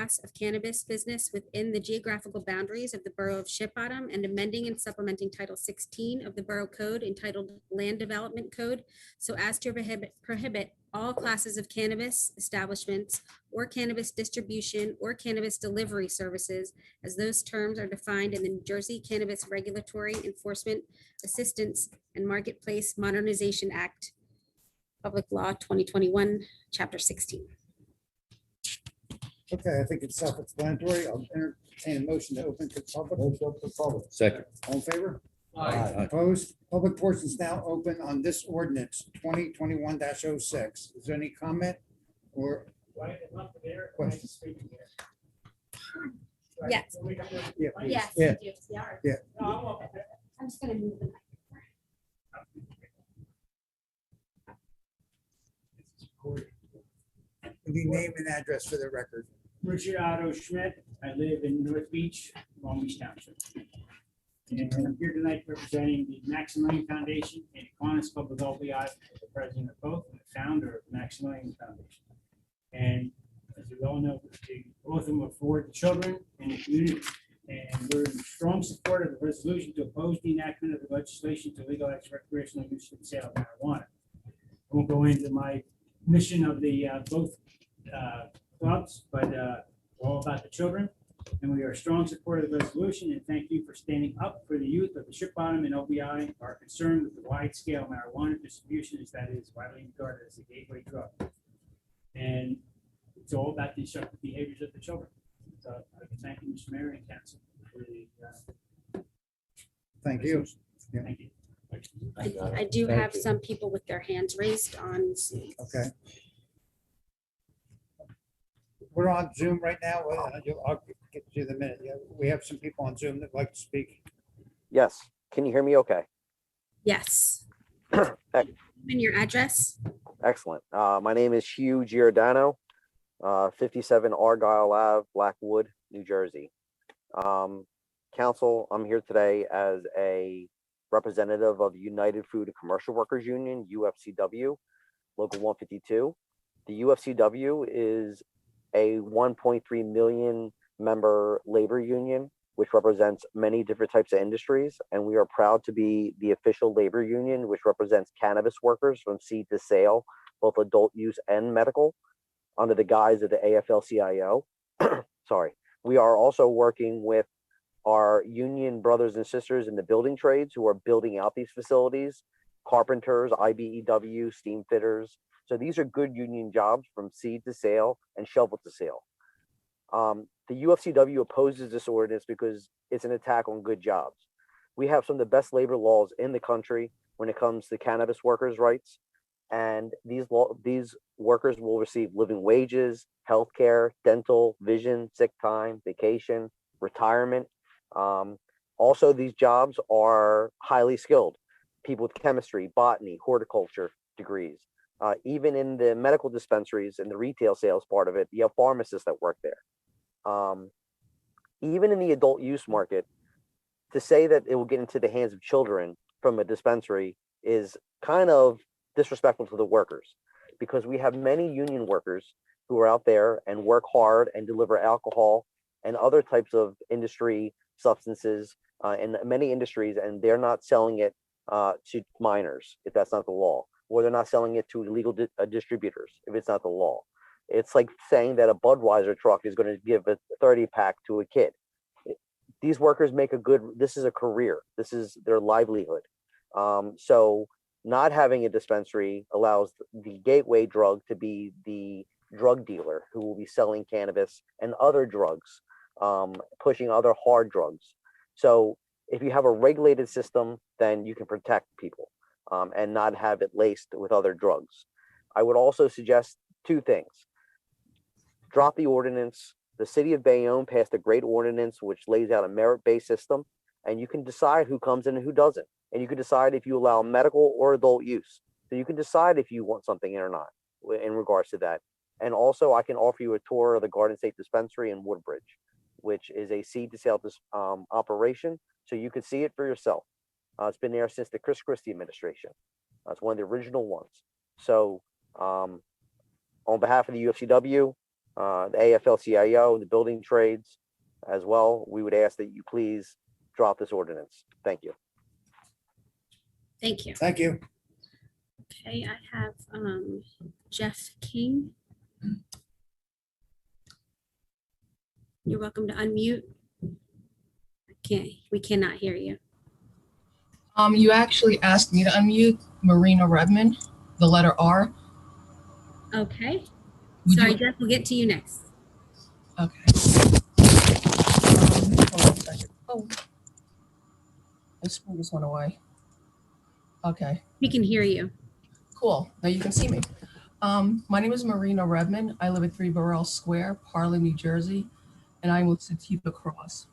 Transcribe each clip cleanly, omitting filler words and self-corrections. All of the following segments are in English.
class of cannabis business within the geographical boundaries of the Borough of Ship Bottom and amending and supplementing Title 16 of the Borough Code entitled Land Development Code so as to prohibit all classes of cannabis establishments or cannabis distribution or cannabis delivery services as those terms are defined in the New Jersey Cannabis Regulatory Enforcement Assistance and Marketplace Modernization Act, Public Law 2021, Chapter 16. Okay, I think it's self-explanatory. I'll entertain a motion to open to the public. Second. All in favor? Aye. Opposed? Public portion is now open on this ordinance 2021-06. Is there any comment or questions? Yes. Yeah, please. Yes. Yeah. you do. Yeah. I'm just gonna move the mic. The name and address for the record. Richard Otto Schmidt. I live in North Beach, Long Beach Township. And I'm here tonight representing the Maximilian Foundation and Aquinas Club of LBI, the president of both and the founder of Maximilian Foundation. And as we all know, both of them are for the children and the community. And we're in strong support of the resolution to oppose the enactment of the legislation to legalize recreational use and sale of marijuana. I won't go into my mission of the both clubs, but all about the children. And we are a strong supporter of the resolution and thank you for standing up for the youth of the Ship Bottom and LBI are concerned with the wide scale marijuana distribution as that is widely regarded as a gateway drug. And it's all about the destructive behaviors of the children. So I can thank you, Mr. Mayor and Council for the Thank you. thank you. I do Thank have you. some people with their hands raised on Zoom. Okay. We're on Zoom right now. I'll get to you in a minute. Yeah, we have some people on Zoom that like to speak. Yes. Can you hear me okay? Yes. And your address? Excellent. My name is Hugh Giordano, 57 Argyle Ave, Blackwood, New Jersey. Council, I'm here today as a representative of the United Food and Commercial Workers Union, UFCW, Local 152. The UFCW is a 1.3 million member labor union, which represents many different types of industries. And we are proud to be the official labor union, which represents cannabis workers from seed to sale, both adult use and medical, under the guise of the AFL-CIO. Sorry. We are also working with our union brothers and sisters in the building trades who are building out these facilities, carpenters, IBEW, steam fitters. So these are good union jobs from seed to sale and shovel to sale. The UFCW opposes this ordinance because it's an attack on good jobs. We have some of the best labor laws in the country when it comes to cannabis workers' rights. And these workers will receive living wages, healthcare, dental, vision, sick time, vacation, retirement. Also, these jobs are highly skilled. People with chemistry, botany, horticulture degrees. Even in the medical dispensaries and the retail sales part of it, you have pharmacists that work there. Even in the adult use market, to say that it will get into the hands of children from a dispensary is kind of disrespectful to the workers, because we have many union workers who are out there and work hard and deliver alcohol and other types of industry substances in many industries, and they're not selling it to minors if that's not the law, or they're not selling it to illegal distributors if it's not the law. It's like saying that a Budweiser truck is going to give a 30-pack to a kid. These workers make this is a career. This is their livelihood. So not having a dispensary allows the gateway drug to be the drug dealer who will be selling cannabis and other drugs, pushing other hard drugs. So if you have a regulated system, then you can protect people and not have it laced with other drugs. I would also suggest two things. Drop the ordinance. The city of Bayonne passed a great ordinance which lays out a merit-based system, and you can decide who comes in and who doesn't. And you can decide if you allow medical or adult use. So you can decide if you want something in or not in regards to that. And also I can offer you a tour of the Garden State Dispensary in Woodbridge, which is a seed to sale operation. So you can see it for yourself. It's been there since the Chris Christie administration. It's one of the original ones. So on behalf of the UFCW, the AFL-CIO, the building trades as well, we would ask that you please drop this ordinance. Thank you. Thank you. Thank you. Okay, I have Jeff King. You're welcome to unmute. We cannot hear you. You actually asked me to unmute Marina Redmond, the letter R. Okay. Would Sorry, you- Jeff, we'll get to you next. Okay. Hold on a second. Oh, I just moved this one away. Okay, We can hear you. cool. Now you can see me. My name is Marina Redmond. I live at 3 Burrell Square, Harlem, New Jersey, and I'm with Sativa Cross.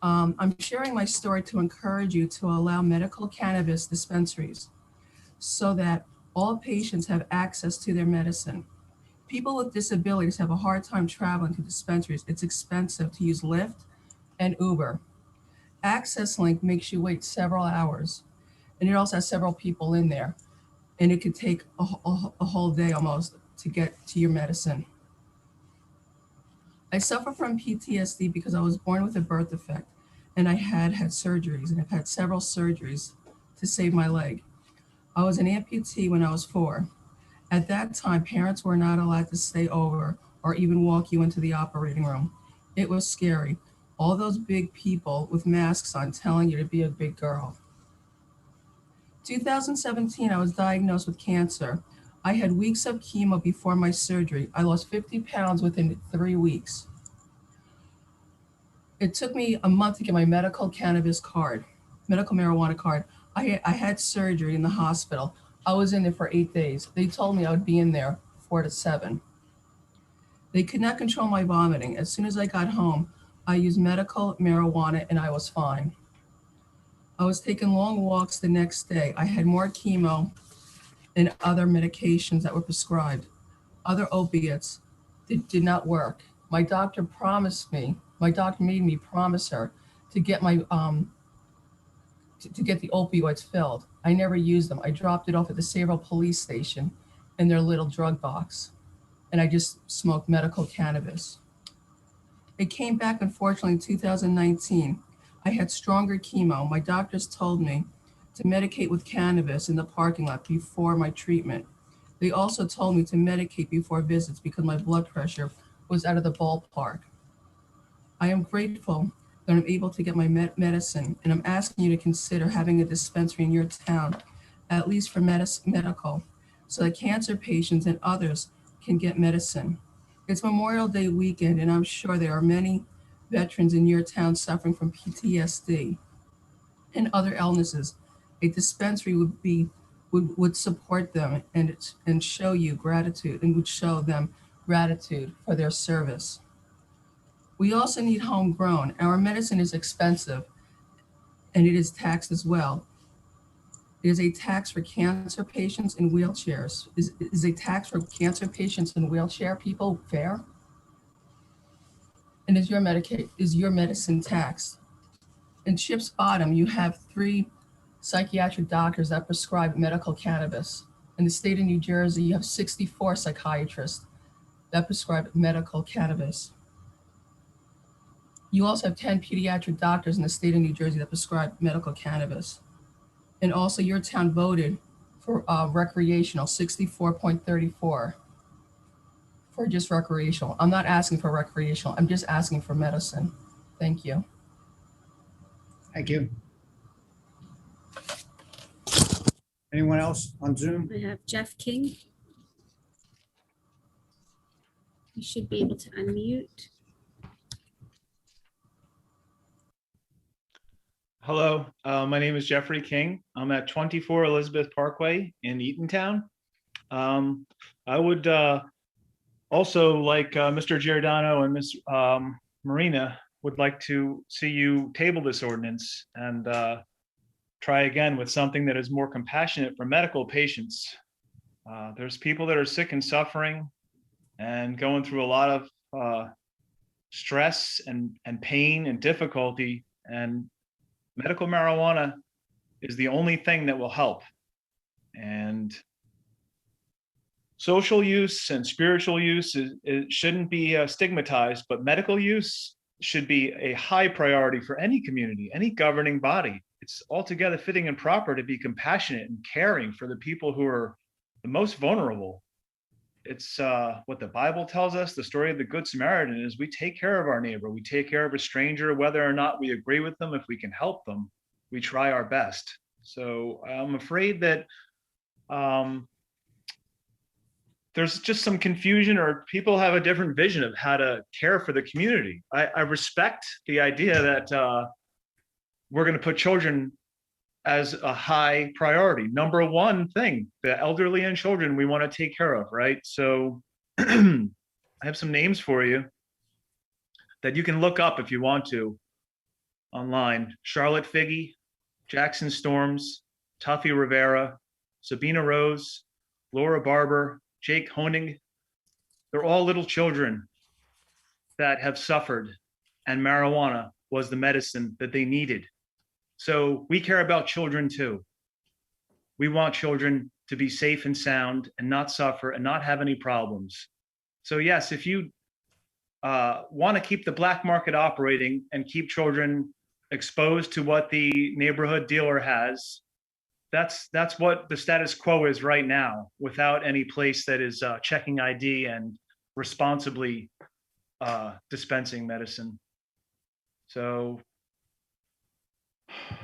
I'm sharing my story to encourage you to allow medical cannabis dispensaries so that all patients have access to their medicine. People with disabilities have a hard time traveling to dispensaries. It's expensive to use Lyft and Uber. Access Link makes you wait several hours, and it also has several people in there, and it could take a whole day almost to get to your medicine. I suffer from PTSD because I was born with a birth defect, and I had surgeries, and I've had several surgeries to save my leg. I was an amputee when I was 4. At that time, parents were not allowed to stay over or even walk you into the operating room. It was scary. All those big people with masks on telling you to be a big girl. 2017, I was diagnosed with cancer. I had weeks of chemo before my surgery. I lost 50 pounds within 3 weeks. It took me a month to get my medical cannabis card, medical marijuana card. I had surgery in the hospital. I was in there for 8 days. They told me I would be in there 4 to 7. They could not control my vomiting. As soon as I got home, I used medical marijuana and I was fine. I was taking long walks the next day. I had more chemo and other medications that were prescribed. Other opiates that did not work. My doctor made me promise her to get my to get the opioids filled. I never used them. I dropped it off at the Sayreville police station in their little drug box. And I just smoked medical cannabis. It came back, unfortunately, in 2019. I had stronger chemo. My doctors told me to medicate with cannabis in the parking lot before my treatment. They also told me to medicate before visits because my blood pressure was out of the ballpark. I am grateful that I'm able to get my medicine, and I'm asking you to consider having a dispensary in your town, at least for medical, so that cancer patients and others can get medicine. It's Memorial Day weekend, and I'm sure there are many veterans in your town suffering from PTSD and other illnesses. A dispensary would support them and show you gratitude, and would show them gratitude for their service. We also need homegrown. Our medicine is expensive and it is taxed as well. It is a tax for cancer patients in wheelchairs. Is a tax for cancer patients in wheelchair people fair? And is your medicine taxed? In Chip's Bottom, you have 3 psychiatric doctors that prescribe medical cannabis. In the state of New Jersey, you have 64 psychiatrists that prescribe medical cannabis. You also have 10 pediatric doctors in the state of New Jersey that prescribe medical cannabis. And also your town voted for recreational, 64.34 for just recreational. I'm not asking for recreational, I'm just asking for medicine. Thank you. Thank you. Anyone else on Zoom? I have Jeff King. You should be able to unmute. Hello, my name is Jeffrey King. I'm at 24 Elizabeth Parkway in Eatontown. I would also, like Mr. Giordano and Ms. Marina, would like to see you table this ordinance and try again with something that is more compassionate for medical patients. There's people that are sick and suffering and going through a lot of stress and pain and difficulty, and medical marijuana is the only thing that will help. And social use and spiritual use it shouldn't be stigmatized, but medical use should be a high priority for any community, any governing body. It's altogether fitting and proper to be compassionate and caring for the people who are the most vulnerable. It's what the Bible tells us. The story of the Good Samaritan is we take care of our neighbor. We take care of a stranger, whether or not we agree with them. If we can help them, we try our best. So I'm afraid that there's just some confusion, or people have a different vision of how to care for the community. I respect the idea that we're going to put children as a high priority. Number one thing, the elderly and children we want to take care of, right? So I have some names for you that you can look up if you want to online. Charlotte Figge, Jackson Storms, Tuffy Rivera, Sabina Rose, Laura Barber, Jake Honig. They're all little children that have suffered, and marijuana was the medicine that they needed. So we care about children too. We want children to be safe and sound and not suffer and not have any problems. So yes, if you want to keep the black market operating and keep children exposed to what the neighborhood dealer has, that's what the status quo is right now, without any place that is checking ID and responsibly dispensing medicine. So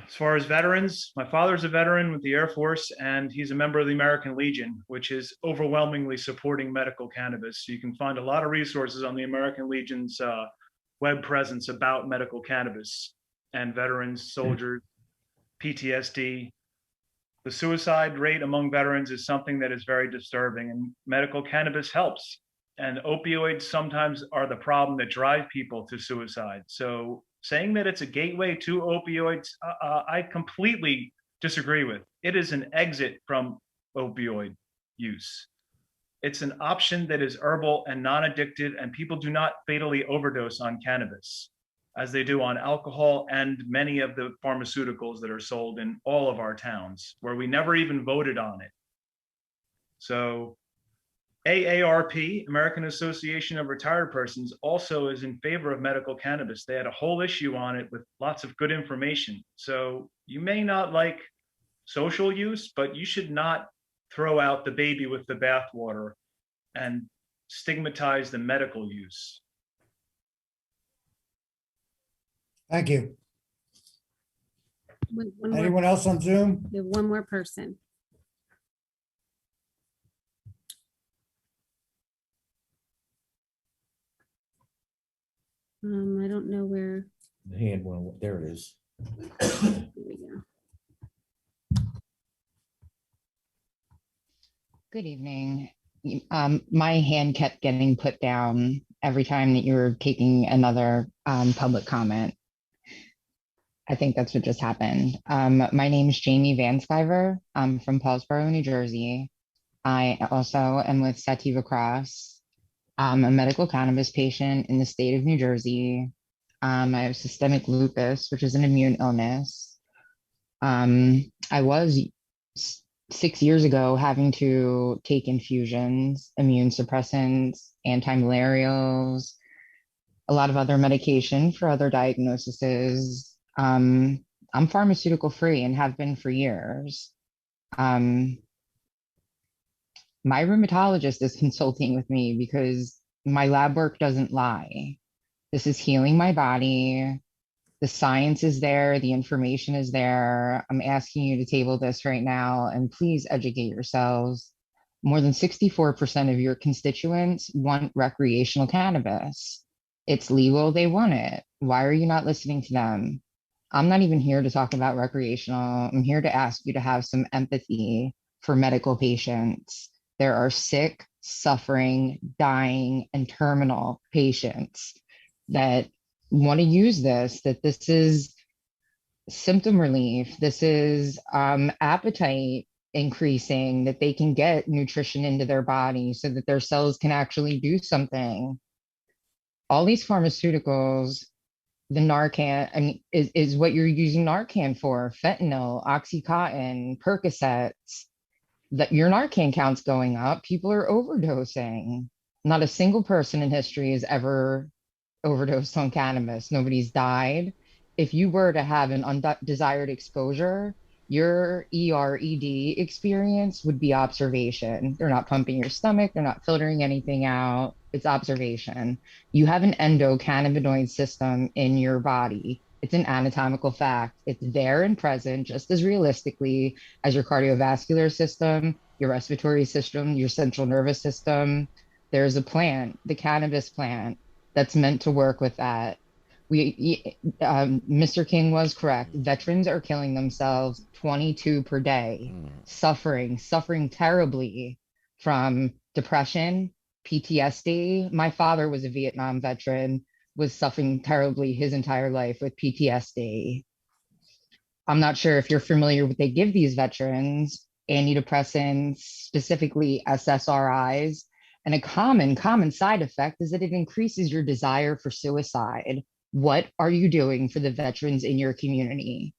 as far as veterans, my father's a veteran with the Air Force, and he's a member of the American Legion, which is overwhelmingly supporting medical cannabis. So you can find a lot of resources on the American Legion's web presence about medical cannabis and veterans, soldiers, PTSD. The suicide rate among veterans is something that is very disturbing, and medical cannabis helps. And opioids sometimes are the problem that drive people to suicide. So saying that it's a gateway to opioids, I completely disagree with. It is an exit from opioid use. It's an option that is herbal and non-addictive, and people do not fatally overdose on cannabis as they do on alcohol and many of the pharmaceuticals that are sold in all of our towns, where we never even voted on it. So AARP, American Association of Retired Persons, also is in favor of medical cannabis. They had a whole issue on it with lots of good information. So you may not like social use, but you should not throw out the baby with the bathwater and stigmatize the medical use. Thank you. One more, Anyone else on Zoom? we have one more person. I don't know where. The hand one, there it is. Here we go. Good evening. My hand kept getting put down every time that you were taking another public comment. I think that's what just happened. My name is Jamie Vanskyver. I'm from Paulsboro, New Jersey. I also am with Sativa Cross. I'm a medical cannabis patient in the state of New Jersey. I have systemic lupus, which is an immune illness. I was 6 years ago having to take infusions, immune suppressants, antimalarials, a lot of other medication for other diagnoses. I'm pharmaceutical free and have been for years. My rheumatologist is consulting with me because my lab work doesn't lie. This is healing my body. The science is there. The information is there. I'm asking you to table this right now, and please educate yourselves. More than 64% of your constituents want recreational cannabis. It's legal. They want it. Why are you not listening to them? I'm not even here to talk about recreational. I'm here to ask you to have some empathy for medical patients. There are sick, suffering, dying, and terminal patients that want to use this, that this is symptom relief. This is appetite increasing, that they can get nutrition into their body so that their cells can actually do something. All these pharmaceuticals, the Narcan, I mean, is what you're using Narcan for, fentanyl, Oxycontin, Percocets. that your Narcan count's going up. People are overdosing. Not a single person in history has ever overdosed on cannabis. Nobody's died. If you were to have an undesired exposure, your ERED experience would be observation. They're not pumping your stomach, they're not filtering anything out. It's observation. You have an endocannabinoid system in your body. It's an anatomical fact. It's there and present just as realistically as your cardiovascular system, your respiratory system, your central nervous system. There's a plant, the cannabis plant, that's meant to work with that. Mr. King was correct. Veterans are killing themselves 22 per day, suffering terribly from depression, PTSD. My father was a Vietnam veteran, was suffering terribly his entire life with PTSD. I'm not sure if you're familiar with, they give these veterans antidepressants, specifically SSRIs. And a common side effect is that it increases your desire for suicide. What are you doing for the veterans in your community?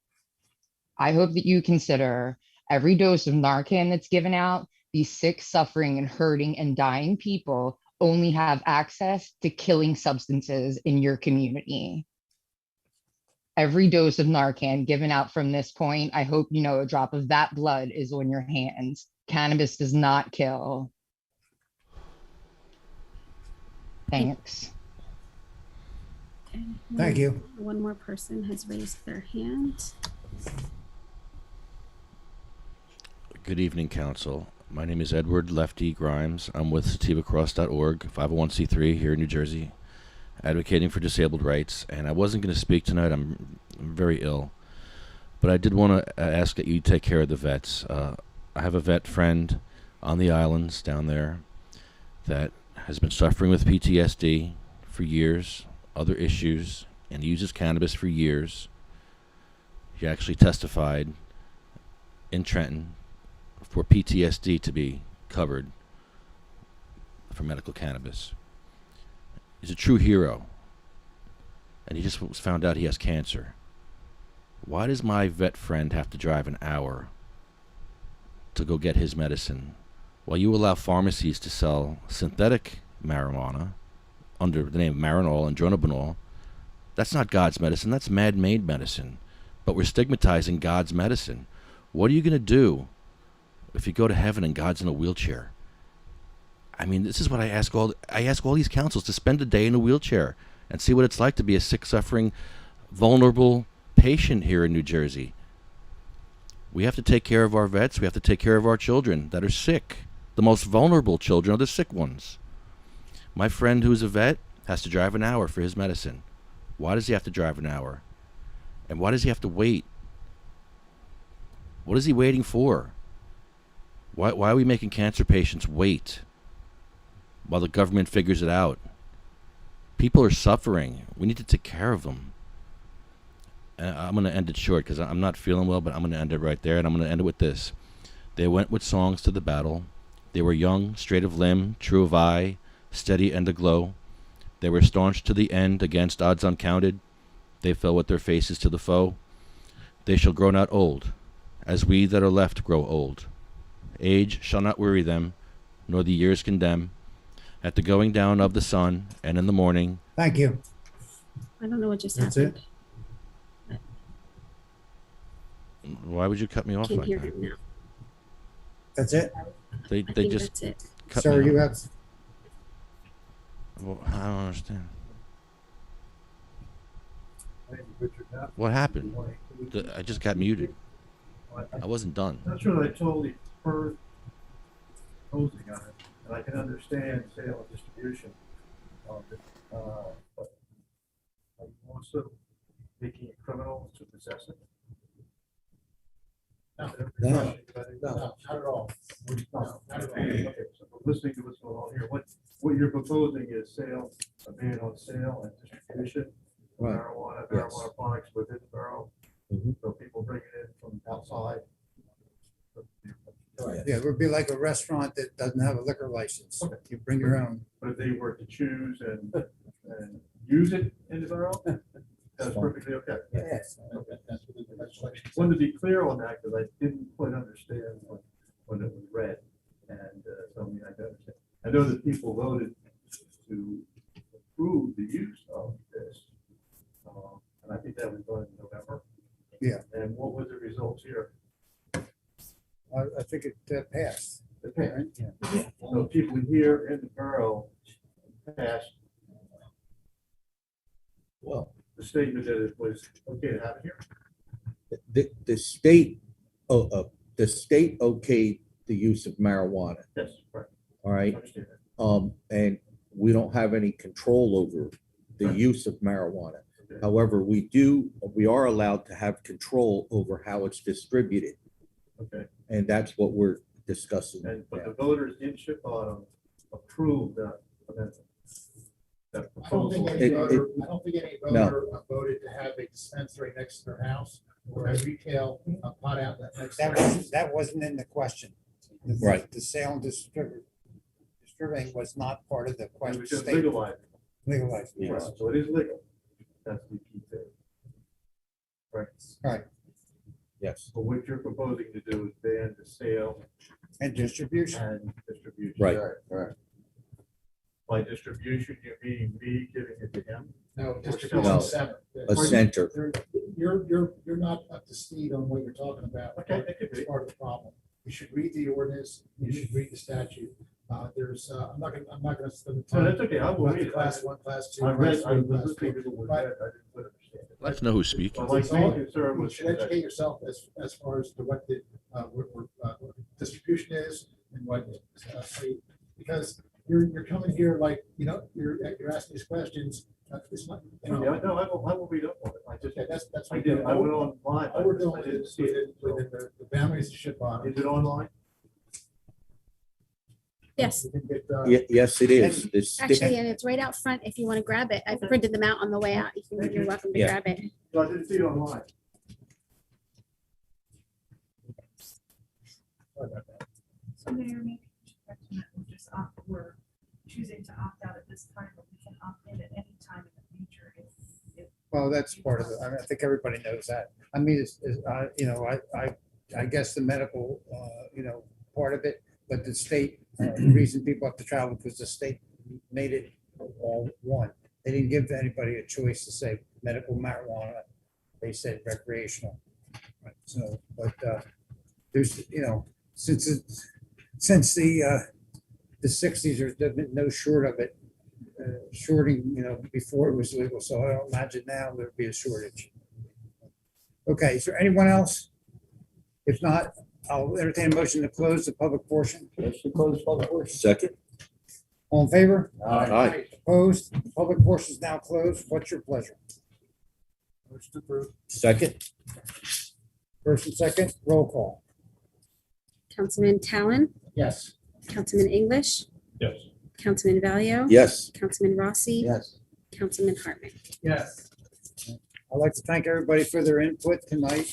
I hope that you consider every dose of Narcan that's given out, these sick, suffering, and hurting and dying people only have access to killing substances in your community. Every dose of Narcan given out from this point, I hope you know a drop of that blood is on your hands. Cannabis does not kill. Thanks. Okay, Thank you. One more person has raised their hand. Good evening, Council. My name is Edward Lefty Grimes. I'm with sativacross.org, 501c3 here in New Jersey, advocating for disabled rights. And I wasn't going to speak tonight. I'm very ill. But I did want to ask that you take care of the vets. I have a vet friend on the islands down there that has been suffering with PTSD for years, other issues, and uses cannabis for years. He actually testified in Trenton for PTSD to be covered for medical cannabis. He's a true hero, and he just was found out he has cancer. Why does my vet friend have to drive an hour to go get his medicine, while you allow pharmacies to sell synthetic marijuana under the name of Marinol and Dronabinol? That's not God's medicine. That's man-made medicine. But we're stigmatizing God's medicine. What are you going to do if you go to heaven and God's in a wheelchair? I mean, this is what I ask all these councils to spend a day in a wheelchair and see what it's like to be a sick, suffering, vulnerable patient here in New Jersey. We have to take care of our vets. We have to take care of our children that are sick. The most vulnerable children are the sick ones. My friend who's a vet has to drive an hour for his medicine. Why does he have to drive an hour? And why does he have to wait? What is he waiting for? Why are we making cancer patients wait while the government figures it out? People are suffering. We need to take care of them. And I'm going to end it short because I'm not feeling well, but I'm going to end it right there, and I'm going to end it with this. They went with songs to the battle. They were young, straight of limb, true of eye, steady and aglow. They were staunch to the end, against odds uncounted. They fell with their faces to the foe. They shall grow not old, as we that are left grow old. Age shall not weary them, nor the years condemn. At the going down of the sun, and in the morning. Thank you. I don't know what just That's happened. Why would you cut me off Can't like hear that? him now. That's it. They I think just that's it. cut Sir, me you off. have, Well, I don't understand. What happened? I just got muted. I wasn't done. Not sure that I totally heard posing on it, and I can understand sale and distribution of it, but are you also making it criminal to possess it? No. No, not at all. No, not at all. Okay, so listening to what's going on here, what you're proposing is sale, a ban on sale and distribution of Right. marijuana, Yes. marijuana products within the borough. Mhm. So people bring it in from outside. yeah, it would be like a restaurant that doesn't have a liquor license. You bring your own. But if they were to choose and use it in the borough, that's perfectly okay. Yes. Okay. Wanted to be clear on that because I didn't quite understand what when it was read. And so, I mean, I know that people voted to approve the use of this. And I think that was done in November. Yeah. And what was the results here? I think it passed. The passed. Right? Yeah. So people here in the borough passed Well, the statement that it was okay to have it here. the state okayed the use of marijuana, Yes, right. all I right? understand that. And we don't have any control over the Right. use of marijuana. Okay. However, we are allowed to have control over how it's distributed, Okay. and that's what we're discussing And, but the now. voters in Ship Bottom approved that amendment. That I don't think proposal. any It- voter, I don't think any No. voter voted to have a dispensary next to their house or a retail pot outlet next to their house. That wasn't in the question. Right. The sale and distributing was not part of the It question. was just statement. legalized. Legalized. Yes. Right, so it is legal. That's the key thing. Right. Right, Yes, But what you're proposing to do is ban the sale and distribution. and distribution. right. Right. By distribution, you mean me giving it to him? No, No. distribution separate. A center. You're not up to speed on what you're talking about. Okay, that could It's be. part of the problem. You should read the ordinance, you should read the statute. I'm not gonna spend the No, time. that's okay. I will about the read it. Class one, class two. I read, class I three, was class listening four. to what was Right. read. I didn't quite understand it. Let's know who's speaking. But like my concern You was. should educate yourself as far as to what the, what distribution is and what, because you're coming here like, you're asking these questions. It's not, Yeah, no, I will read up on it. I just, Okay, that's. I did, I went online. All we're doing I didn't is see it. within the boundaries of Ship Bottom. Is it online? Yes, You can get, Yes, it is. The sta- actually, and it's right out front if you want to grab it. I printed them out on the way out. You're welcome to Yeah. grab it. No, I didn't see it online. sorry about that. So Mayor, maybe we should recommend we just opt, we're choosing to opt out at this time, but we can opt in at any time in the future if. Well, that's part of it. I think everybody knows that. I mean, I guess the medical, part of it, but the state, the reason people have to travel because the state made it all one. They didn't give anybody a choice to say medical marijuana. They said recreational. Right, so, but there's, since the 60s, there's been no short of it. Shorting, before it was legal, so I don't imagine now there'd be a shortage. Okay, is there anyone else? If not, I'll entertain a motion to close the public portion. Second. All in favor? Aye. Opposed? Public portion is now closed. What's your pleasure? Motion to approve. Second. First and second, roll call. Councilman Talon, Yes. Councilman English, Yes. Councilman Valio. Yes. Councilman Rossi. Yes. Councilman Hartman. Yes. I'd like to thank everybody for their input tonight.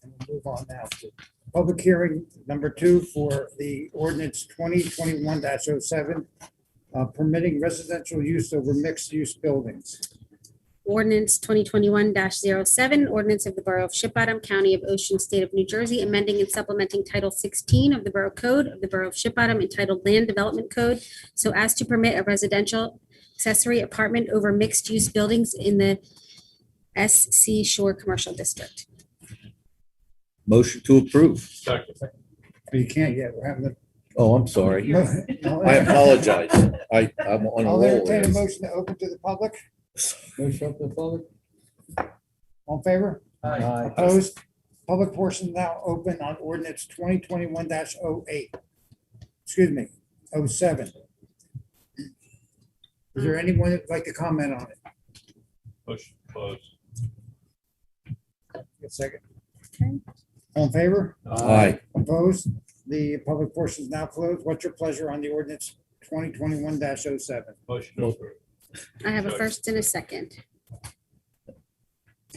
And we'll move on now to public hearing number 2 for the ordinance 2021-07, permitting residential use over mixed-use buildings. Ordinance 2021-07, ordinance of the Borough of Ship Bottom, County of Ocean, State of New Jersey, amending and supplementing Title 16 of the Borough Code of the Borough of Ship Bottom entitled Land Development Code so as to permit a residential accessory apartment over mixed-use buildings in the SC Shore Commercial District. Motion to approve. But you can't yet. We're having the. Oh, I'm sorry. I'll I apologize. I'm on a roll. entertain a motion to open to the public. Motion open to the public. All in favor? Opposed? Public portion now open on ordinance 2021-08. Excuse me, 07. Is there anyone that'd like to comment on it? Motion closed. A second. Okay. All in favor? Aye. Opposed? The public portion is now closed. What's your pleasure on the ordinance 2021-07? Motion to approve. I have a first and a second.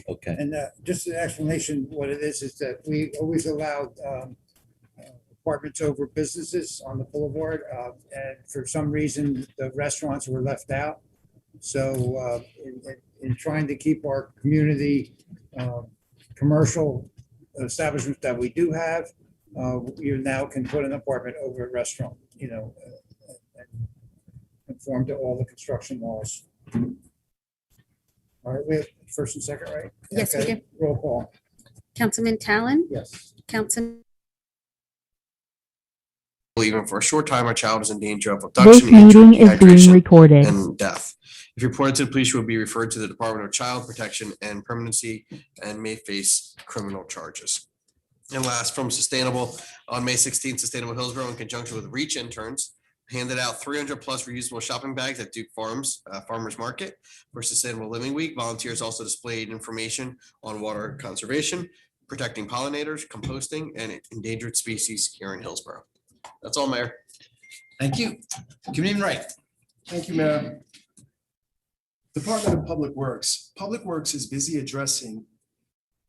Okay. And just an explanation, what it is that we always allowed apartments over businesses on the boulevard. And for some reason, the restaurants were left out. So in trying to keep our community commercial establishments that we do have, you now can put an apartment over a restaurant, and conform to all the construction laws. All right, we have first and second, right? Yes, we Okay, do. roll call. Councilman Talon, Yes. Councilman, Even for a short time, a child is in danger of This abduction, injury, meeting is being dehydration, recorded. and death. If reported to the police, you will be referred to the Department of Child Protection and Permanency and may face criminal charges. And last, from Sustainable, on May 16th, Sustainable Hillsborough, in conjunction with Reach interns, handed out 300 plus reusable shopping bags at Duke Farms Farmers Market for Sustainable Living Week. Volunteers also displayed information on water conservation, protecting pollinators, composting, and endangered species here in Hillsborough. That's all, Mayor. Thank you. Committeeman Wright. Thank you, Mayor. Department of Public Works. Public Works is busy addressing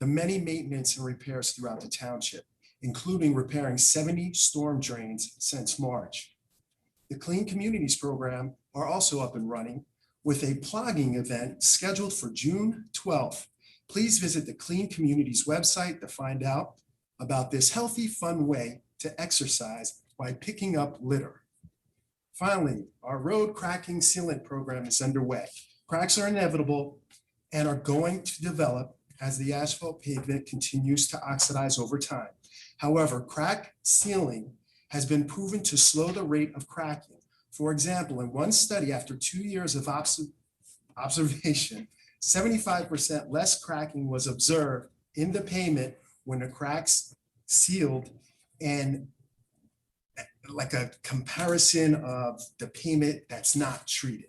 the many maintenance and repairs throughout the township, including repairing 70 storm drains since March. The Clean Communities program are also up and running with a plogging event scheduled for June 12th. Please visit the Clean Communities website to find out about this healthy, fun way to exercise by picking up litter. Finally, our road cracking sealant program is underway. Cracks are inevitable and are going to develop as the asphalt pavement continues to oxidize over time. However, crack sealing has been proven to slow the rate of cracking. For example, in one study, after 2 years of observation, 75% less cracking was observed in the pavement when the cracks sealed, and like a comparison of the pavement that's not treated.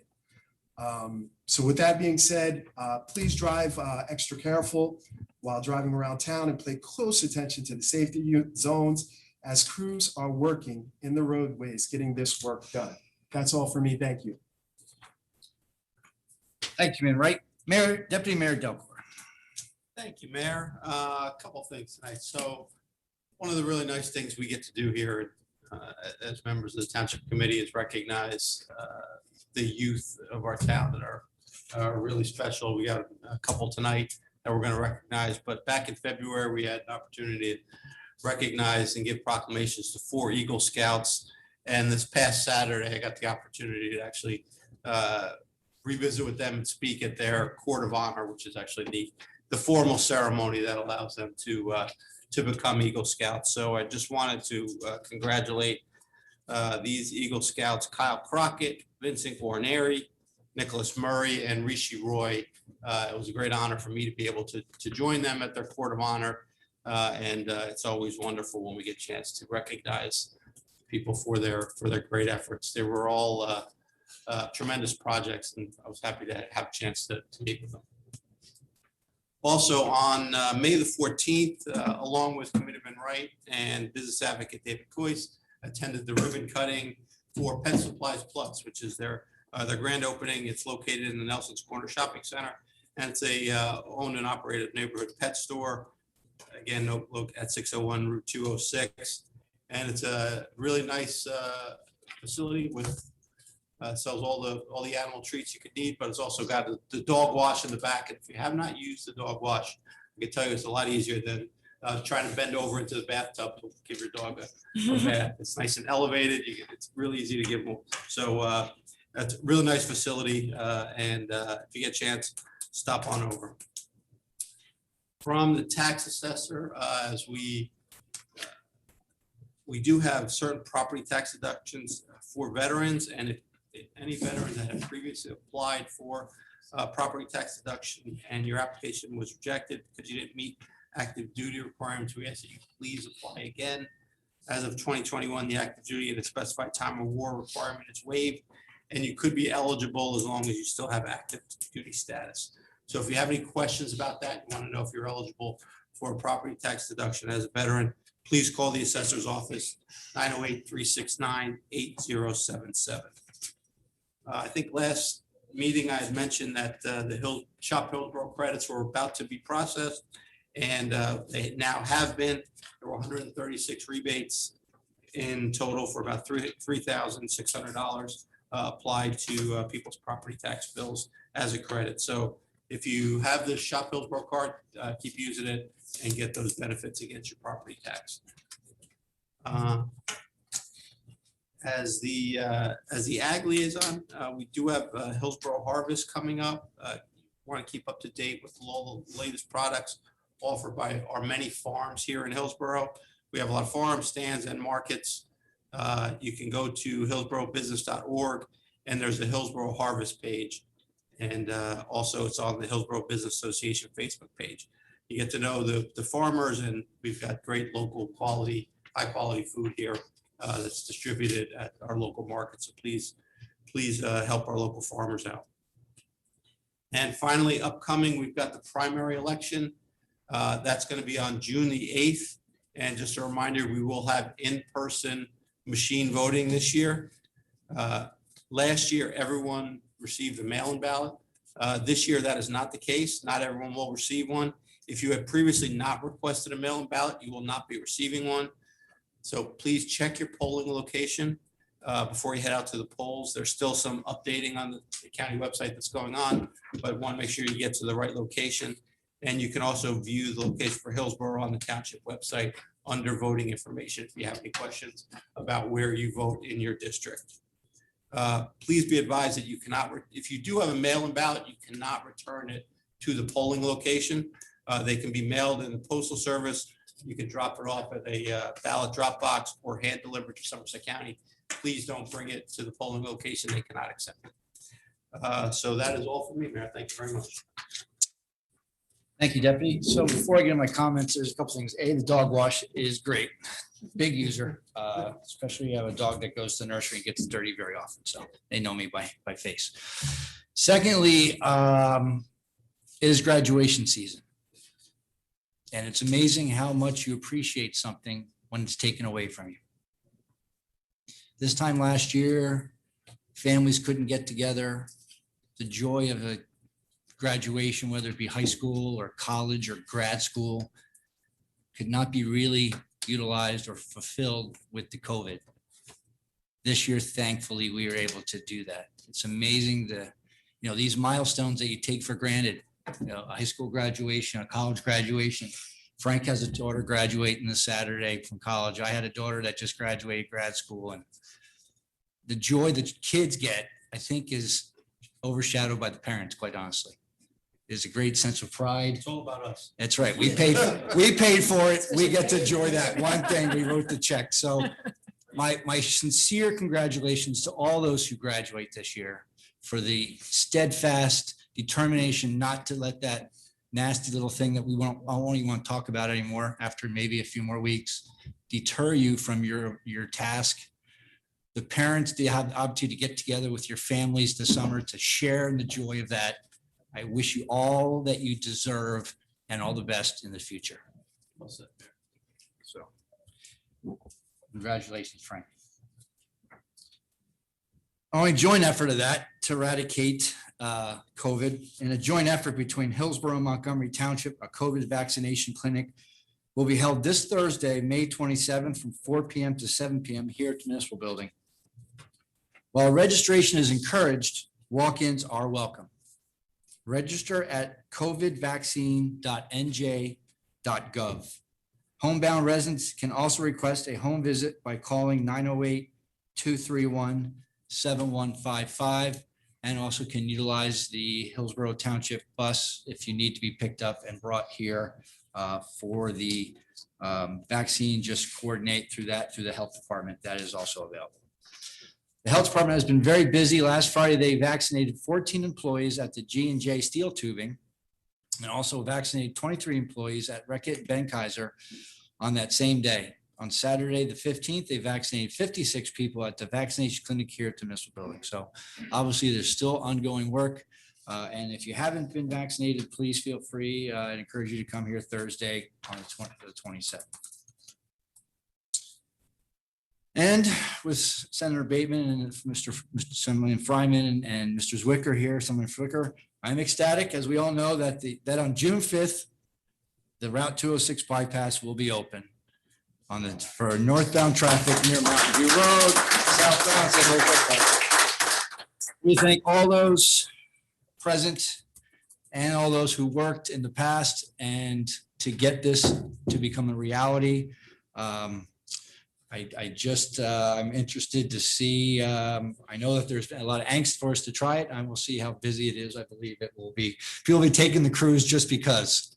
So with that being said, please drive extra careful while driving around town and pay close attention to the safety zones as crews are working in the roadways getting this work done. That's all for me. Thank you. Thank you, Committeeman Wright. Mayor, Deputy Mayor Delcor. Thank you, Mayor. A couple of things tonight. So one of the really nice things we get to do here as members of the Township Committee is recognize the youth of our town that are really special. We got a couple tonight that we're going to recognize, but back in February, we had an opportunity to recognize and give proclamations to 4 Eagle Scouts. And this past Saturday, I got the opportunity to actually revisit with them and speak at their Court of Honor, which is actually the formal ceremony that allows them to become Eagle Scouts. So I just wanted to congratulate these Eagle Scouts, Kyle Crockett, Vincent Guarneri, Nicholas Murray, and Rishi Roy. It was a great honor for me to be able to join them at their Court of Honor. And it's always wonderful when we get a chance to recognize people for their great efforts. They were all tremendous projects, and I was happy to have a chance to meet with them. Also on May the 14th, along with Committeeman Wright and business advocate David Coyce, attended the ribbon cutting for Pet Supplies Plus, which is their grand opening. It's located in the Nelson's Corner Shopping Center, and it's a owned and operated neighborhood pet store. Again, look at 601 Route 206, and it's a really nice facility with sells all the animal treats you could need, but it's also got the dog wash in the back. And if you have not used the dog wash, I can tell you it's a lot easier than trying to bend over into the bathtub to give your dog a bath. It's nice and elevated. It's really easy to give them. So that's a really nice facility, and if you get a chance, stop on over. From the tax assessor, as we do have certain property tax deductions for veterans, and if any veteran that had previously applied for property tax deduction and your application was rejected because you didn't meet active duty requirements, we ask that you please apply again. As of 2021, the active duty at a specified time of war requirement is waived, and you could be eligible as long as you still have active duty status. So if you have any questions about that, you want to know if you're eligible for a property tax deduction as a veteran, please call the assessor's office, 908-369-8077. I think last meeting I had mentioned that the Shop Hillsborough credits were about to be processed, and they now have been. There were 136 rebates in total for about $3,600 applied to people's property tax bills as a credit. So if you have the Shop Hillsborough card, keep using it and get those benefits against your property tax. As the ag liaison, we do have Hillsborough Harvest coming up. Want to keep up to date with all the latest products offered by our many farms here in Hillsborough. We have a lot of farms, stands, and markets. You can go to hillsboroughbusiness.org, and there's a Hillsborough Harvest page. And also it's on the Hillsborough Business Association Facebook page. You get to know the farmers, and we've got great local quality, high quality food here that's distributed at our local market. So please help our local farmers out. And finally, upcoming, we've got the primary election. That's going to be on June the 8th. And just a reminder, we will have in-person machine voting this year. Last year, everyone received a mail-in ballot. This year, that is not the case. Not everyone will receive one. If you have previously not requested a mail-in ballot, you will not be receiving one. So please check your polling location before you head out to the polls. There's still some updating on the county website that's going on, but want to make sure you get to the right location. And you can also view the location for Hillsborough on the township website under voting information if you have any questions about where you vote in your district. Please be advised that you cannot, if you do have a mail-in ballot, you cannot return it to the polling location. They can be mailed in the postal service. You can drop it off at a ballot drop box or hand delivered to Somerset County. Please don't bring it to the polling location. They cannot accept it. So that is all for me, Mayor. Thank you very much. Thank you, Deputy. So before I get into my comments, there's a couple things. A, the dog wash is great. Big user, especially you have a dog that goes to the nursery and gets dirty very often. So they know me by face. Secondly, it is graduation season. And it's amazing how much you appreciate something when it's taken away from you. This time last year, families couldn't get together. The joy of a graduation, whether it be high school or college or grad school, could not be really utilized or fulfilled with the COVID. This year, thankfully, we were able to do that. It's amazing these milestones that you take for granted. A high school graduation, a college graduation. Frank has a daughter graduating this Saturday from college. I had a daughter that just graduated grad school, and the joy that kids get, I think, is overshadowed by the parents, quite honestly. There's a great sense of pride. It's all about us. That's right. We paid for it. We get to enjoy that one thing. We wrote the check. So my sincere congratulations to all those who graduate this year for the steadfast determination not to let that nasty little thing that I won't even want to talk about anymore after maybe a few more weeks deter you from your task. The parents, they have the opportunity to get together with your families this summer to share in the joy of that. I wish you all that you deserve and all the best in the future. Well said, Mayor. So, congratulations, Frank. Only joint effort of that to eradicate COVID, in a joint effort between Hillsborough and Montgomery Township, a COVID vaccination clinic will be held this Thursday, May 27th from 4 p.m. to 7 p.m. here at the municipal building. While registration is encouraged, walk-ins are welcome. Register at covidvaccine.nj.gov. Homebound residents can also request a home visit by calling 908-231-7155 and also can utilize the Hillsborough Township bus if you need to be picked up and brought here for the vaccine. Just coordinate through the health department. That is also available. The health department has been very busy. Last Friday, they vaccinated 14 employees at the G&J Steel Tubing and also vaccinated 23 employees at Reckitt Benckiser on that same day. On Saturday, the 15th, they vaccinated 56 people at the vaccination clinic here at the municipal building. So obviously there's still ongoing work. And if you haven't been vaccinated, please feel free. I encourage you to come here Thursday on the 27th. And with Senator Bateman and Mr. Assemblyman Fryman and Mr. Zwicker here, Assemblyman Zwicker, I'm ecstatic, as we all know, that on June 5th, the Route 206 bypass will be open for northbound traffic near Mountain View Road, southbound. We thank all those present and all those who worked in the past and to get this to become a reality. I'm interested to see, I know that there's been a lot of angst for us to try it. I will see how busy it is. I believe it will be, people will be taking the cruise just because.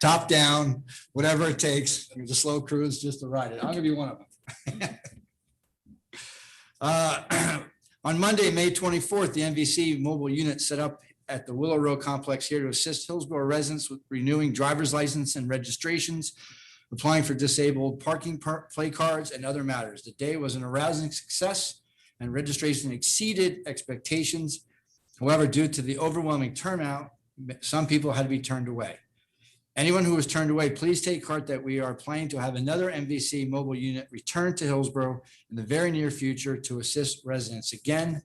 Top down, whatever it takes, the slow cruise just to ride it. I'm gonna be one of them. On Monday, May 24th, the MVC mobile unit set up at the Willow Road complex here to assist Hillsborough residents with renewing driver's license and registrations, applying for disabled parking play cards, and other matters. The day was an arousing success and registration exceeded expectations. However, due to the overwhelming turnout, some people had to be turned away. Anyone who was turned away, please take heart that we are planning to have another MVC mobile unit return to Hillsborough in the very near future to assist residents. Again,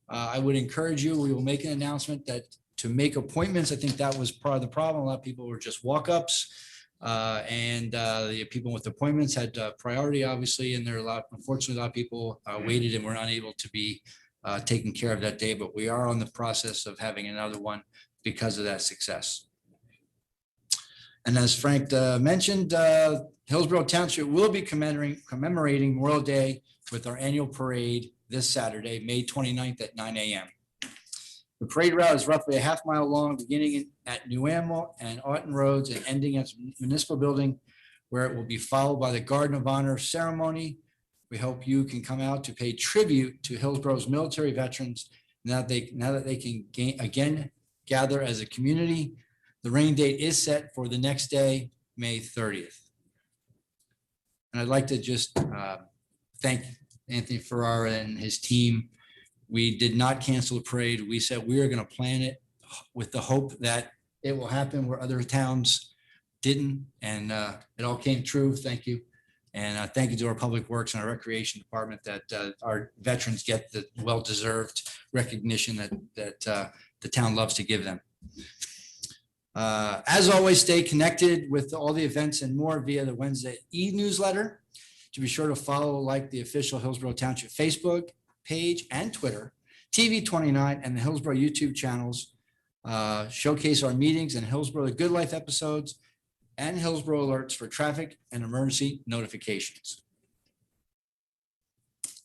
I would encourage you, we will make an announcement that to make appointments, I think that was part of the problem. A lot of people were just walk-ups. The people with appointments had priority, obviously, and there are unfortunately, a lot of people waited and were unable to be taken care of that day, but we are on the process of having another one because of that success. And as Frank mentioned, Hillsborough Township will be commemorating Memorial Day with our annual parade this Saturday, May 29th at 9 a.m. The parade route is roughly a half-mile long, beginning at New Amwell and Auten Roads and ending at the Municipal Building, where it will be followed by the Garden of Honor ceremony. We hope you can come out to pay tribute to Hillsborough's military veterans now that they can again gather as a community. The rain date is set for the next day, May 30th. And I'd like to just thank Anthony Ferrara and his team. We did not cancel the parade. We said we are going to plan it with the hope that it will happen where other towns didn't. And it all came true. Thank you. And thank you to our Public Works and our Recreation Department that our veterans get the well-deserved recognition that the town loves to give them. As always, stay connected with all the events and more via the Wednesday e-newsletter. To be sure to follow, like the official Hillsborough Township Facebook page and Twitter, TV 29, and the Hillsborough YouTube channels. Showcase our meetings and Hillsborough The Good Life episodes and Hillsborough alerts for traffic and emergency notifications.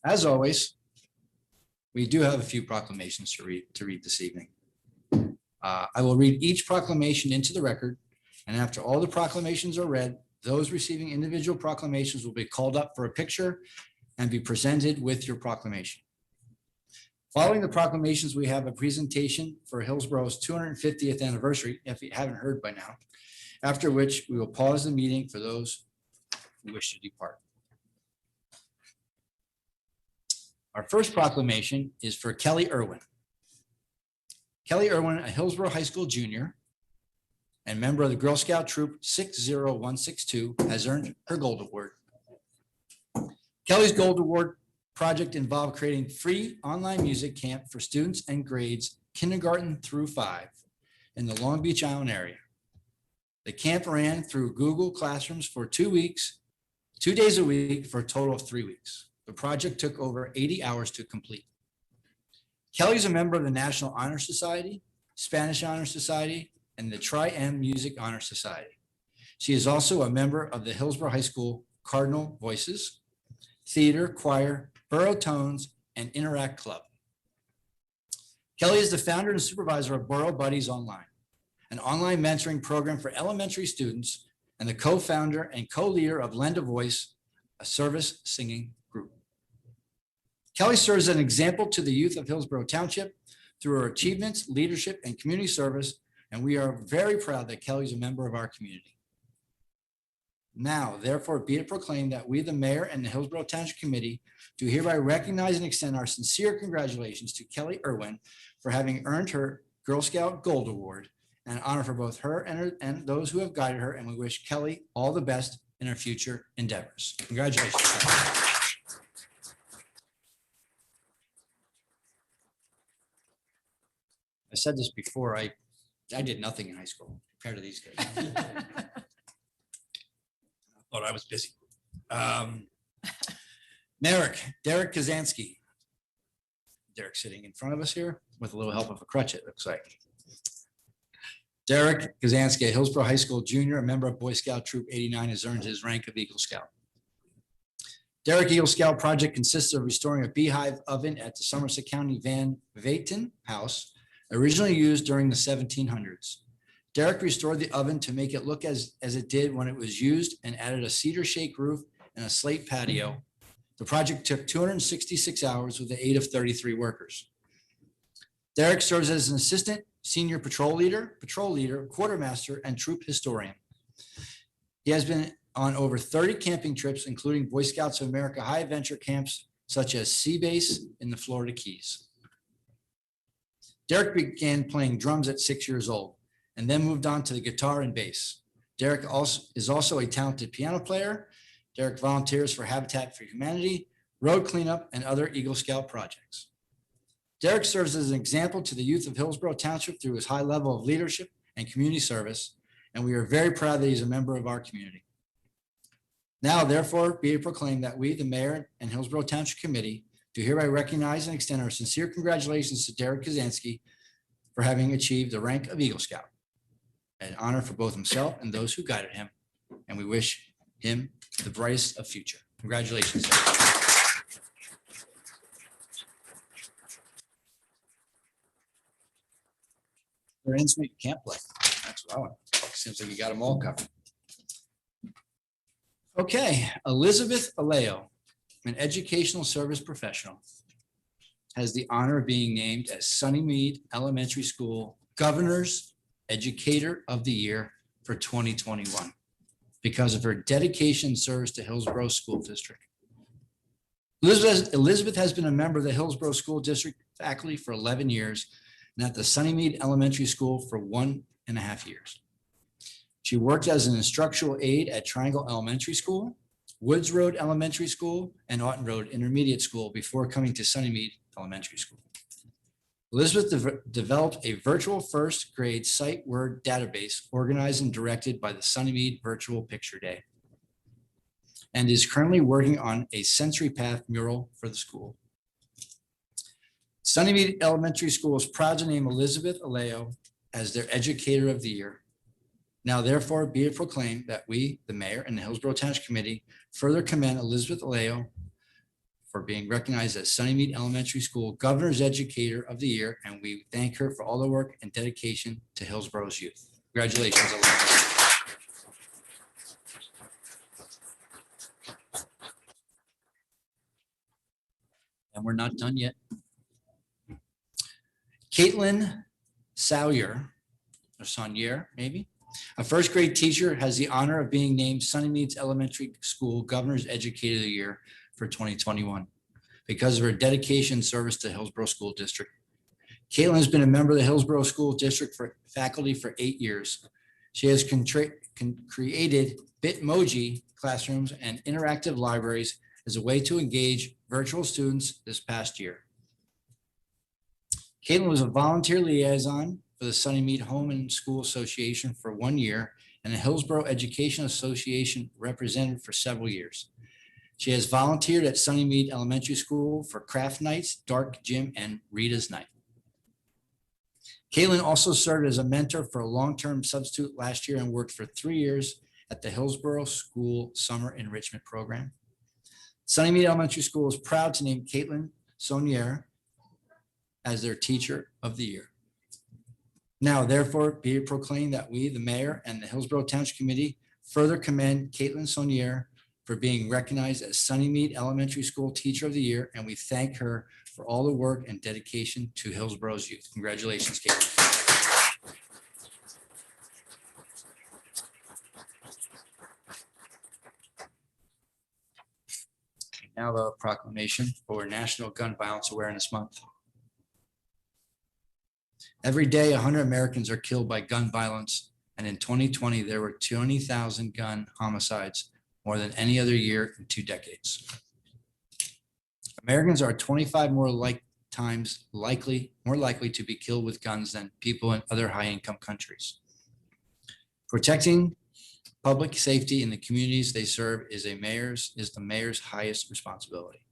As always, we do have a few proclamations to read this evening. I will read each proclamation into the record, and after all the proclamations are read, those receiving individual proclamations will be called up for a picture and be presented with your proclamation. Following the proclamations, we have a presentation for Hillsborough's 250th anniversary, if you haven't heard by now, after which we will pause the meeting for those who wish to depart. Our first proclamation is for Kelly Irwin. Kelly Irwin, a Hillsborough High School junior and member of the Girl Scout Troop 60162, has earned her Gold Award. Kelly's Gold Award project involved creating free online music camp for students and grades kindergarten through 5 in the Long Beach Island area. The camp ran through Google Classrooms for 2 weeks, 2 days a week for a total of 3 weeks. The project took over 80 hours to complete. Kelly's a member of the National Honor Society, Spanish Honor Society, and the Tri-M Music Honor Society. She is also a member of the Hillsborough High School Cardinal Voices, Theater, Choir, Borough Tones, and Interact Club. Kelly is the founder and supervisor of Borough Buddies Online, an online mentoring program for elementary students, and the co-founder and co-leader of Lend a Voice, a service singing group. Kelly serves as an example to the youth of Hillsborough Township through her achievements, leadership, and community service, and we are very proud that Kelly is a member of our community. Now, therefore, be it proclaimed that we, the mayor and the Hillsborough Township Committee, do hereby recognize and extend our sincere congratulations to Kelly Irwin for having earned her Girl Scout Gold Award, and honor for both her and those who have guided her, and we wish Kelly all the best in her future endeavors. Congratulations. I said this before, I did nothing in high school compared to these guys. Thought I was busy. Derek Kazansky. Derek sitting in front of us here with a little help of a crutch, it looks like. Derek Kazansky, a Hillsborough High School junior, a member of Boy Scout Troop 89, has earned his rank of Eagle Scout. Derek Eagle Scout project consists of restoring a beehive oven at the Somerset County Van Vaten House, originally used during the 1700s. Derek restored the oven to make it look as it did when it was used and added a cedar shake roof and a slate patio. The project took 266 hours with the aid of 33 workers. Derek serves as an assistant senior patrol leader, quartermaster, and troop historian. He has been on over 30 camping trips, including Boy Scouts of America high adventure camps, such as Sea Base in the Florida Keys. Derek began playing drums at 6 years old and then moved on to the guitar and bass. Derek is also a talented piano player. Derek volunteers for Habitat for Humanity, road cleanup, and other Eagle Scout projects. Derek serves as an example to the youth of Hillsborough Township through his high level of leadership and community service, and we are very proud that he's a member of our community. Now, therefore, be it proclaimed that we, the mayor and Hillsborough Township Committee, do hereby recognize and extend our sincere congratulations to Derek Kazansky for having achieved the rank of Eagle Scout, an honor for both himself and those who guided him, and we wish him the brightest of future. Congratulations, Derek. Or instrument you can't play. That's what I want. Seems like you got them all covered. Okay, Elizabeth Aleo, an educational service professional, has the honor of being named as Sunnymead Elementary School Governor's Educator of the Year for 2021 because of her dedication and service to Hillsborough School District. Elizabeth has been a member of the Hillsborough School District faculty for 11 years and at the Sunnymead Elementary School for 1.5 years. She worked as an instructional aide at Triangle Elementary School, Woods Road Elementary School, and Aughton Road Intermediate School before coming to Sunnymead Elementary School. Elizabeth developed a virtual first grade sight word database organized and directed by the Sunnymead Virtual Picture Day and is currently working on a Sensory Path mural for the school. Sunnymead Elementary School is proud to name Elizabeth Aleo as their Educator of the Year. Now, therefore, be it proclaimed that we, the mayor and the Hillsborough Township Committee, further commend Elizabeth Aleo for being recognized as Sunnymead Elementary School Governor's Educator of the Year, and we thank her for all the work and dedication to Hillsborough's youth. Congratulations, Elizabeth. And we're not done yet. Caitlin Sawyer, or Sonier, maybe, a first grade teacher, has the honor of being named Sunnymead's Elementary School Governor's Educator of the Year for 2021 because of her dedication and service to Hillsborough School District. Caitlin has been a member of the Hillsborough School District for faculty for 8 years. She has created Bitmoji classrooms and interactive libraries as a way to engage virtual students this past year. Caitlin was a volunteer liaison for the Sunnymead Home and School Association for 1 year and the Hillsborough Education Association representative for several years. She has volunteered at Sunnymead Elementary School for craft nights, dark gym, and Rita's night. Caitlin also served as a mentor for a long-term substitute last year and worked for 3 years at the Hillsborough School Summer Enrichment Program. Sunnymead Elementary School is proud to name Caitlin Sonier as their Teacher of the Year. Now, therefore, be it proclaimed that we, the mayor and the Hillsborough Township Committee, further commend Caitlin Sonier for being recognized as Sunnymead Elementary School Teacher of the Year, and we thank her for all the work and dedication to Hillsborough's youth. Congratulations, Caitlin. Now the proclamation for National Gun Violence Awareness Month. Every day, 100 Americans are killed by gun violence, and in 2020, there were 20,000 gun homicides, more than any other year in 2 decades. Americans are 25 more likely to be killed with guns than people in other high-income countries. Protecting public safety in the communities they serve is the mayor's highest responsibility.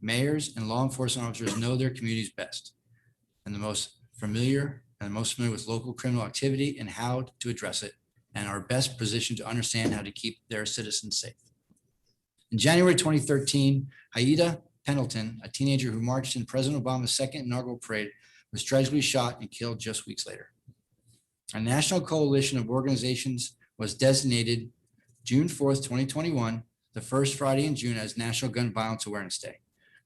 Mayors and law enforcement officers know their communities best, and the most familiar and most familiar with local criminal activity and how to address it, and are best positioned to understand how to keep their citizens safe. In January 2013, Haida Pendleton, a teenager who marched in President Obama's second inaugural parade, was tragically shot and killed just weeks later. A national coalition of organizations was designated June 4th, 2021, the first Friday in June, as National Gun Violence Awareness Day.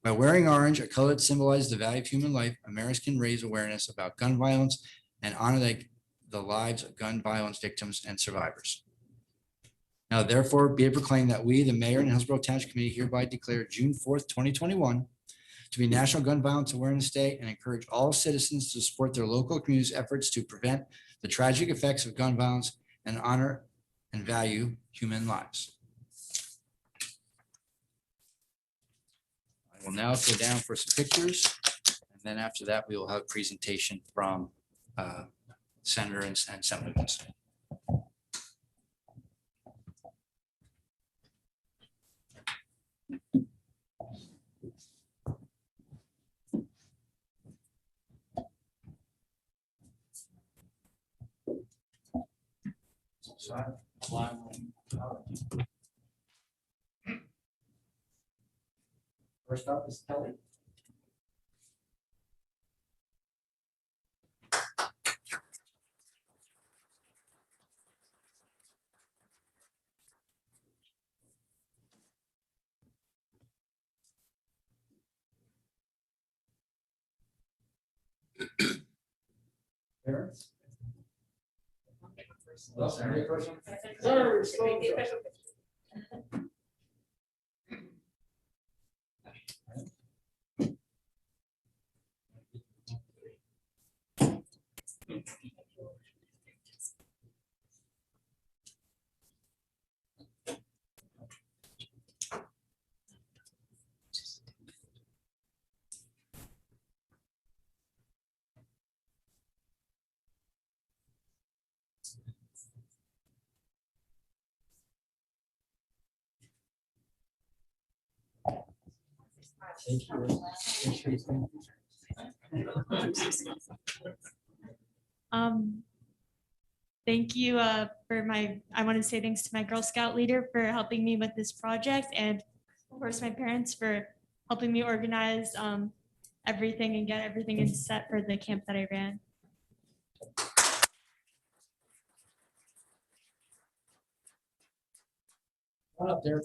By wearing orange, a color that symbolizes the value of human life, Americans can raise awareness about gun violence and honor the lives of gun violence victims and survivors. Now, therefore, be it proclaimed that we, the mayor and Hillsborough Township Committee, hereby declare June 4th, 2021 to be National Gun Violence Awareness Day, and encourage all citizens to support their local community's efforts to prevent the tragic effects of gun violence and honor and value human lives. I will now go down for some pictures, and then after that, we will have a presentation from Senator and Senators. First up is Kelly. Parents? Thank you I want to say thanks to my Girl Scout leader for helping me with this project, and of course my parents for helping me organize everything and get everything in set for the camp that I ran. Come on up there.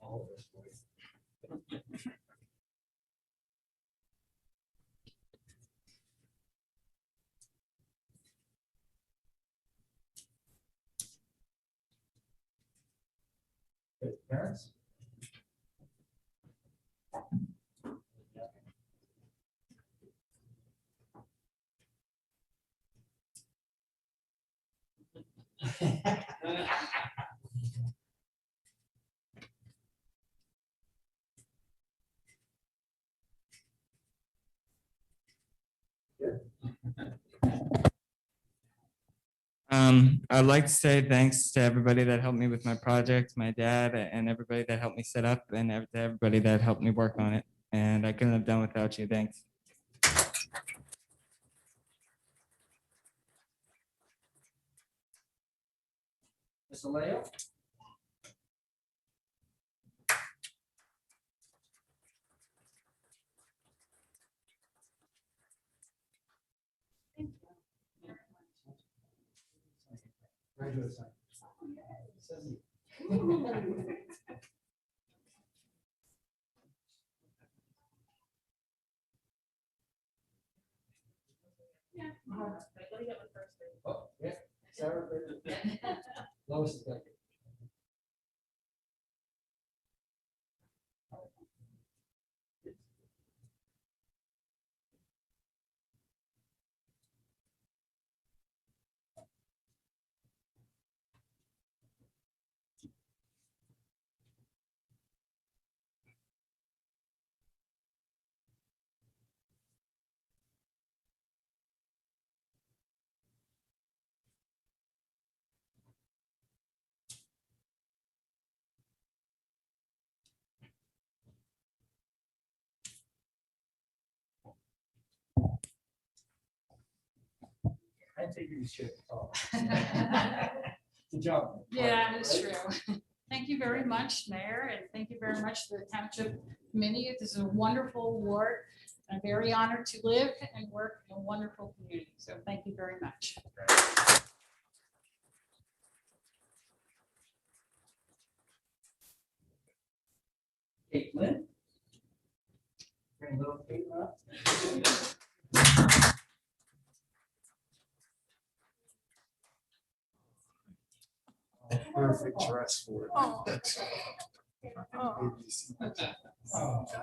All of us, boys. Good. Parents? I'd like to say thanks to everybody that helped me with my project, my dad, and everybody that helped me set up, and everybody that helped me work on it. And I couldn't have done without you. Thanks. Mr. Leo? Oh, yeah. Sarah. Lois is back. figured you should. Good job. Yeah, it's true. Thank you very much, Mayor, and thank you very much to the Township Committee. This is a wonderful ward. I'm very honored to live and work in a wonderful community. So thank you very much. Caitlin. Bring little Caitlin up. Perfect dress for it.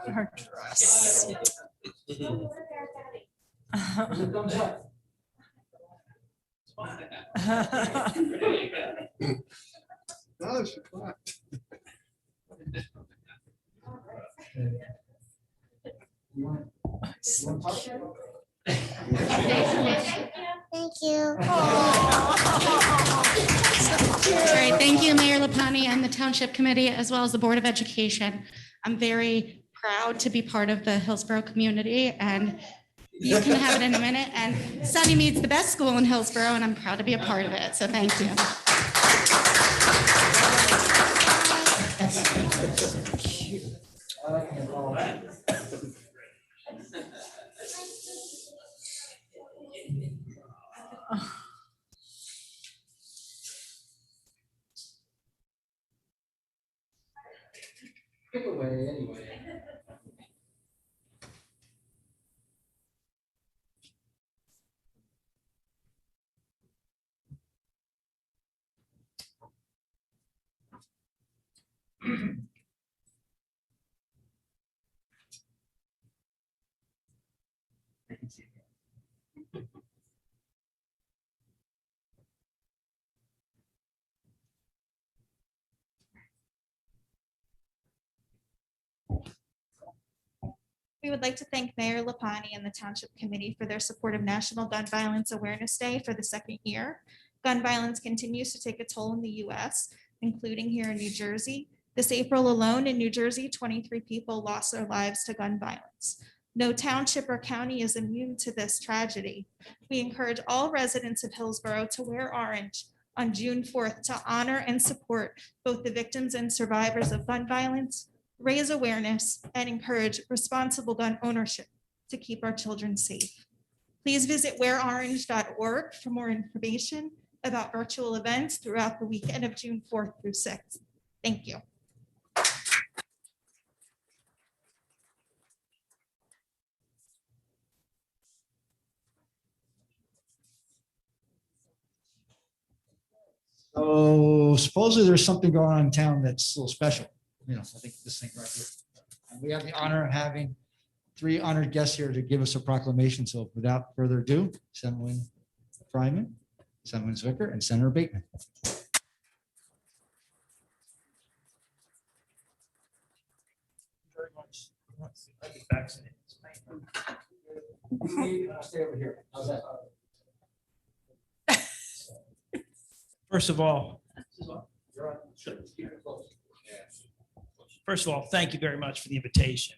Her dress. No, she clapped. Thank you. All right, thank you, Mayor Lapani and the Township Committee, as well as the Board of Education. I'm very proud to be part of the Hillsborough community, and you can have it in a minute. And Sunnymead's the best school in Hillsborough, and I'm proud to be a part of it, so thank you. Give away anyway. We would like to thank Mayor Lapani and the Township Committee for their support of National Gun Violence Awareness Day for the second year. Gun violence continues to take a toll in the US, including here in New Jersey. This April alone in New Jersey, 23 people lost their lives to gun violence. No township or county is immune to this tragedy. We encourage all residents of Hillsborough to wear orange on June 4th to honor and support both the victims and survivors of gun violence, raise awareness, and encourage responsible gun ownership to keep our children safe. Please visit wearorange.org for more information about virtual events throughout the weekend of June 4th through 6th. Thank you. So supposedly there's something going on in town that's a little special. You know, I think this thing right here. And we have the honor of having 3 honored guests here to give us a proclamation. So without further ado, Senator Fryman, Senator Zwicker, and Senator Bateman. Very much. I get vaccinated. Stay over here. How's that? First of all, thank you very much for the invitation.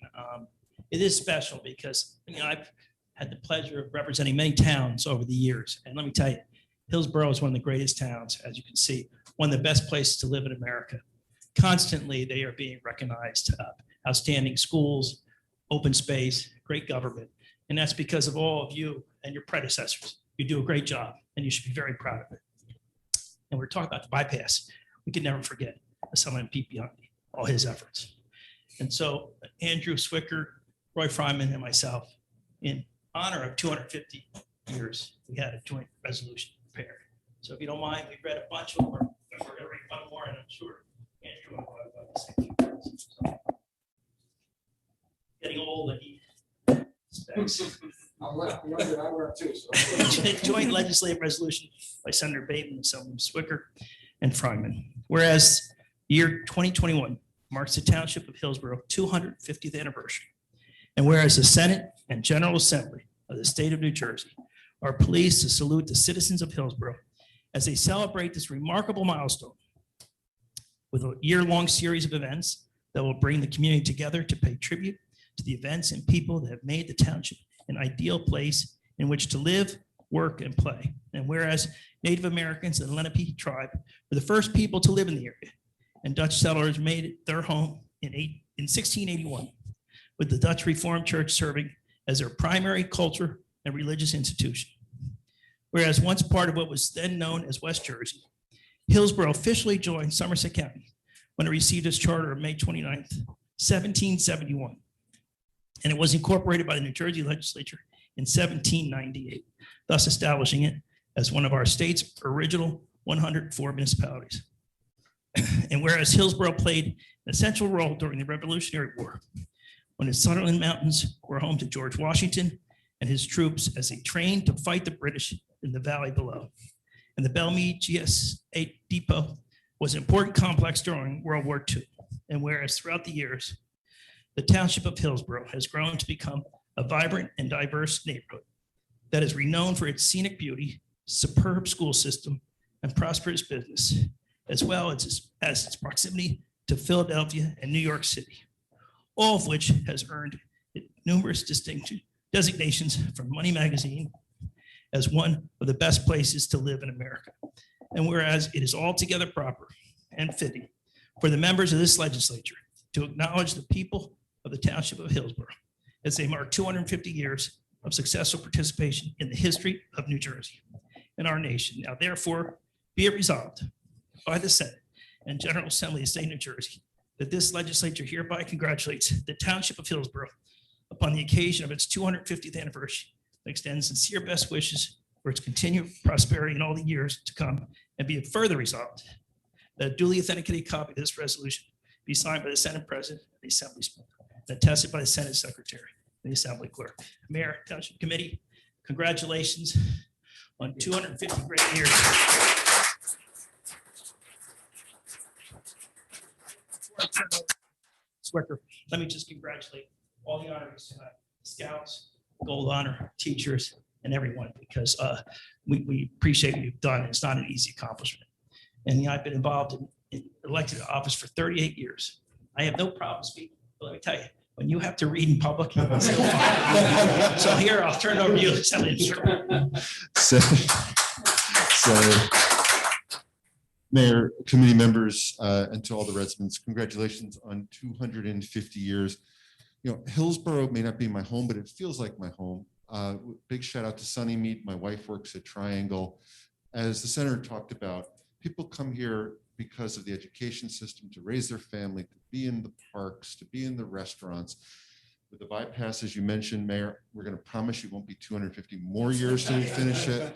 It is special because, you know, I've had the pleasure of representing many towns over the years. And let me tell you, Hillsborough is one of the greatest towns, as you can see, one of the best places to live in America. Constantly, they are being recognized. Outstanding schools, open space, great government. And that's because of all of you and your predecessors. You do a great job and you should be very proud of it. And we're talking about the bypass. We can never forget someone Pete Bianchi, all his efforts. And so Andrew Zwicker, Roy Fryman, and myself, in honor of 250 years, we had a joint resolution prepared. So if you don't mind, we read a bunch of them. We're going to read one more, and I'm sure Andrew will have to say a few words. So, getting old, I need specs. Joint legislative resolution by Senator Bateman, Senator Zwicker, and Fryman. Whereas year 2021 marks the Township of Hillsborough 250th anniversary. And whereas the Senate and General Assembly of the state of New Jersey are pleased to salute the citizens of Hillsborough as they celebrate this remarkable milestone with a year-long series of events that will bring the community together to pay tribute to the events and people that have made the township an ideal place in which to live, work, and play. And whereas Native Americans and Lenape tribe were the first people to live in the area, and Dutch settlers made it their home in 1681, with the Dutch Reformed Church serving as their primary culture and religious institution. Whereas once part of what was then known as West Jersey, Hillsborough officially joined Somerset County when it received its charter on May 29th, 1771. And it was incorporated by the New Jersey legislature in 1798, thus establishing it as one of our state's original 104 municipalities. And whereas Hillsborough played an essential role during the Revolutionary War, when the Sutherland Mountains were home to George Washington and his troops as they trained to fight the British in the valley below. And the Belmead GSA Depot was an important complex during World War II. And whereas throughout the years, the township of Hillsborough has grown to become a vibrant and diverse neighborhood that is renowned for its scenic beauty, superb school system, and prosperous business, as well as its proximity to Philadelphia and New York City, all of which has earned it numerous designations from Money Magazine as one of the best places to live in America. And whereas it is altogether proper and fitting for the members of this legislature to acknowledge the people of the township of Hillsborough as they mark 250 years of successful participation in the history of New Jersey and our nation. Now, therefore, be it resolved by the Senate and General Assembly of the State of New Jersey that this legislature hereby congratulates the township of Hillsborough upon the occasion of its 250th anniversary and extends sincere best wishes for its continued prosperity in all the years to come, and be it further resolved that a duly authenticated copy of this resolution be signed by the Senate President and the Assembly Speaker, and attested by the Senate Secretary and the Assembly Clerk. Mayor, Township Committee, congratulations on 250 great years. Swicker, let me just congratulate all the honorees tonight, scouts, gold honor, teachers, and everyone, because we appreciate what you've done. It's not an easy accomplishment. And I've been involved in elected office for 38 years. I have no problem speaking, but let me tell you, when you have to read in public, it's still fun. So here, I'll turn it over to you. So, Mayor, committee members, and to all the residents, congratulations on 250 years. You know, Hillsborough may not be my home, but it feels like my home. Big shout out to Sunnymead. My wife works at Triangle. As the senator talked about, people come here because of the education system, to raise their family, to be in the parks, to be in the restaurants. With the bypass, as you mentioned, Mayor, we're going to promise you won't be 250 more years to finish it.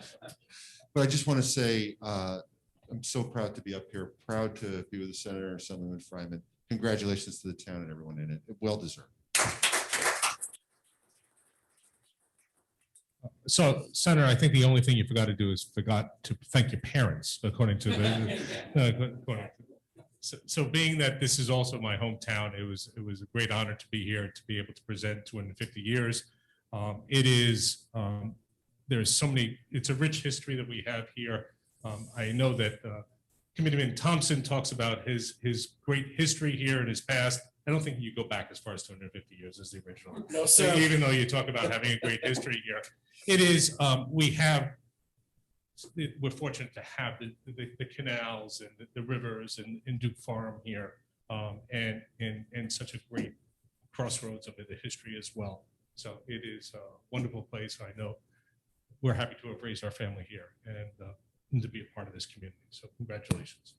But I just want to say, I'm so proud to be up here, proud to be with the Senator, Assemblyman Fryman. Congratulations to the town and everyone in it. Well deserved. So, Senator, I think the only thing you forgot to do is forgot to thank your parents, according to the. So being that this is also my hometown, it was a great honor to be here, to be able to present 250 years. It is, there's so many, it's a rich history that we have here. I know that Committeeman Thompson talks about his great history here in his past. I don't think you go back as far as 250 years as the original. No, sir. So even though you talk about having a great history here, it is, we're fortunate to have the canals and the rivers and Duke Farm here, and such a great crossroads of the history as well. So it is a wonderful place. I know we're happy to have raised our family here and to be a part of this community. So congratulations.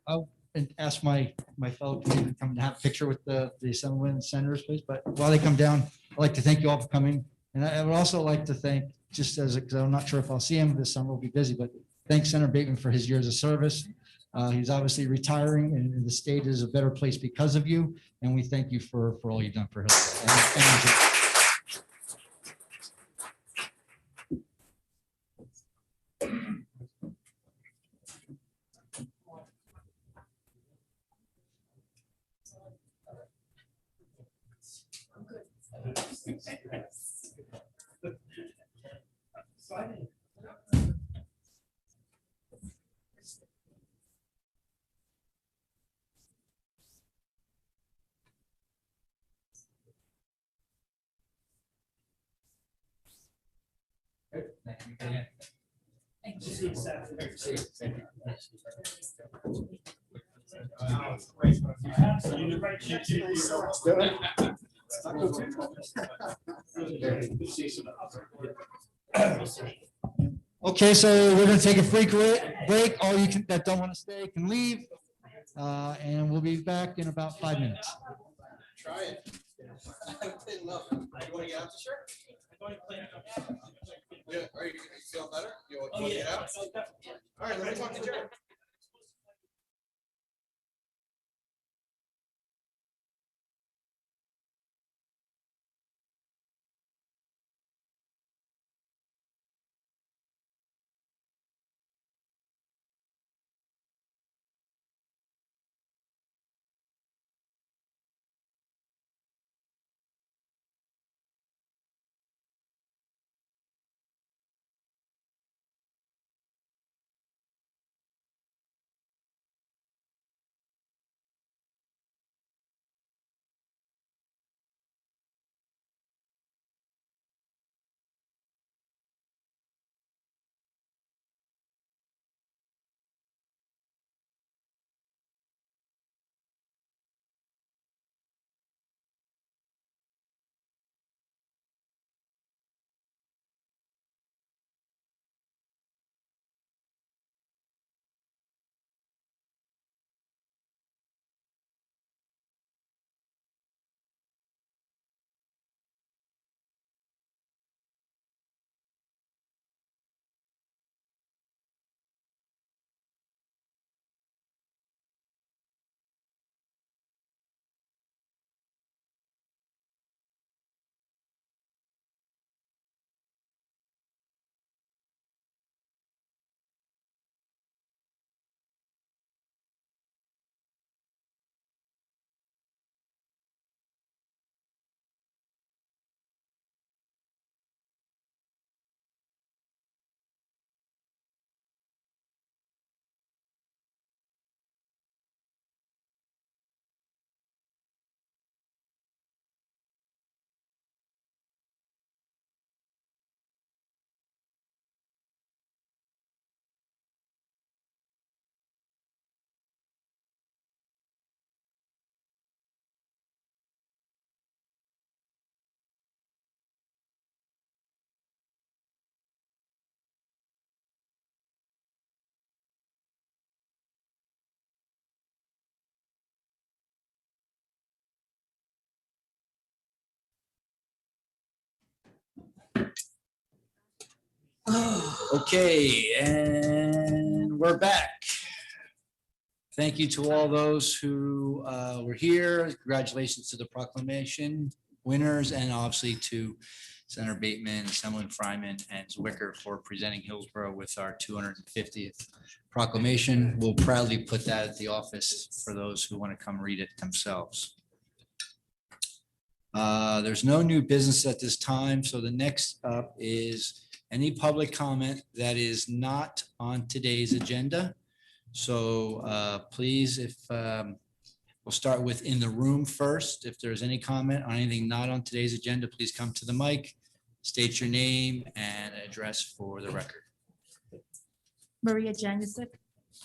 I'll ask my fellow committee to come and have a picture with the Assemblyman and Senators, please. But while they come down, I'd like to thank you all for coming. And I would also like to thank, just as, because I'm not sure if I'll see him this summer, we'll be busy, but thank Senator Bateman for his years of service. He's obviously retiring, and the state is a better place because of you. And we thank you for all you've done for Hillsborough. Okay, so we're gonna take a break. All you that don't want to stay can leave. And we'll be back in about 5 minutes. Try it. You want to get out the shirt? Yeah, are you feeling better? You want to get out? All right, let me talk to Jerry. Okay, and we're back. Thank you to all those who were here. Congratulations to the proclamation winners, and obviously to Senator Bateman, Assemblyman Fryman, and Zwicker for presenting Hillsborough with our 250th proclamation. We'll proudly put that at the office for those who want to come read it themselves. There's no new business at this time, so the next up is any public comment that is not on today's agenda. So please, if we'll start with in the room first. If there's any comment on anything not on today's agenda, please come to the mic, state your name and address for the record. Maria Janusik,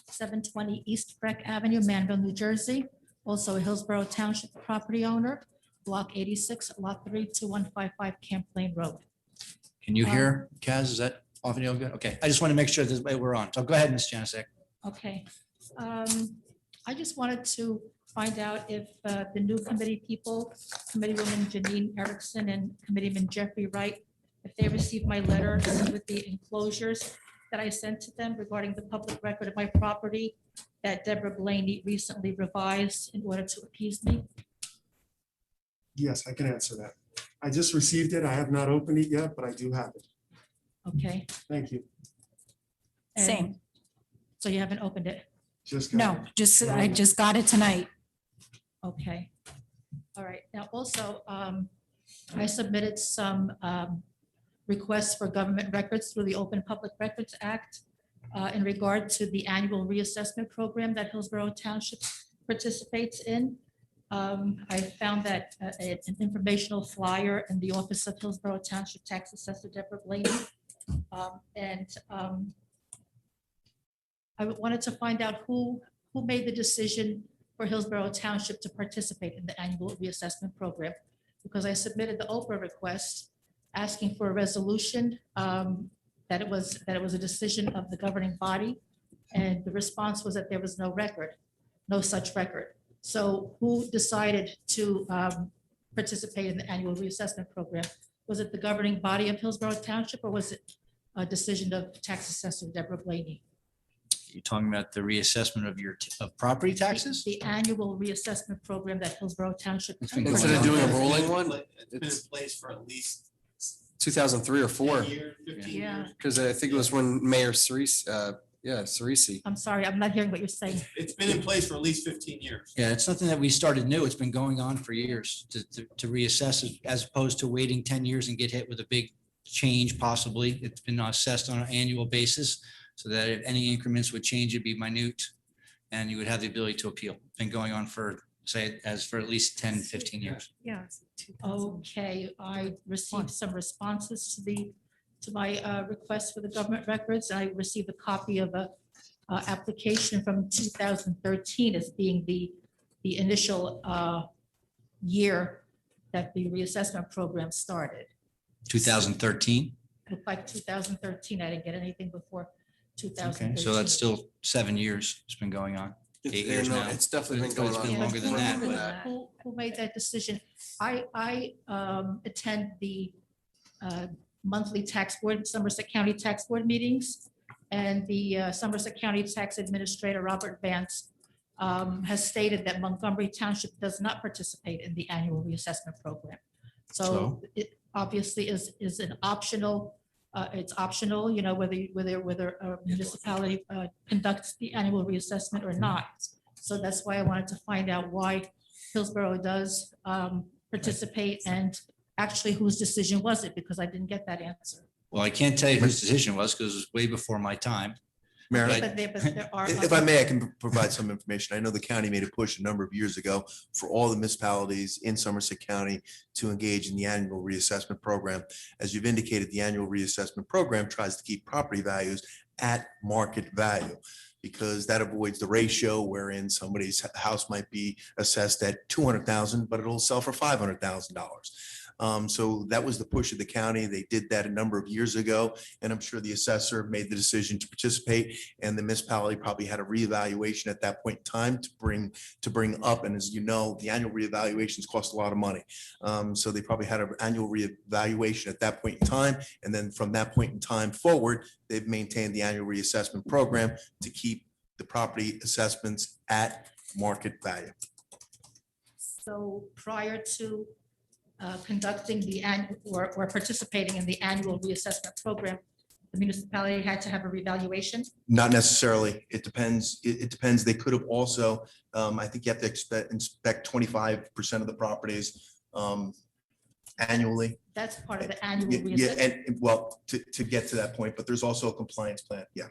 720 East Breck Avenue, Manville, New Jersey. Also a Hillsborough Township property owner, Block 86, Lot 3, 2155 Camp Lane Road. Can you hear, Kaz? Is that off and good? Okay, I just want to make sure this way we're on. So go ahead, Ms. Janusik. Okay. I just wanted to find out if the new committee people, Committeewoman Janine Erickson and Committeeman Jeffrey Wright, if they received my letter with the enclosures that I sent to them regarding the public record of my property that Deborah Blaney recently revised in order to appease me. Yes, I can answer that. I just received it. I have not opened it yet, but I do have it. Okay. Thank you. Same. So you haven't opened it? No, I just got it tonight. Okay. All right. Now also, I submitted some requests for government records through the Open Public Records Act in regard to the annual reassessment program that Hillsborough Township participates in. I found that an informational flyer in the office of Hillsborough Township Tax Assessor Deborah Blaney And I wanted to find out who made the decision for Hillsborough Township to participate in the annual reassessment program, because I submitted the Oprah request asking for a resolution that it was a decision of the governing body, and the response was that there was no such record. So who decided to participate in the annual reassessment program? Was it the governing body of Hillsborough Township, or was it a decision of tax assessor Deborah Blaney? You're talking about the reassessment of your property taxes? The annual reassessment program that Hillsborough Township. Instead of doing a rolling one, It's been in place for at least 2003 or 4, 15 Yeah. years. because I think it was when Mayor Cerisi. I'm sorry, I'm not hearing what you're saying. It's been in place for at least 15 years. Yeah, it's something that we started new. It's been going on for years to reassess it, as opposed to waiting 10 years and get hit with a big change possibly. It's been assessed on an annual basis so that if any increments would change, it'd be minute and you would have the ability to appeal. Been going on for, say, for at least 10, 15 years. Yeah. Okay, I received some responses to my request for the government records. I received a copy of a application from 2013 as being the initial year that the reassessment program started. 2013? Looked like 2013. I didn't get anything before Okay, 2013. so that's still 7 years it's been going on. 8 years now. It's definitely been going It's on. been longer than that. but- Who made that decision? I attend the monthly tax board, Somerset County Tax Board meetings. And the Somerset County Tax Administrator, Robert Vance, has stated that Montgomery Township does not participate in the annual reassessment program. So it obviously is an optional, it's optional, you know, whether a municipality conducts the annual reassessment or not. So that's why I wanted to find out why Hillsborough does participate, and actually whose decision was it, because I didn't get that answer. Well, I can't tell you whose decision was because it was way before my time. Mayor, But there are. if I may, I can provide some information. I know the county made a push a number of years ago for all the municipalities in Somerset County to engage in the annual reassessment program. As you've indicated, the annual reassessment program tries to keep property values at market value, because that avoids the ratio wherein somebody's house might be assessed at 200,000, but it'll sell for $500,000. So that was the push of the county. They did that a number of years ago, and I'm sure the assessor made the decision to participate, and the municipality probably had a reevaluation at that point in time to bring up. And as you know, the annual reevaluations cost a lot of money. So they probably had an annual reevaluation at that point in time. And then from that point in time forward, they've maintained the annual reassessment program to keep the property assessments at market value. So prior to conducting the annual or participating in the annual reassessment program, the municipality had to have a revaluation? Not necessarily. It depends. It depends. They could have also, I think you have to inspect 25% of the properties annually. That's part of the annual Yeah, reassessment? and well, to get to that point, but there's also a compliance plan. Yeah.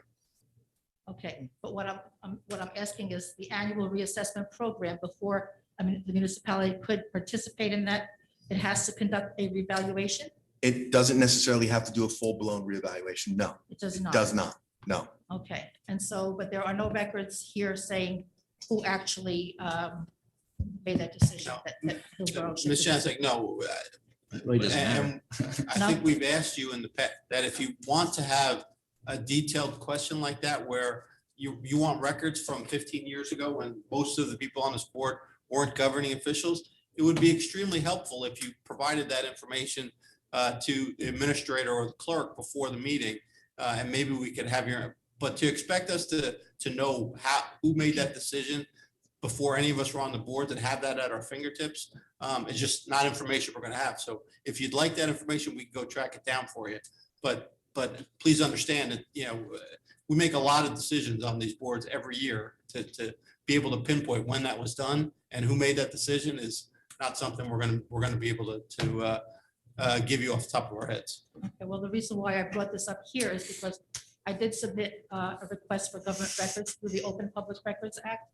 Okay, but what I'm asking is the annual reassessment program before, I mean, the municipality could participate in that, it has to conduct a revaluation? It doesn't necessarily have to do a full-blown reevaluation. No. It does not? Does not. No. Okay, and so, but there are no records here saying who actually made that decision? that Hillsborough should Ms. Janicek, no. really doesn't And I No? think we've asked you in the past that if you want to have a detailed question like that, where you want records from 15 years ago when most of the people on this board weren't governing officials, it would be extremely helpful if you provided that information to the administrator or the clerk before the meeting. And maybe we could have but to expect us to know who made that decision before any of us were on the board and have that at our fingertips, is just not information we're going to have. So if you'd like that information, we can go track it down for you. But please understand that, you know, we make a lot of decisions on these boards every year. To be able to pinpoint when that was done and who made that decision is not something we're going to be able to give you off the top of our heads. Okay, well, the reason why I brought this up here is because I did submit a request for government records through the Open Public Records Act.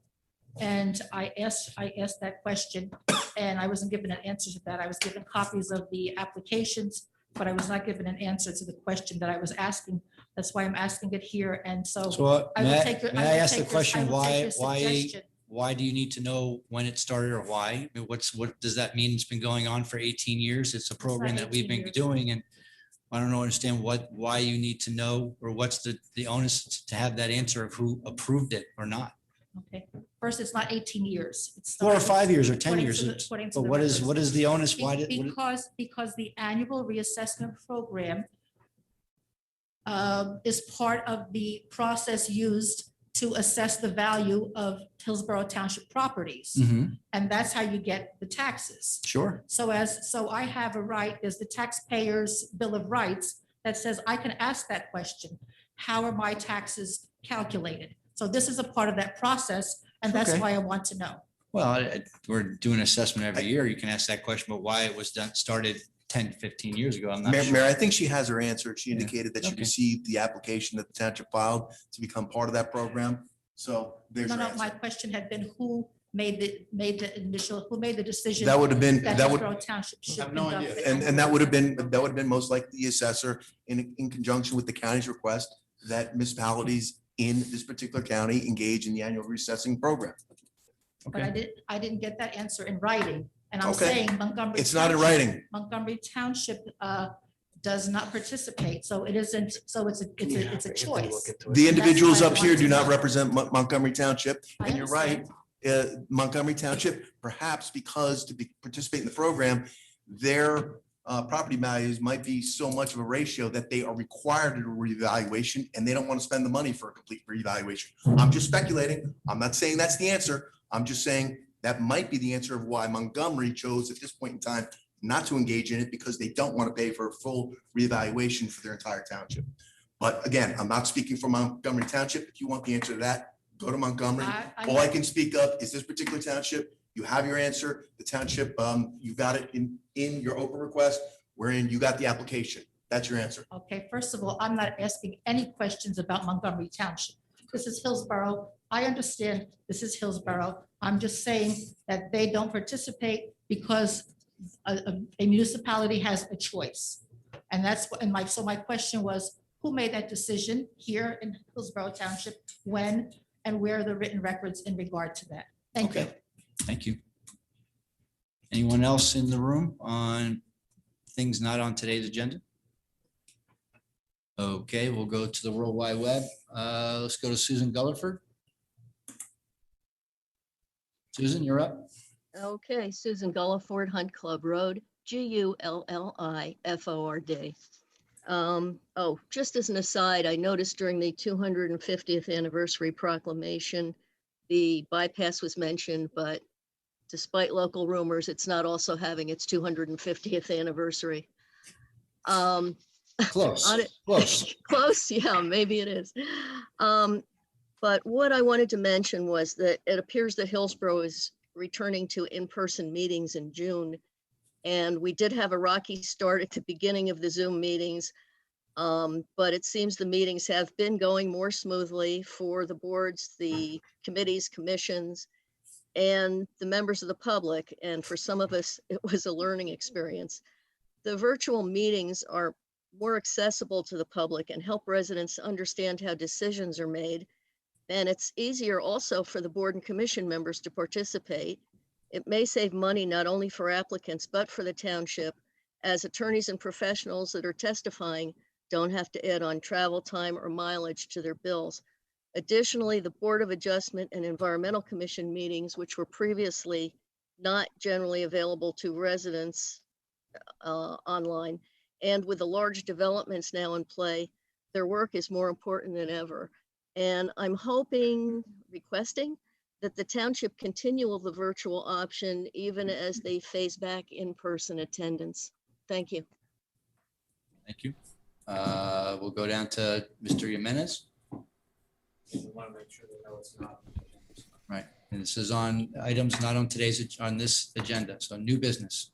And I asked that question and I wasn't given an answer to that. I was given copies of the applications but I was not given an answer to the question that I was asking. That's why I'm asking it here. And so So I will may take your. may I will ask the take your- I question, will take your why, suggestion. why do you need to know when it started or why? I mean, what does that mean? It's been going on for 18 years. It's a program that we've 18 been years. doing, and I don't understand why you need to know, or what's the onus to have that answer of who approved it or not. Okay, first, it's not 18 years. It's 4 or started 5 years or 10 according years. to the- according to But the what is records. the onus? Why Be- did? Because the annual reassessment program is part of the process used to assess the value of Hillsborough Township properties. Mhm. And that's how you get the taxes. Sure. So I have a right, there's the taxpayer's bill of rights that says I can ask that question. How are my taxes calculated? So this is a part of that process, and that's Okay. why I want to know. Well, we're doing an assessment every year. You can ask that question, but why it was started 10, 15 years ago, I'm not Mayor, sure. I think she has her answer. She indicated that she Okay. received the application that the township filed to become part of that program. So there's No, your no, my answer. question had been who made the initial, who made the decision? That would have been- that that would- Hillsborough Township should have no conduct idea. the And annual that would have been most likely the assessor in conjunction with the county's request that municipalities in this particular county engage in the annual reassessing program. But I didn't get that answer in writing. And I'm Okay. saying Montgomery. It's not in Township- writing. Montgomery Township does not participate, so it isn't, so it's a choice. The individuals That's why I up here want do to not know. represent Montgomery Township. I And you're right, Montgomery Township, perhaps because participate in the program, their property values might be so much of a ratio that they are required to do a reevaluation, and they don't want to spend the money for a complete reevaluation. I'm just speculating. I'm not saying that's the answer. I'm just saying that might be the answer of why Montgomery chose at this point in time not to engage in it, because they don't want to pay for a full reevaluation for their entire township. But again, I'm not speaking for Montgomery Township. If you want the answer to that, go to Montgomery. All I can speak of is this particular township. You have your answer. The township, you got it in your open request, wherein you got the application. That's your answer. Okay, first of all, I'm not asking any questions about Montgomery Township. This is Hillsborough. I understand this is Hillsborough. I'm just saying that they don't participate because a municipality has a choice. And that's what, so my question was, who made that decision here in Hillsborough Township, when, and where are the written records in regard to that? Thank you. Thank you. Anyone else in the room on things not on today's agenda? Okay, we'll go to the World Wide Web. Let's go to Susan Gulliford. Susan, you're up. Okay, Susan Gulliford, Hunt Club Road, Gulliford. Oh, just as an aside, I noticed during the 250th anniversary proclamation, the bypass was mentioned, but despite local rumors, it's not also having its 250th anniversary. Close, close. Close, yeah, maybe it is. But what I wanted to mention was that it appears that Hillsborough is returning to in-person meetings in June. And we did have a rocky start at the beginning of the Zoom meetings, but it seems the meetings have been going more smoothly for the boards, the committees, commissions, and the members of the public. And for some of us, it was a learning experience. The virtual meetings are more accessible to the public and help residents understand how decisions are made. And it's easier also for the board and commission members to participate. It may save money not only for applicants, but for the township, as attorneys and professionals that are testifying don't have to add on travel time or mileage to their bills. Additionally, the Board of Adjustment and Environmental Commission meetings, which were previously not generally available to residents online, and with the large developments now in play, their work is more important than ever. And I'm requesting that the township continue the virtual option even as they phase back in-person attendance. Thank you. Thank you. We'll go down to Mr. Jimenez. Want to make sure they know it's not. Right, and this is on items not on this agenda, so new business.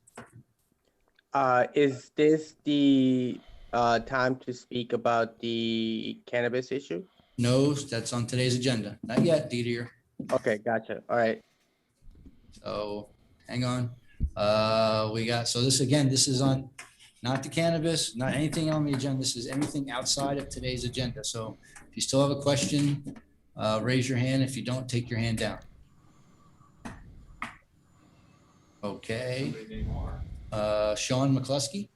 Is this the time to speak about the cannabis issue? No, that's on today's agenda. Not yet, Didier. Okay, gotcha. All right. So hang on. We got, so this, again, this is on not the cannabis, not anything on the agenda. This is anything outside of today's agenda. So if you still have a question, raise your hand. If you don't, take your hand down. Okay. Sean McCluskey.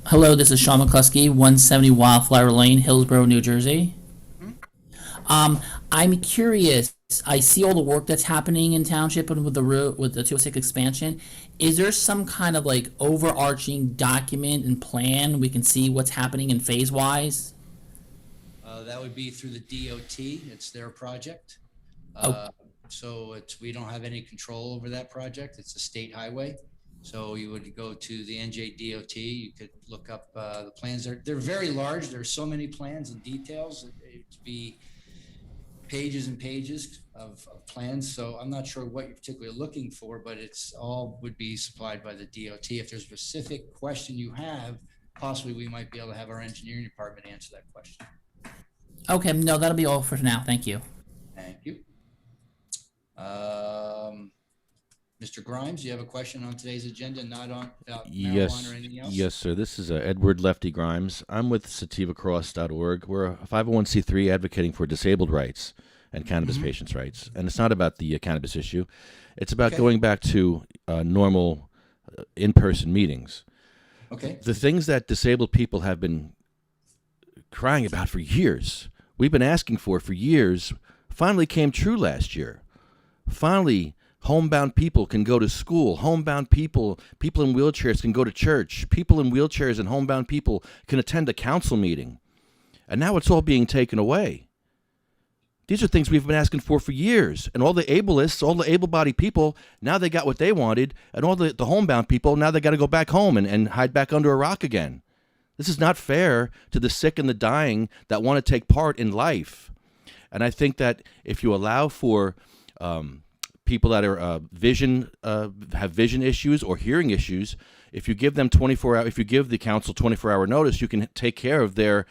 Hello, this is Sean McCluskey, 170 Wildflower Lane, Hillsborough, New Jersey. I'm curious. I see all the work that's happening in township and with the 206 expansion. Is there some kind of like overarching document and plan we can see what's happening in phase wise? That would be through the DOT. It's their project. So we don't have any control over that project. It's a state highway. So you would go to the NJDOT. You could look up the plans. They're very large. There's so many plans and details. It'd be pages and pages of plans. So I'm not sure what you're particularly looking for, but it's all would be supplied by the DOT. If there's a specific question you have, possibly we might be able to have our engineering department answer that question. Okay, no, that'll be all for now. Thank you. Thank you. Mr. Grimes, you have a question on today's agenda, not on about marijuana or anything else? Yes, sir. This is Edward Lefty Grimes. I'm with sativacross.org. We're a 501c3 advocating for disabled rights and cannabis patients' rights. And it's not about the cannabis issue. It's about going back to normal in-person meetings. Okay. The things that disabled people have been crying about for years, we've been asking for years, finally came true last year. Finally, homebound people can go to school. Homebound people in wheelchairs can go to church. People in wheelchairs and homebound people can attend a council meeting. And now it's all being taken away. These are things we've been asking for years. And all the ableists, all the able-bodied people, now they got what they wanted. And all the homebound people, now they got to go back home and hide back under a rock again. This is not fair to the sick and the dying that want to take part in life. And I think that if you allow for people that are have vision issues or hearing issues, if you give them 24 hours, if you give the council 24-hour notice, you can take care of their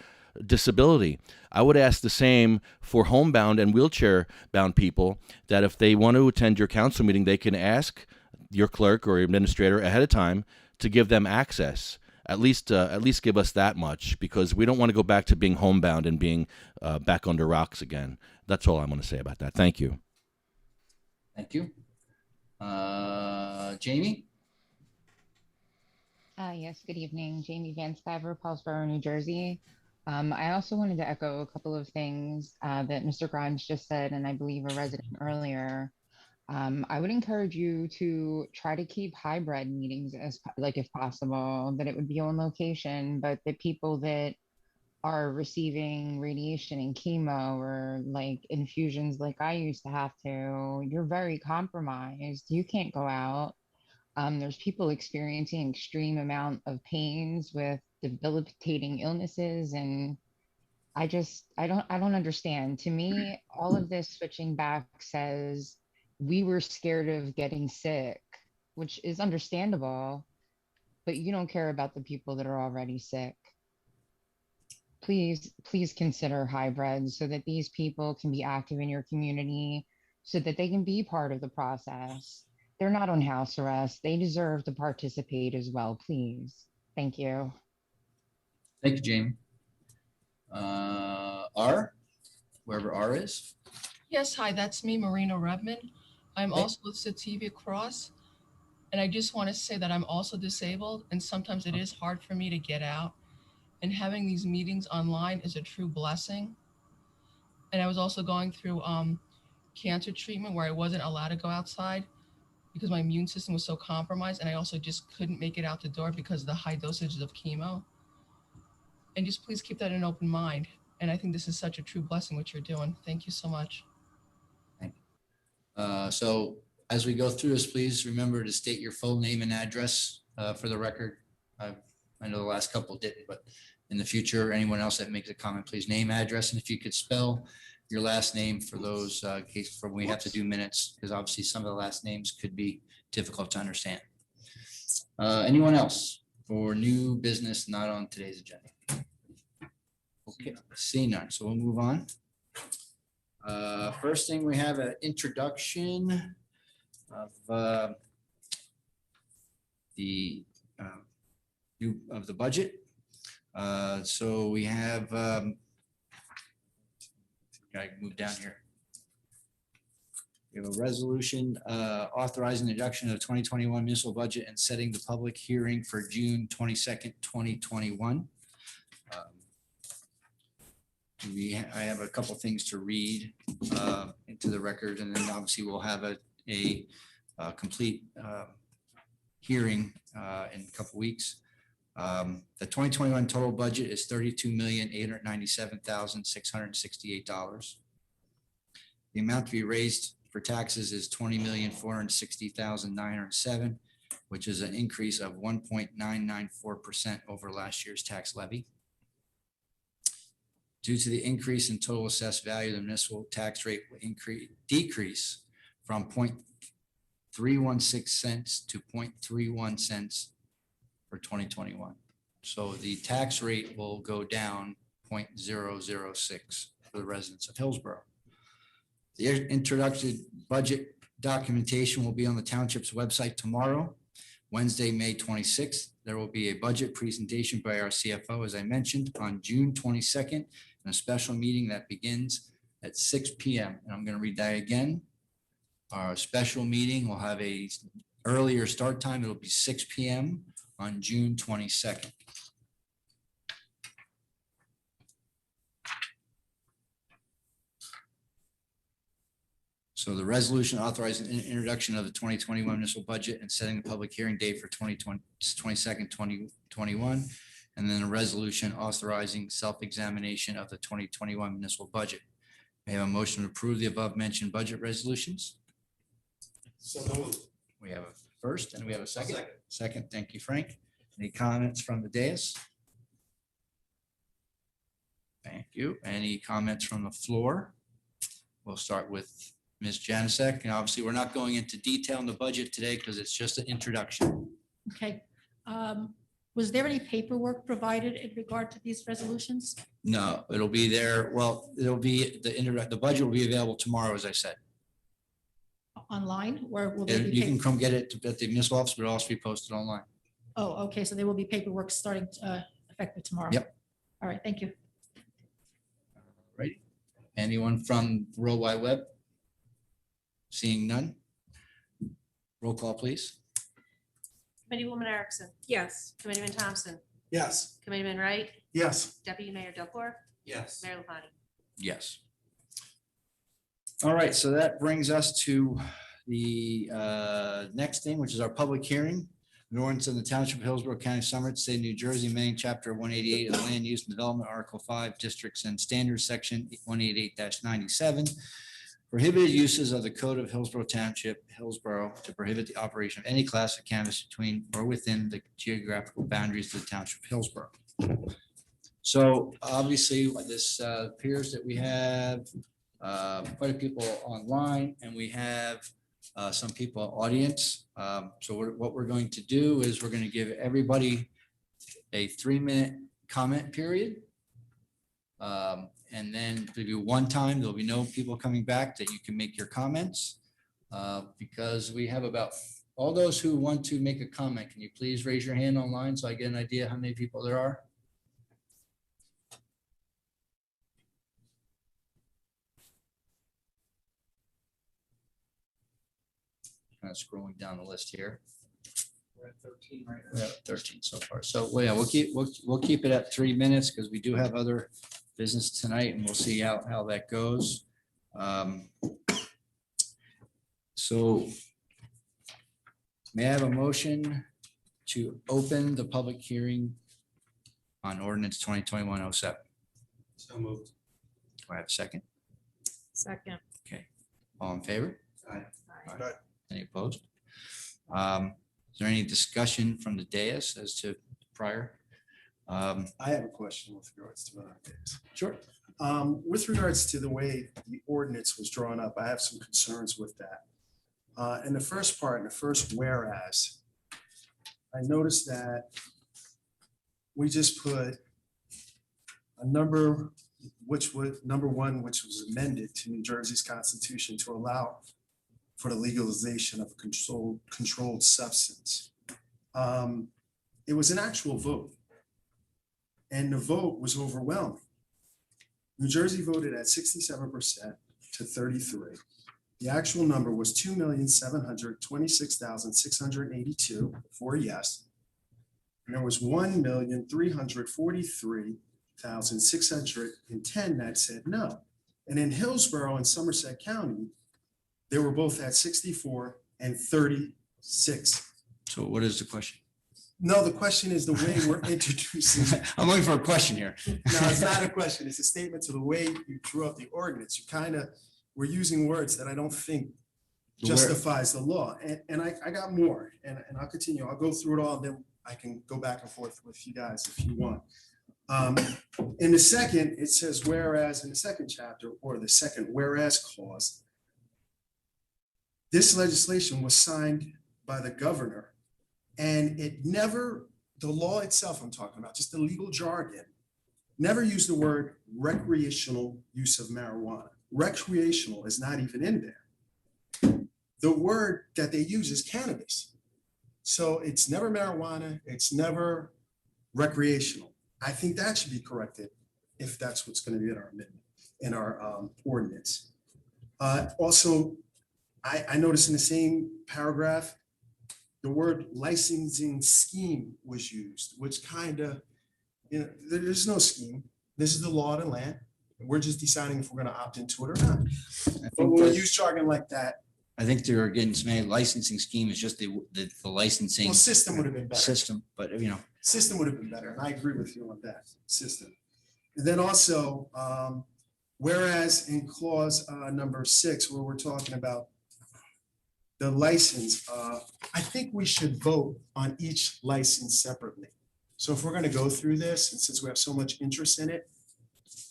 disability. I would ask the same for homebound and wheelchair-bound people, that if they want to attend your council meeting, they can ask your clerk or your administrator ahead of time to give them access. At least give us that much, because we don't want to go back to being homebound and being back under rocks again. That's all I'm going to say about that. Thank you. Thank you. Jamie? Yes, good evening. Jamie Van Sciver, Paulsboro, New Jersey. I also wanted to echo a couple of things that Mr. Grimes just said, and I believe a resident earlier. I would encourage you to try to keep hybrid meetings if possible, that it would be on location, but the people that are receiving radiation and chemo or like infusions like I used to have to, you're very compromised. You can't go out. There's people experiencing extreme amount of pains with debilitating illnesses, and I don't understand. To me, all of this switching back says we were scared of getting sick, which is understandable, but you don't care about the people that are already sick. Please consider hybrids so that these people can be active in your community, so that they can be part of the process. They're not on house arrest. They deserve to participate as well, please. Thank you. Thank you, Jamie. R, wherever R is. Yes, hi, that's me, Marina Rebman. I'm also with Sativa Cross, and I just want to say that I'm also disabled, and sometimes it is hard for me to get out. And having these meetings online is a true blessing. And I was also going through cancer treatment where I wasn't allowed to go outside because my immune system was so compromised, and I also just couldn't make it out the door because of the high dosages of chemo. And just please keep that in an open mind. And I think this is such a true blessing what you're doing. Thank you so much. Thank you. So as we go through this, please remember to state your full name and address for the record. I know the last couple didn't, but in the future, anyone else that makes a comment, please name, address, and if you could spell your last name for those cases for when we have to do minutes, because obviously some of the last names could be difficult to understand. Anyone else for new business not on today's agenda? Okay, seeing none, so we'll move on. First thing, we have an introduction of the budget. So we have, I move down here. We have a resolution authorizing the introduction of the 2021 municipal budget and setting the public hearing for June 22nd, 2021. I have a couple things to read into the record, and then obviously we'll have a complete hearing in a couple weeks. The 2021 total budget is $32,897,668. The amount to be raised for taxes is $20,460,907, which is an increase of 1.994% over last year's tax levy. Due to the increase in total assessed value, the municipal tax rate will decrease from 0.316 cents to 0.31 cents for 2021. So the tax rate will go down 0.006 for the residents of Hillsborough. The introductory budget documentation will be on the township's website tomorrow, Wednesday, May 26th. There will be a budget presentation by our CFO, as I mentioned, on June 22nd, and a special meeting that begins at 6 p.m. And I'm going to read that again. Our special meeting will have a earlier start time. It'll be 6 p.m. on June 22nd. So the resolution authorizing introduction of the 2021 municipal budget and setting the public hearing date for 22nd, 2021. And then a resolution authorizing self-examination of the 2021 municipal budget. May I have a motion to approve the above mentioned budget resolutions? So moved. We have a first and we have a second. Second, thank you, Frank. Any comments from the dais? Thank you. Any comments from the floor? We'll start with Ms. Janasek, and obviously we're not going into detail in the budget today because it's just an introduction. Okay. Was there any paperwork provided in regard to these resolutions? No, it'll be there. Well, it'll be the budget will be available tomorrow, as I said. Online, or will they be? You can come get it at the municipal office, but it'll also be posted online. Oh, okay. So there will be paperwork starting effective tomorrow. Yep. All right. Thank you. Right. Anyone from World Wide Web? Seeing none. Roll call, please. Committeewoman Erickson. Yes. Committeeman Thompson. Yes. Committeeman Wright. Yes. Deputy Mayor Dukor. Yes. Mayor LaPlante. Yes. All right, so that brings us to the next thing, which is our public hearing. An ordinance in the Township of Hillsborough, County of Somerset, State of New Jersey, amending Chapter 188 of the Land Use and Development, Article 5, Districts and Standards, Section 188-97, prohibited uses of the Code of Hillsborough Township, Hillsborough, to prohibit the operation of any class of cannabis between or within the geographical boundaries of the Township of Hillsborough. So obviously, this appears that we have quite a people online, and we have some people audience. So what we're going to do is we're going to give everybody a 3-minute comment period. And then maybe one time, there'll be no people coming back that you can make your comments. Because we have about all those who want to make a comment. Can you please raise your hand online so I get an idea how many people there are? Kind of scrolling down the list here. We're at 13 right now. We're at 13 so far. So well, yeah, we'll keep it at 3 minutes because we do have other business tonight, and we'll see how that goes. So may I have a motion to open the public hearing on ordinance 2021-07? So moved. Do I have a second? Second. Okay, all in favor? Aye. Aye. Any opposed? Is there any discussion from the dais as to prior? I have a question with regards to that. Sure. With regards to the way the ordinance was drawn up, I have some concerns with that. In the first part, in the first whereas, I noticed that we just put a number which was number one, which was amended to New Jersey's constitution to allow for the legalization of a controlled substance. It was an actual vote, and the vote was overwhelming. New Jersey voted at 67% to 33%. The actual number was 2,726,682 for yes. And there was 1,343,610 that said no. And in Hillsborough and Somerset County, they were both at 64 and 36. So what is the question? No, the question is the way we're introducing. I'm looking for a question here. No, it's not a question. It's a statement to the way you drew up the ordinance. You kind of were using words that I don't think justifies the law. And I got more, and I'll continue. I'll go through it all, and then I can go back and forth with you guys if you want. In the second, it says whereas in the second chapter, or the second whereas clause, this legislation was signed by the governor, and it never, the law itself I'm talking about, just the legal jargon, never used the word recreational use of marijuana. Recreational is not even in there. The word that they use is cannabis. So it's never marijuana, it's never recreational. I think that should be corrected if that's what's going to be in our amendment, in our ordinance. Also, I noticed in the same paragraph, the word licensing scheme was used, which kind of, there's no scheme. This is the law of the land. We're just deciding if we're going to opt into it or not. But when we use jargon like that, I think they're getting some licensing scheme is just the licensing. well, system would have been better. System, but System would have been better, and I agree with you on that, system. And then also, whereas in clause number 6, where we're talking about the license, I think we should vote on each license separately. So if we're going to go through this, and since we have so much interest in it,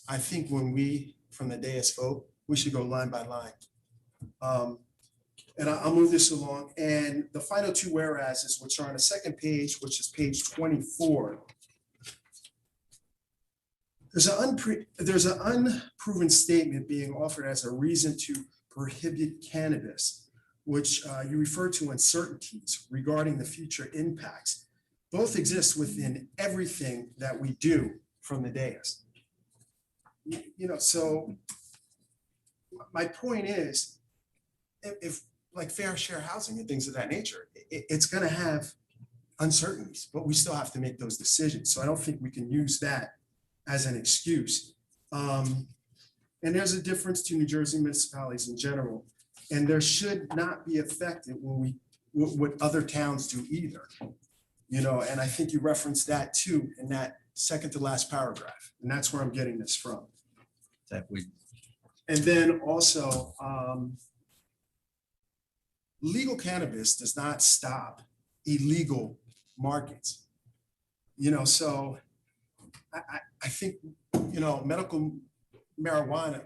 I think when we, from the dais vote, we should go line by line. And I'll move this along. And the final two whereases, which are on the second page, which is page 24. There's an unproven statement being offered as a reason to prohibit cannabis, which you refer to uncertainties regarding the future impacts. Both exist within everything that we do from the dais. So my point is, if like fair share housing and things of that nature, it's going to have uncertainties, but we still have to make those decisions. So I don't think we can use that as an excuse. And there's a difference to New Jersey municipalities in general, and there should not be affected when what other towns do either. And I think you referenced that too in that second to last paragraph, and that's where I'm getting this from. And then also, legal cannabis does not stop illegal markets. So I think, medical marijuana,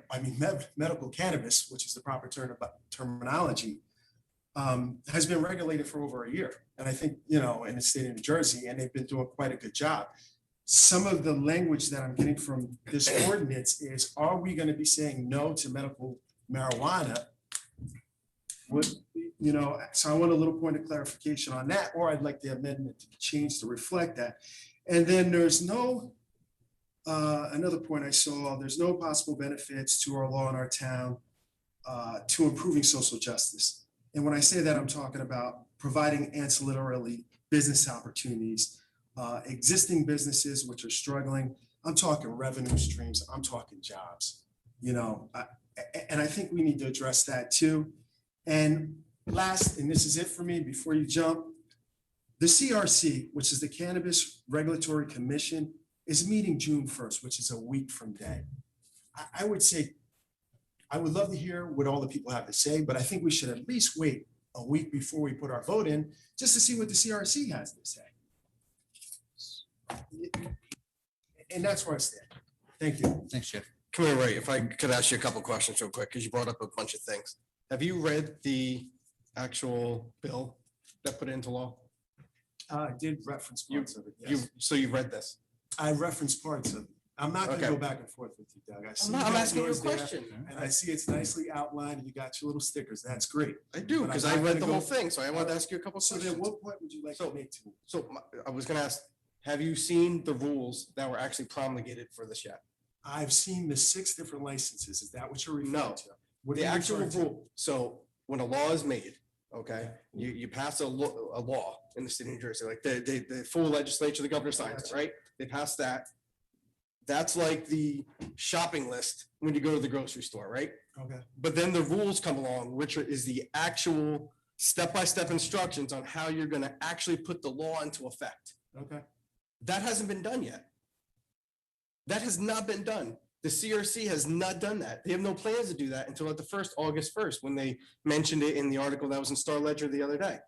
medical cannabis, which is the proper terminology, has been regulated for over a year. And I think, in the state of New Jersey, and they've been doing quite a good job. Some of the language that I'm getting from this ordinance is, are we going to be saying no to medical marijuana? So I want a little point of clarification on that, or I'd like the amendment to be changed to reflect that. And then there's no, another point I saw, there's no possible benefits to our law in our town to improving social justice. And when I say that, I'm talking about providing ancillary business opportunities, existing businesses which are struggling. I'm talking revenue streams, I'm talking jobs, and I think we need to address that too. And last, and this is it for me before you jump, the CRC, which is the Cannabis Regulatory Commission, is meeting June 1st, which is a week from today. I would say, I would love to hear what all the people have to say, but I think we should at least wait a week before we put our vote in, just to see what the CRC has to say. And that's where I stand. Thank you. Thanks, Jeff. Come here, Ray, if I could ask you a couple questions real quick, because you brought up a bunch of things. Have you read the actual bill that put it into law? I did reference parts of it. So you read this? I referenced parts of it. I'm not gonna Okay. go back and forth with you, Doug. I see I'm got asking you a yours there, question. And I see it's nicely outlined and you got your little stickers. That's great. I do, But I'm because not I read gonna the go- whole thing, so I wanted to ask you a couple So questions. then what point would you like to make to? I was gonna ask, have you seen the rules that were actually promulgated for this yet? I've seen the 6 different licenses. Is that what you're referring No. to? What are The you actual referring to? rule, so when a law is made, okay, you pass a law in the state of New Jersey, like the full legislature, the governor signs it, right? They pass that. That's like the shopping list when you go to the grocery store, right? Okay. But then the rules come along, which is the actual step-by-step instructions on how you're gonna actually put the law into effect. Okay. That hasn't been done yet. That has not been done. The CRC has not done that. They have no plans to do that until at the August 1st, when they mentioned it in the article that was in Star Ledger the other day.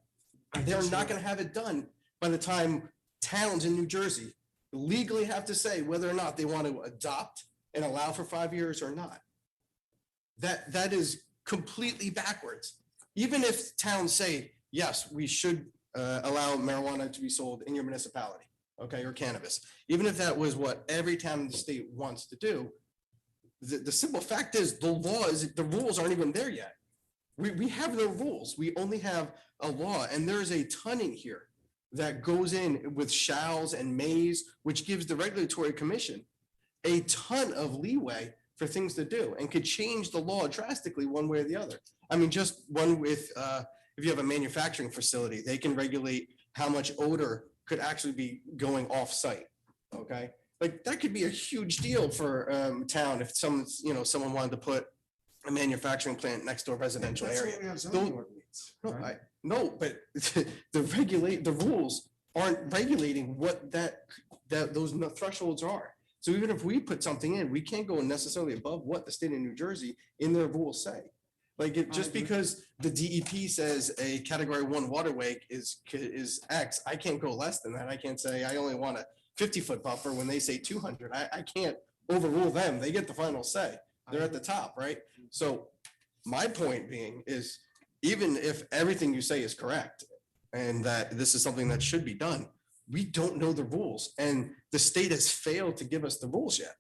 They're not gonna have it done by the time towns in New Jersey legally have to say whether or not they want to adopt and allow for 5 years or not. That is completely backwards. Even if towns say, yes, we should allow marijuana to be sold in your municipality, okay, or cannabis. Even if that was what every town in the state wants to do, the simple fact is the rules aren't even there yet. We have no rules. We only have a law, and there's a ton in here that goes in with shalls and mays, which gives the regulatory commission a ton of leeway for things to do and could change the law drastically one way or the other. I mean, just one with, if you have a manufacturing facility, they can regulate how much odor could actually be going off-site, okay? Like, that could be a huge deal for town if someone wanted to put a manufacturing plant next to a residential That's area. why we have zoning ordinance, right? No, but the rules aren't regulating what those thresholds are. So even if we put something in, we can't go necessarily above what the state of New Jersey in their rules say. Like, just because the DEP says a category 1 waterway is X, I can't go less than that. I can't say I only want a 50-foot buffer when they say 200. I can't overrule them. They get the final say. They're at the top, right? So my point being is, even if everything you say is correct and that this is something that should be done, we don't know the rules, and the state has failed to give us the rules yet.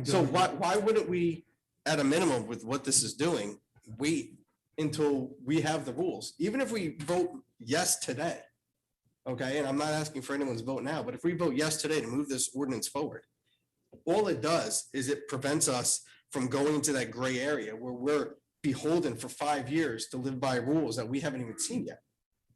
So why wouldn't we, at a minimum with what this is doing, wait until we have the rules? Even if we vote yes today, okay, and I'm not asking for anyone's vote now, but if we vote yes today to move this ordinance forward, all it does is it prevents us from going into that gray area where we're beholden for 5 years to live by rules that we haven't even seen yet.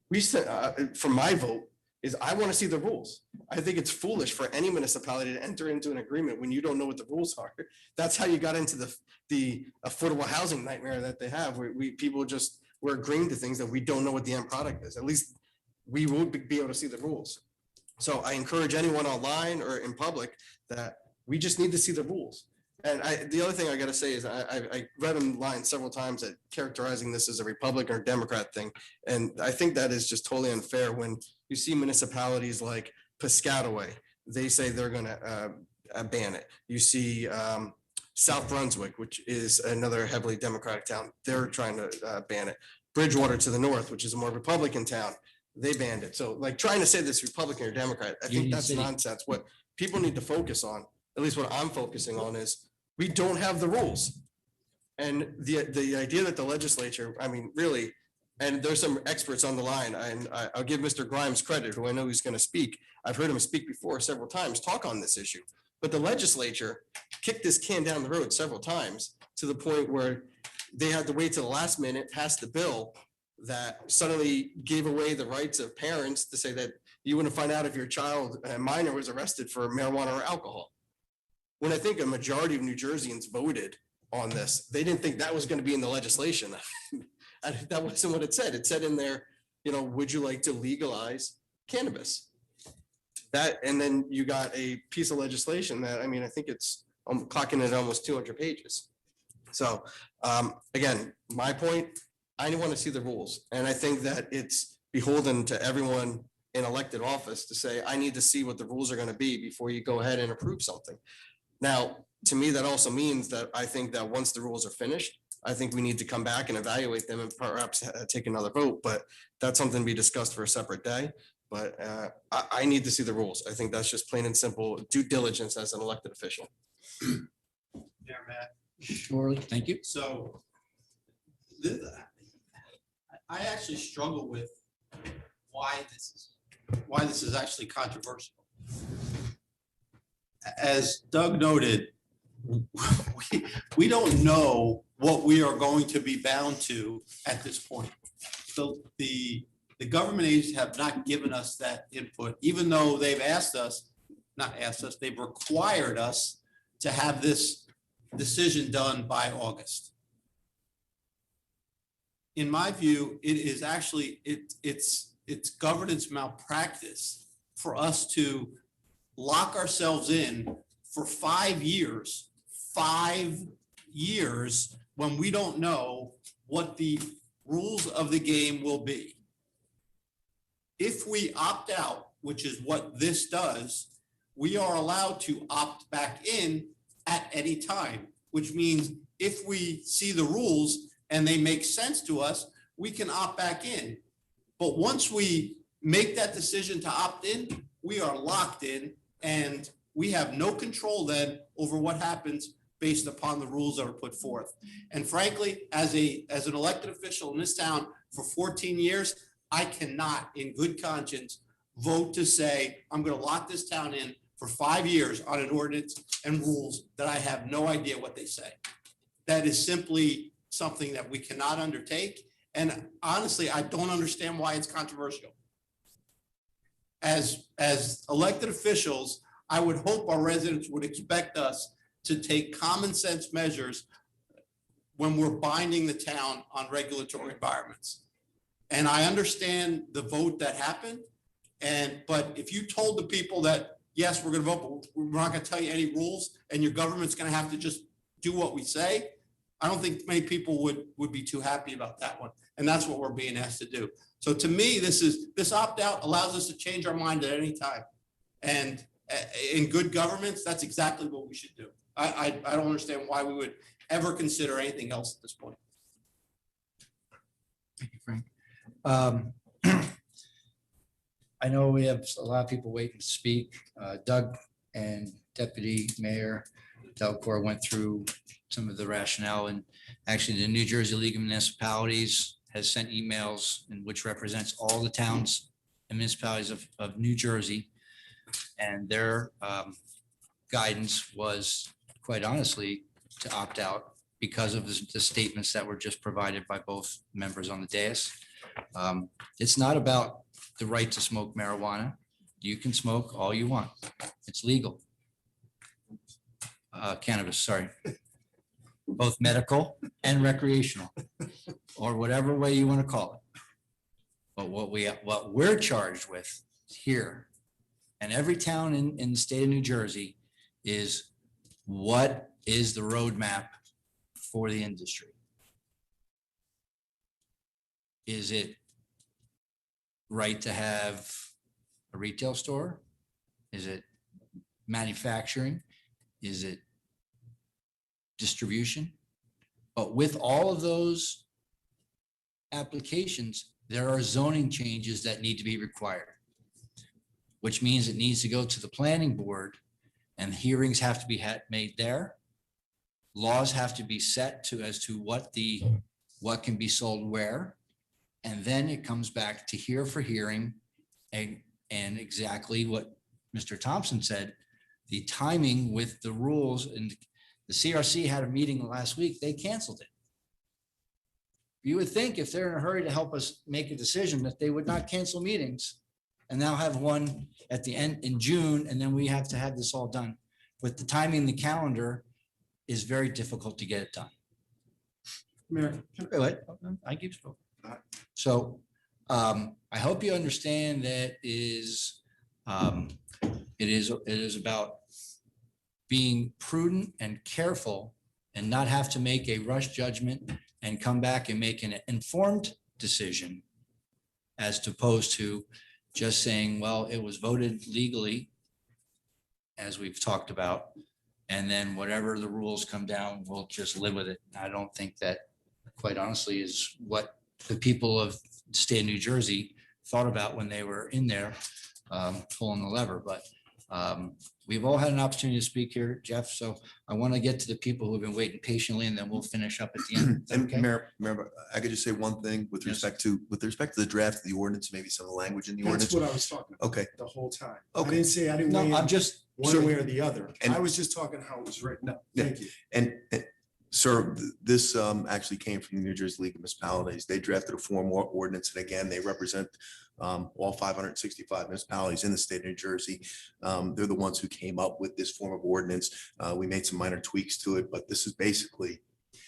We said, for my vote, is I want to see the rules. I think it's foolish for any municipality to enter into an agreement when you don't know what the rules are. That's how you got into the affordable housing nightmare that they have, where we're agreeing to things that we don't know what the end product is. At least we will be able to see the rules. So I encourage anyone online or in public that we just need to see the rules. And the other thing I got to say is I read in line several times that characterizing this as a Republican or Democrat thing. And I think that is just totally unfair when you see municipalities like Piscataway, they say they're going to ban it. You see South Brunswick, which is another heavily Democratic town, they're trying to ban it. Bridgewater to the north, which is a more Republican town, they banned it. So like trying to say this Republican or Democrat, I think Union that's City. nonsense. What people need to focus on, at least what I'm focusing on, is we don't have the rules. And the idea that the legislature, I mean, really, and there's some experts on the line, and I'll give Mr. Grimes credit, who I know he's going to speak. I've heard him speak before several times, talk on this issue. But the legislature kicked this can down the road several times to the point where they had to wait till the last minute, pass the bill that suddenly gave away the rights of parents to say that you wouldn't find out if your child, a minor, was arrested for marijuana or alcohol. When I think a majority of New Jerseyans voted on this, they didn't think that was going to be in the legislation. That wasn't what it said. It said in there, would you like to legalize cannabis? That, and then you got a piece of legislation that, I mean, I think it's clocking at almost 200 pages. So again, my point, I want to see the rules. And I think that it's beholden to everyone in elected office to say, I need to see what the rules are going to be before you go ahead and approve something. Now, to me, that also means that I think that once the rules are finished, I think we need to come back and evaluate them and perhaps take another vote, but that's something to be discussed for a separate day. But I need to see the rules. I think that's just plain and simple due diligence as an elected official. Mayor, Matt. Surely, thank you. So I actually struggle with why this is actually controversial. As Doug noted, we don't know what we are going to be bound to at this point. So the government agencies have not given us that input, even though they've they've required us to have this decision done by August. In my view, it is actually, it's governance malpractice for us to lock ourselves in for 5 years, when we don't know what the rules of the game will be. If we opt out, which is what this does, we are allowed to opt back in at any time, which means if we see the rules and they make sense to us, we can opt back in. But once we make that decision to opt in, we are locked in and we have no control then over what happens based upon the rules that are put forth. And frankly, as an elected official in this town for 14 years, I cannot in good conscience vote to say, I'm going to lock this town in for 5 years on an ordinance and rules that I have no idea what they say. That is simply something that we cannot undertake. And honestly, I don't understand why it's controversial. As elected officials, I would hope our residents would expect us to take common sense measures when we're binding the town on regulatory environments. And I understand the vote that happened. But if you told the people that, yes, we're going to vote, but we're not going to tell you any rules and your government's going to have to just do what we say, I don't think many people would be too happy about that one. And that's what we're being asked to do. So to me, this opt-out allows us to change our mind at any time. And in good governments, that's exactly what we should do. I don't understand why we would ever consider anything else at this point. Thank you, Frank. I know we have a lot of people waiting to speak. Doug and Deputy Mayor Delcor went through some of the rationale, and actually the New Jersey League of Municipalities has sent emails in which represents all the towns and municipalities of New Jersey. And their guidance was, quite honestly, to opt out because of the statements that were just provided by both members on the dais. It's not about the right to smoke marijuana. You can smoke all you want. It's legal. Cannabis, sorry. Both medical and recreational, or whatever way you want to call it. But what we're charged with here, and every town in the state of New Jersey, is what is the roadmap for the industry? Is it right to have a retail store? Is it manufacturing? Is it distribution? But with all of those applications, there are zoning changes that need to be required, which means it needs to go to the planning board and hearings have to be made there. Laws have to be set as to what can be sold where. And then it comes back to here for hearing, and exactly what Mr. Thompson said, the timing with the rules, and the CRC had a meeting last week, they canceled it. You would think if they're in a hurry to help us make a decision that they would not cancel meetings and now have one at the end in June, and then we have to have this all done. With the timing, the calendar is very difficult to get it done. Mayor, I keep spoken. So I hope you understand that it is about being prudent and careful and not have to make a rush judgment and come back and make an informed decision, as opposed to just saying, well, it was voted legally, as we've talked about, and then whatever the rules come down, we'll just live with it. I don't think that, quite honestly, is what the people of the state of New Jersey thought about when they were in there pulling the lever. But we've all had an opportunity to speak here, Jeff. So I want to get to the people who've been waiting patiently, and then we'll finish up at the end. Is that And okay? Mayor, I could just say one thing with respect to the draft of the ordinance, maybe some of the language in the That's ordinance. what I was talking about. Okay. The whole time. I Okay. didn't say, I didn't No, weigh I'm in just one Sure. way or the other. And- I was just talking how it was written. No, Yeah. thank you. And sir, this actually came from the New Jersey League of Municipalities. They drafted a form ordinance, and again, they represent all 565 municipalities in the state of New Jersey. They're the ones who came up with this form of ordinance. We made some minor tweaks to it, but this is basically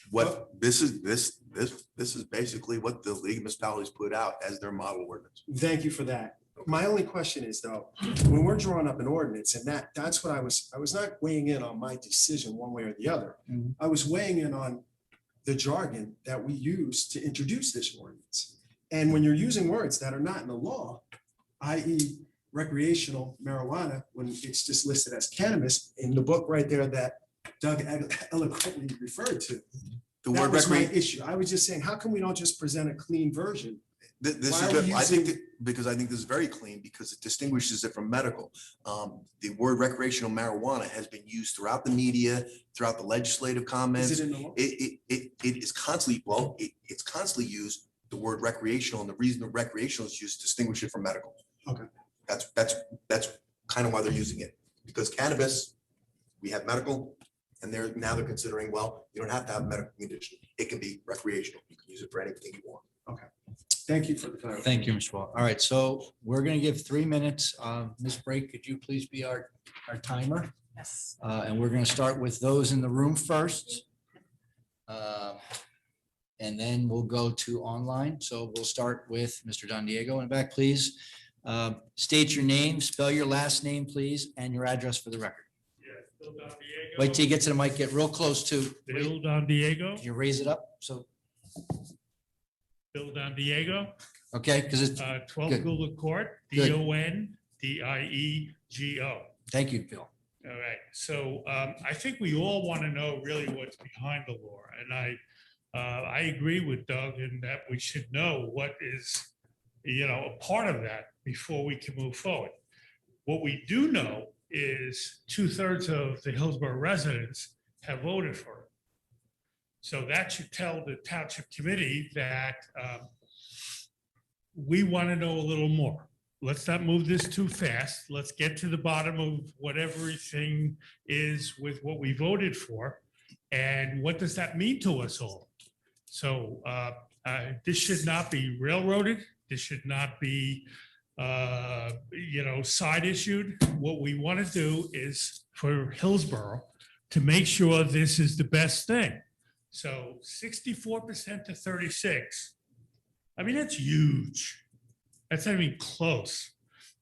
what this is basically what the League of Municipalities put out as their model ordinance. Thank you for that. My only question is though, when we're drawing up an ordinance, and that's what I was not weighing in on my decision one way or the other. Mhm. I was weighing in on the jargon that we use to introduce this ordinance. And when you're using words that are not in the law, i.e. recreational marijuana, when it's just listed as cannabis in the book right there that Doug eloquently referred to. The That word was my recre- issue. I was just saying, how come we don't just present a clean version? This Why is, are we I think, using- because I think this is very clean, because it distinguishes it from medical. The word recreational marijuana has been used throughout the media, throughout the legislative comments. Is it in the law? It is constantly, well, it's constantly used, the word recreational, and the reason the recreational is used to distinguish it from medical. Okay. That's kind of why they're using it, because cannabis, we have medical, and now they're considering, well, you don't have to have a medical condition. It can be recreational. You can use it for anything you want. Okay. Thank you for the clarification. Thank you, Mr. Wall. All right, so we're going to give 3 minutes. Ms. Brake, could you please be our timer? Yes. And we're going to start with those in the room first. And then we'll go to online. So we'll start with Mr. Don Diego in the back, please. State your name, spell your last name, please, and your address for the record. Bill Don Diego. Wait till you get to the mic, get real close to. Bill Don Diego. Can you raise it up? So, Bill Don Diego. okay, because it's, 12 good. Google Court, Good. DONDIEGO. Thank you, Bill. All right, so I think we all want to know really what's behind the law, and I agree with Doug in that we should know what is, a part of that before we can move forward. What we do know is 2/3 of the Hillsborough residents have voted for it. So that should tell the township committee that we want to know a little more. Let's not move this too fast. Let's get to the bottom of what everything is with what we voted for. And what does that mean to us all? So this should not be railroaded. This should not be, side issued. What we want to do is for Hillsborough to make sure this is the best thing. So 64% to 36. I mean, that's huge. That's not even close.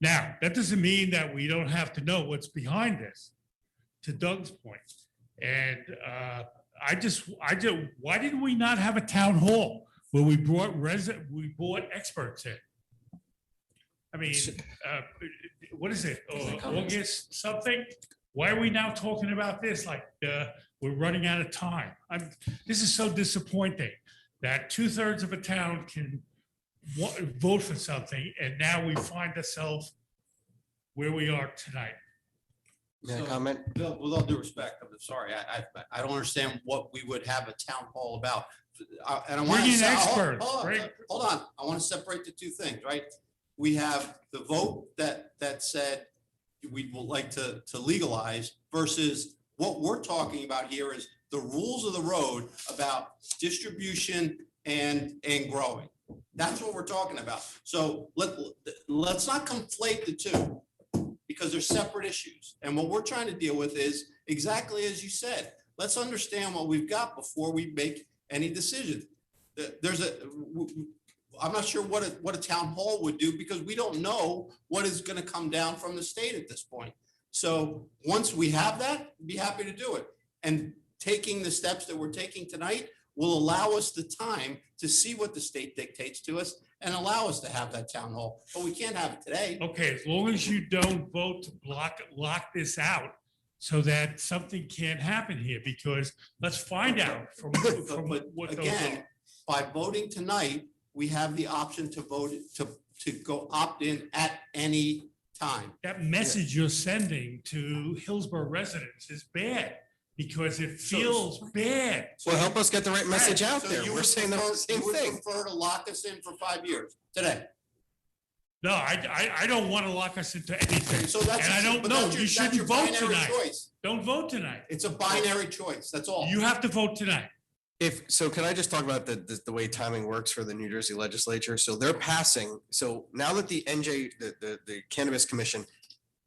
Now, that doesn't mean that we don't have to know what's behind this, to Doug's point. And why did we not have a town hall where we brought experts in? I mean, what is it? August something? Why are we now talking about this? Like we're running out of time. This is so disappointing that 2/3 of a town can vote for something, and now we find ourselves where we are tonight. May I comment? Bill, with all due respect, I'm sorry, I don't understand what we would have a town hall about. And I want Bring in to experts. hold on. I want to separate the two things, right? We have the vote that said we would like to legalize versus what we're talking about here is the rules of the road about distribution and growing. That's what we're talking about. So let's not conflate the two because they're separate issues. And what we're trying to deal with is exactly as you said. Let's understand what we've got before we make any decision. I'm not sure what a town hall would do because we don't know what is going to come down from the state at this point. So once we have that, be happy to do it. And taking the steps that we're taking tonight will allow us the time to see what the state dictates to us and allow us to have that town hall. But we can't have it today. Okay, as long as you don't vote to lock this out so that something can't happen here, because let's find out from what those Again, are. by voting tonight, we have the option to vote to go opt in at any time. That message you're sending to Hillsborough residents is bad because it feels bad. Well, help us get the right message out So there. you We're would saying the prefer- same you would thing. Prefer to lock us in for 5 years today. No, I don't want to lock us into anything. So that's And I don't but know, that's your- you that's shouldn't your vote binary tonight. choice. Don't vote tonight. It's a binary choice. That's all. You have to vote tonight. So can I just talk about the way timing works for the New Jersey legislature? So they're passing, so now that the the Cannabis Commission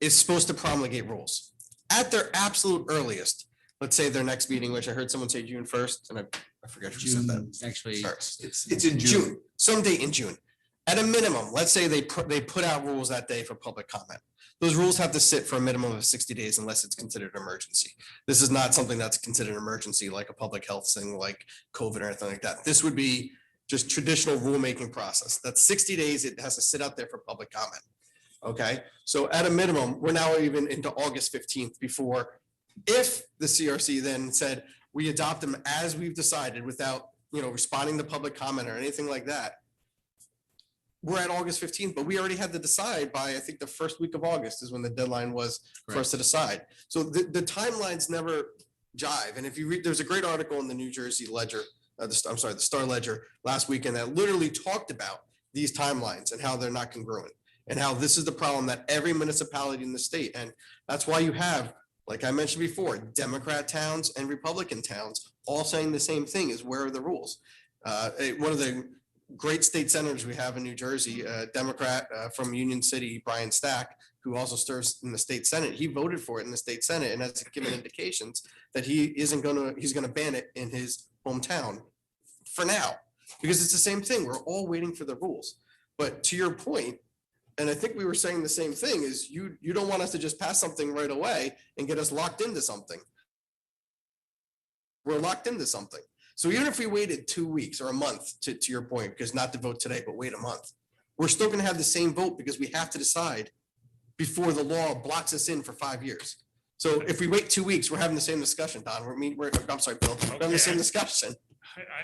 is supposed to promulgate rules at their absolute earliest, let's say their next meeting, which I heard someone say June 1st, and I forget who said that. Actually, Sorry. It's in June. Some date in June. At a minimum, let's say they put out rules that day for public comment. Those rules have to sit for a minimum of 60 days unless it's considered an emergency. This is not something that's considered an emergency, like a public health thing, like COVID or anything like that. This would be just traditional rulemaking process. That's 60 days. It has to sit out there for public comment. Okay, so at a minimum, we're now even into August 15th before, if the CRC then said, we adopt them as we've decided without, responding to public comment or anything like that, we're at August 15th, but we already had to decide by, I think, the first week of August is when the deadline was for us to decide. So the timelines never jive. And if you read, there's a great article in the New Jersey Ledger, the Star Ledger last weekend that literally talked about these timelines and how they're not congruent and how this is the problem that every municipality in the state. And that's why you have, like I mentioned before, Democrat towns and Republican towns all saying the same thing is where are the rules? One of the great state senators we have in New Jersey, a Democrat from Union City, Brian Stack, who also serves in the state Senate. He voted for it in the state Senate and has given indications that he's going to ban it in his hometown for now, because it's the same thing. We're all waiting for the rules. But to your point, and I think we were saying the same thing, is you don't want us to just pass something right away and get us locked into something. We're locked into something. So even if we waited 2 weeks or a month, to your point, because not to vote today, but wait a month, we're still going to have the same vote because we have to decide before the law blocks us in for 5 years. So if we wait 2 weeks, we're having the same discussion, Don. I'm sorry, Bill. We're having the same discussion.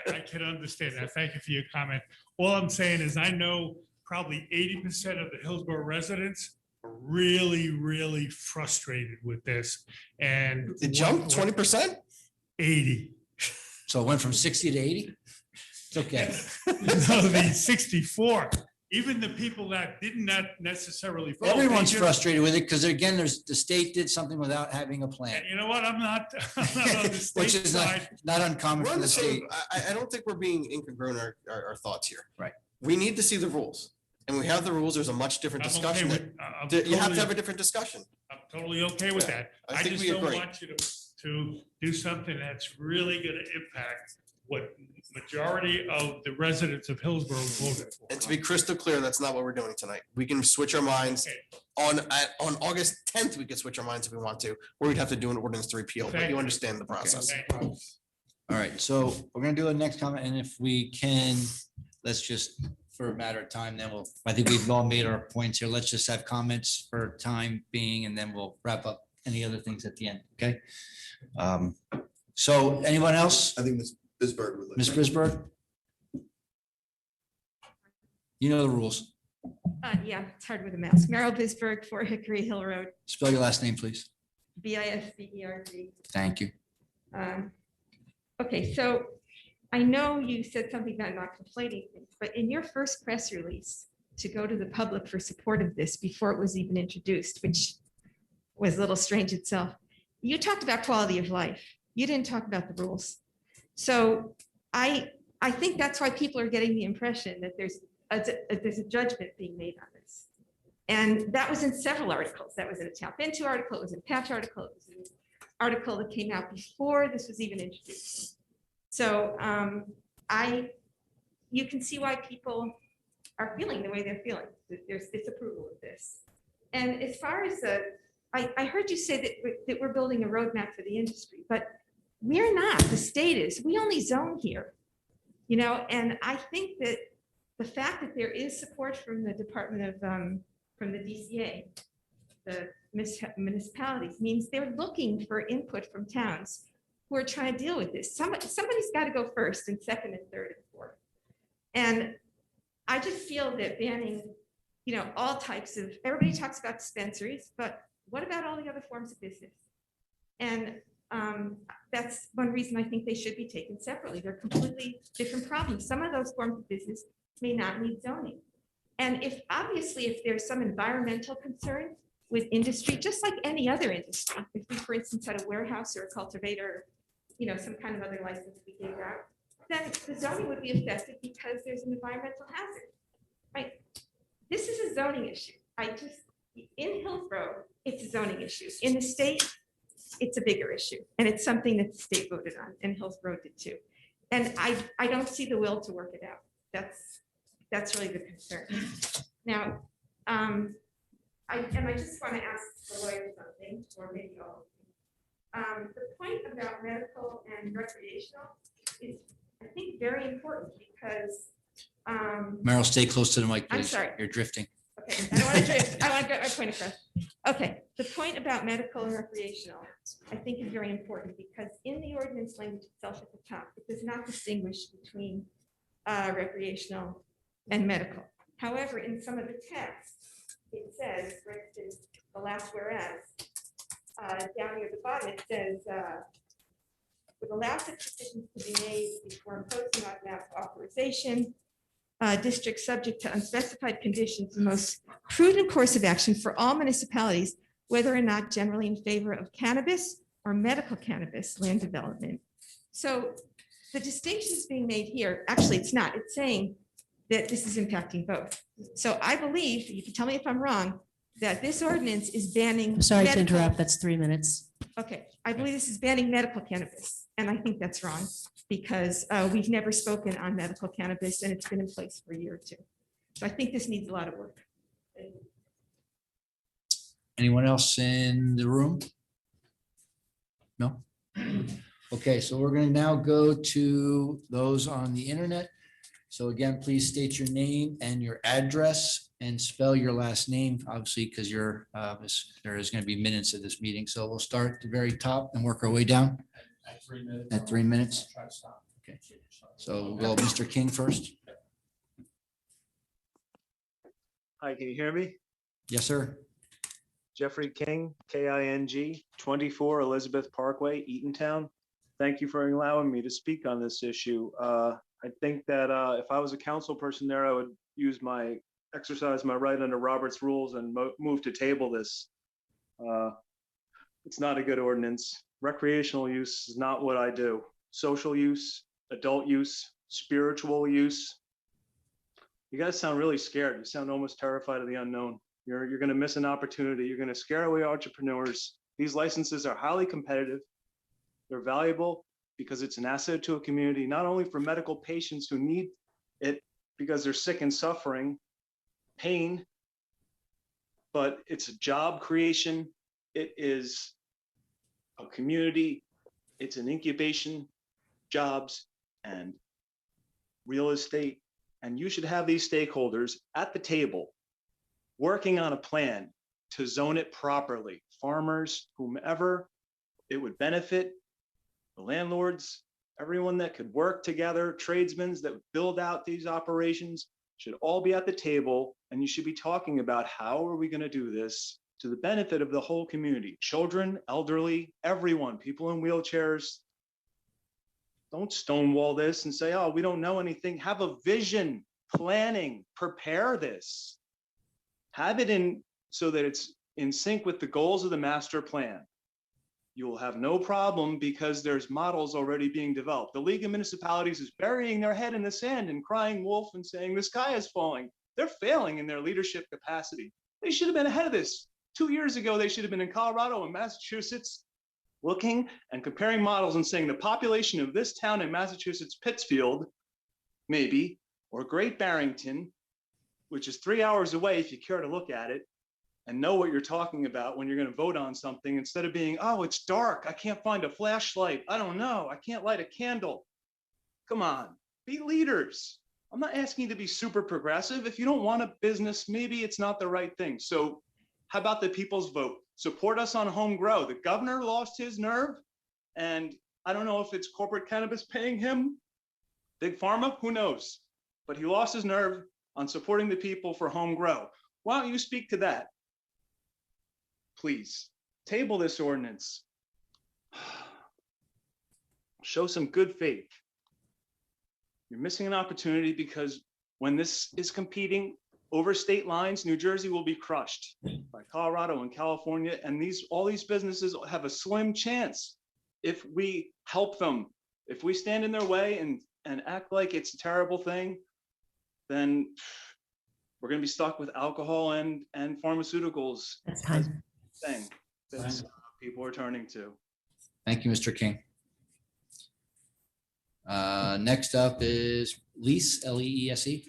I can understand that. Thank you for your comment. All I'm saying is I know probably 80% of the Hillsborough residents are really, really frustrated with this. And it jumped 20%? 80. So it went from 60 to 80? It's okay. No, the 64. Even the people that did not necessarily vote. Everyone's they just- frustrated with it because again, the state did something without having a plan. You know what? I'm not on the state Which is side. not uncommon We're for on the the state. same, I don't think we're being incongruent our thoughts here. Right. We need to see the rules. And we have the rules. There's a much different I'm okay discussion. with- I'm You have to totally- have a different discussion. I'm totally okay with Yeah, that. I I think just we don't agree. want you to do something that's really going to impact what majority of the residents of Hillsborough voted for. And to be crystal clear, that's not what we're doing tonight. We can switch our minds. On August 10th, we could switch our minds if we want to, or we'd have to do an ordinance to repeal, but Thank you you. understand the process. All right, so we're gonna do a next comment, and if we can, let's just, for a matter of time, then I think we've all made our points here. Let's just have comments for time being, and then we'll wrap up any other things at the end, okay? So anyone else? I think Ms. Bisberg would like. Ms. Bisberg? You know the rules. Yeah, it's hard with a mouse. Meryl Bisberg, 4 Hickory Hill Road, Spell your last name, please. Bisberg. Thank you. Okay, so I know you said something about not conflating things, but in your first press release to go to the public for support of this before it was even introduced, which was a little strange itself, you talked about quality of life. You didn't talk about the rules. So I think that's why people are getting the impression that there's a judgment being made on this. And that was in several articles. That was in a Tap Into article, it was in Patch article, it was in an article that came out before this was even introduced. So you can see why people are feeling the way they're feeling. There's disapproval of this. And as far as I heard you say that we're building a roadmap for the industry, but we're not, the state is. We only zone here, and I think that the fact that there is support from the Department of, from the DCA, the municipalities, means they're looking for input from towns who are trying to deal with this. Somebody's got to go first and second and third and fourth. And I just feel that banning all types of, everybody talks about dispensaries, but what about all the other forms of business? And that's one reason I think they should be taken separately. They're completely different problems. Some of those forms of business may not need zoning. And if there's some environmental concern with industry, just like any other industry, if we, for instance, had a warehouse or a cultivator, some kind of other license we gave out, then the zoning would be affected because there's an environmental hazard, right? This is a zoning issue. In Hillsborough, it's a zoning issue. In the state, it's a bigger issue. And it's something that the state voted on, and Hillsborough did too. And I don't see the will to work it out. That's really the concern. Now, I just want to ask the lawyer something, or maybe all of you. The point about medical and recreational is, I think, very important because Meryl, stay close to the mic, please. I'm sorry. You're drifting. Okay, I don't want to drift. I want to get my point across. Okay, the point about medical and recreational, I think, is very important because in the ordinance language itself at the top, it does not distinguish between recreational and medical. However, in some of the text, it says, for instance, the last whereas, down near the bottom, it says, would allow such decisions to be made before imposing automatic authorization. District subject to unspecified conditions, the most prudent course of action for all municipalities, whether or not generally in favor of cannabis or medical cannabis land development. So the distinction is being made here. Actually, it's not. It's saying that this is impacting both. So I believe, you can tell me if I'm wrong, that this ordinance is banning. I'm sorry to medical- interrupt. That's 3 minutes. Okay, I believe this is banning medical cannabis, and I think that's wrong because we've never spoken on medical cannabis and it's been in place for a year or two. So I think this needs a lot of work. Anyone else in the room? No? Okay, so we're going to now go to those on the internet. So again, please state your name and your address and spell your last name, obviously, because there is going to be minutes of this meeting. So we'll start at the very top and work our way down. At 3 minutes. At 3 minutes. Try to stop. Okay. So we'll go Mr. King first. Hi, can you hear me? Yes, sir. Jeffrey King, King, 24 Elizabeth Parkway, Eatontown. Thank you for allowing me to speak on this issue. I think that if I was a council person there, I would exercise my right under Robert's rules and move to table this. It's not a good ordinance. Recreational use is not what I do. Social use, adult use, spiritual use. You guys sound really scared. You sound almost terrified of the unknown. You're going to miss an opportunity. You're going to scare away entrepreneurs. These licenses are highly competitive. They're valuable because it's an asset to a community, not only for medical patients who need it because they're sick and suffering, pain, but it's a job creation. It is a community. It's an incubation, jobs, and real estate. And you should have these stakeholders at the table working on a plan to zone it properly. Farmers, whomever it would benefit, the landlords, everyone that could work together, tradesmen that would build out these operations should all be at the table. And you should be talking about how are we going to do this to the benefit of the whole community, children, elderly, everyone, people in wheelchairs. Don't stonewall this and say, oh, we don't know anything. Have a vision, planning, prepare this. Have it in so that it's in sync with the goals of the master plan. You will have no problem because there's models already being developed. The League of Municipalities is burying their head in the sand and crying wolf and saying the sky is falling. They're failing in their leadership capacity. They should have been ahead of this. 2 years ago, they should have been in Colorado and Massachusetts looking and comparing models and saying the population of this town in Massachusetts, Pittsfield, maybe, or Great Barrington, which is 3 hours away if you care to look at it and know what you're talking about when you're going to vote on something, instead of being, oh, it's dark, I can't find a flashlight, I don't know, I can't light a candle. Come on, be leaders. I'm not asking you to be super progressive. If you don't want a business, maybe it's not the right thing. So how about the people's vote? Support us on home grow. The governor lost his nerve, and I don't know if it's corporate cannabis paying him, big pharma, who knows? But he lost his nerve on supporting the people for home grow. Why don't you speak to that? Please, table this ordinance. Show some good faith. You're missing an opportunity because when this is competing over state lines, New Jersey will be crushed by Colorado and California. And all these businesses have a slim chance if we help them. If we stand in their way and act like it's a terrible thing, then we're going to be stuck with alcohol and pharmaceuticals. That's time. Thing that people are turning to. Thank you, Mr. King. Next up is Lise, L-E-E-S-E.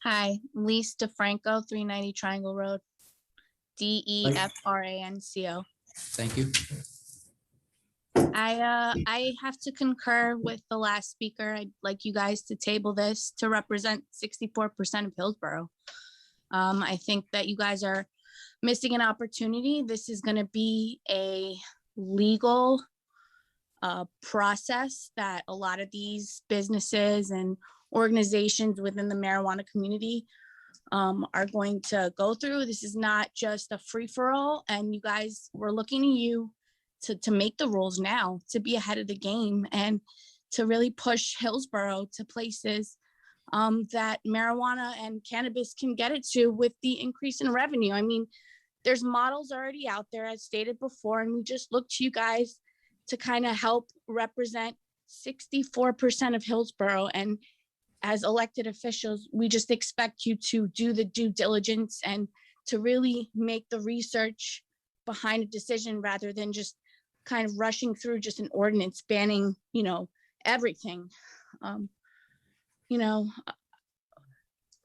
Hi, Lise DeFranco, 390 Triangle Road, DEFRANCO. Thank you. I have to concur with the last speaker. I'd like you guys to table this to represent 64% of Hillsborough. I think that you guys are missing an opportunity. This is going to be a legal process that a lot of these businesses and organizations within the marijuana community are going to go through. This is not just a free-for-all, and you guys, we're looking to you to make the rules now, to be ahead of the game, and to really push Hillsborough to places that marijuana and cannabis can get it to with the increase in revenue. I mean, there's models already out there, as stated before, and we just look to you guys to kind of help represent 64% of Hillsborough. And as elected officials, we just expect you to do the due diligence and to really make the research behind a decision rather than just kind of rushing through just an ordinance banning, everything.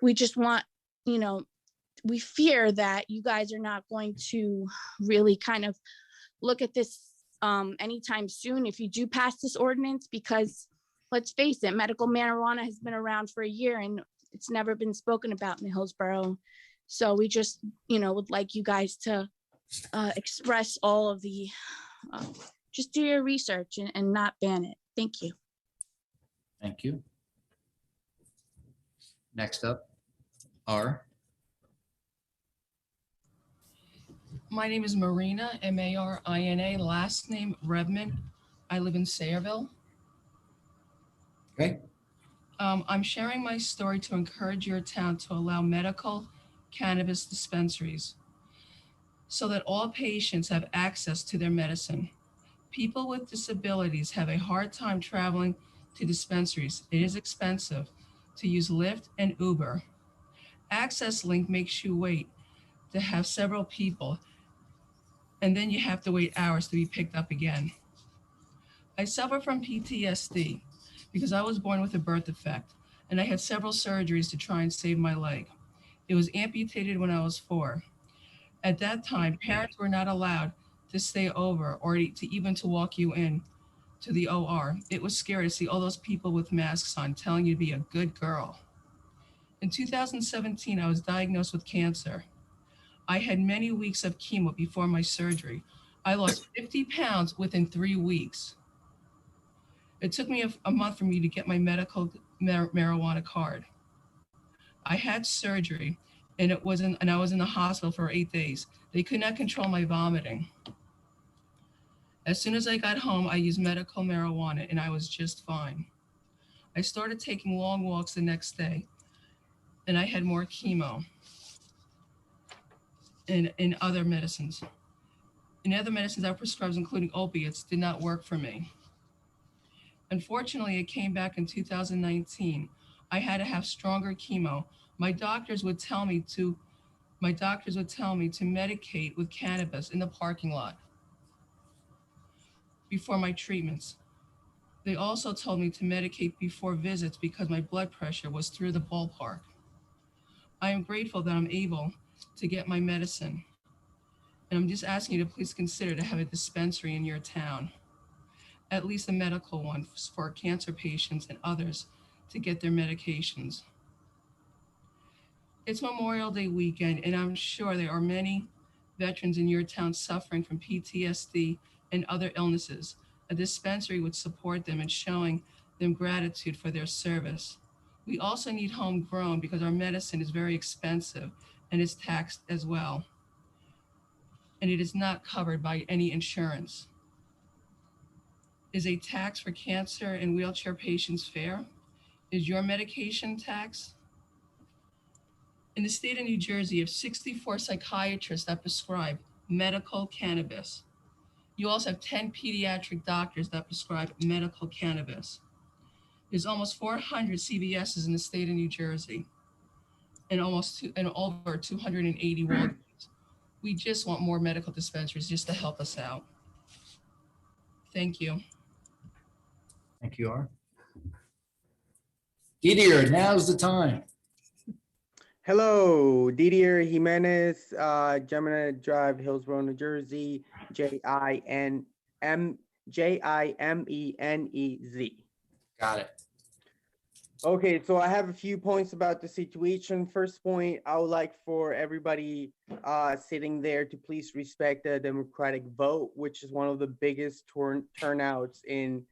We just want, we fear that you guys are not going to really kind of look at this anytime soon if you do pass this ordinance, because let's face it, medical marijuana has been around for a year and it's never been spoken about in Hillsborough. So we just, would like you guys to express all of the, just do your research and not ban it. Thank you. Thank you. Next up, R. My name is Marina, M-A-R-I-N-A, last name Redmond. I live in Sayreville. Okay. I'm sharing my story to encourage your town to allow medical cannabis dispensaries so that all patients have access to their medicine. People with disabilities have a hard time traveling to dispensaries. It is expensive to use Lyft and Uber. Access Link makes you wait to have several people, and then you have to wait hours to be picked up again. I suffer from PTSD because I was born with a birth defect, and I had several surgeries to try and save my leg. It was amputated when I was 4. At that time, parents were not allowed to stay over or even to walk you in to the OR. It was scary to see all those people with masks on telling you to be a good girl. In 2017, I was diagnosed with cancer. I had many weeks of chemo before my surgery. I lost 50 pounds within 3 weeks. It took me a month for me to get my medical marijuana card. I had surgery and I was in the hospital for 8 days. They could not control my vomiting. As soon as I got home, I used medical marijuana and I was just fine. I started taking long walks the next day and I had more chemo and other medicines. And other medicines I prescribed, including opiates, did not work for me. Unfortunately, it came back in 2019. I had to have stronger chemo. My doctors would tell me to medicate with cannabis in the parking lot before my treatments. They also told me to medicate before visits because my blood pressure was through the ballpark. I am grateful that I'm able to get my medicine. And I'm just asking you to please consider to have a dispensary in your town, at least a medical one for cancer patients and others to get their medications. It's Memorial Day weekend, and I'm sure there are many veterans in your town suffering from PTSD and other illnesses. A dispensary would support them in showing them gratitude for their service. We also need homegrown because our medicine is very expensive and is taxed as well. And it is not covered by any insurance. Is a tax for cancer and wheelchair patients fair? Is your medication taxed? In the state of New Jersey, you have 64 psychiatrists that prescribe medical cannabis. You also have 10 pediatric doctors that prescribe medical cannabis. There's almost 400 CVSs in the state of New Jersey and over 280 Walgreens. We just want more medical dispensaries just to help us out. Thank you. Thank you, R. Didier, now's the time. Hello, Didier Jimenez, Gemini Drive, Hillsborough, New Jersey, Jimenez. Got it. Okay, so I have a few points about the situation. First point, I would like for everybody sitting there to please respect the democratic vote, which is one of the biggest turnouts in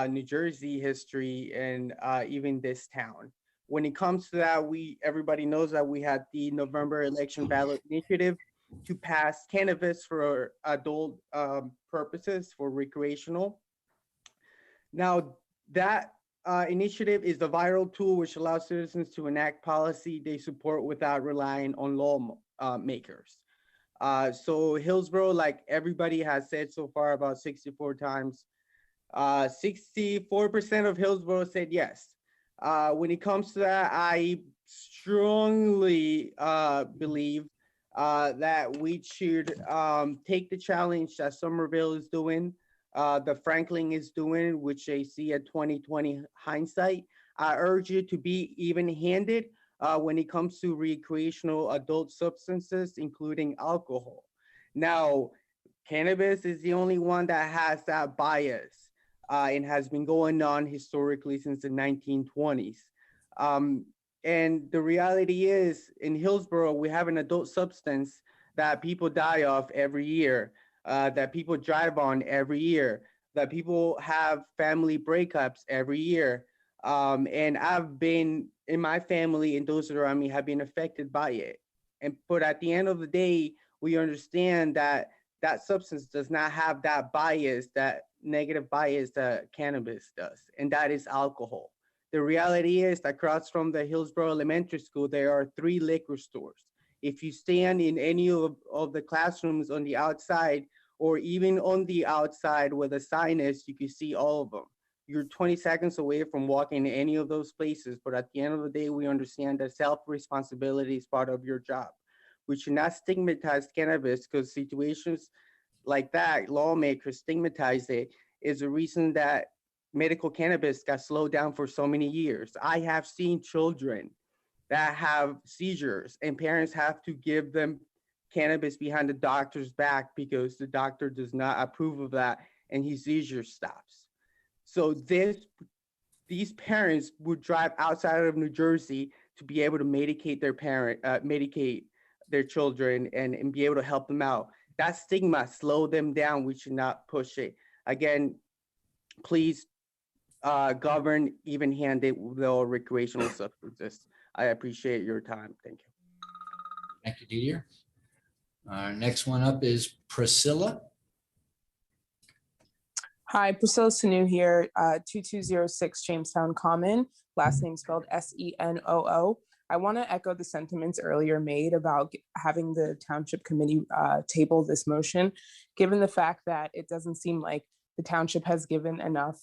New Jersey history and even this town. When it comes to that, everybody knows that we had the November election ballot initiative to pass cannabis for adult purposes, for recreational. Now, that initiative is the viral tool which allows citizens to enact policy they support without relying on lawmakers. So Hillsborough, like everybody has said so far about 64 times, 64% of Hillsborough said yes. When it comes to that, I strongly believe that we should take the challenge that Somerville is doing, the Franklin is doing, which they see at 2020 hindsight. I urge you to be even-handed when it comes to recreational adult substances, including alcohol. Now, cannabis is the only one that has that bias. And has been going on historically since the 1920s. And the reality is, in Hillsborough, we have an adult substance that people die of every year, that people drive on every year, that people have family breakups every year. And I've been, in my family and those that are around me have been affected by it. But at the end of the day, we understand that that substance does not have that bias, that negative bias that cannabis does, and that is alcohol. The reality is that across from the Hillsborough Elementary School, there are 3 liquor stores. If you stand in any of the classrooms on the outside, or even on the outside where the sign is, you can see all of them. You're 20 seconds away from walking to any of those places, but at the end of the day, we understand that self-responsibility is part of your job. We should not stigmatize cannabis because situations like that, lawmakers stigmatize it, is the reason that medical cannabis got slowed down for so many years. I have seen children that have seizures and parents have to give them cannabis behind the doctor's back because the doctor does not approve of that and his seizure stops. So these parents would drive outside of New Jersey to be able to medicate their children and be able to help them out. That stigma slowed them down. We should not push it. Again, please govern even-handed with all recreational substances. I appreciate your time. Thank you. Thank you, Didier. Next one up is Priscilla. Hi, Priscilla Sanu here, 2206 Jamestown Common, last name spelled Senoo. I want to echo the sentiments earlier made about having the Township Committee table this motion, given the fact that it doesn't seem like the Township has given enough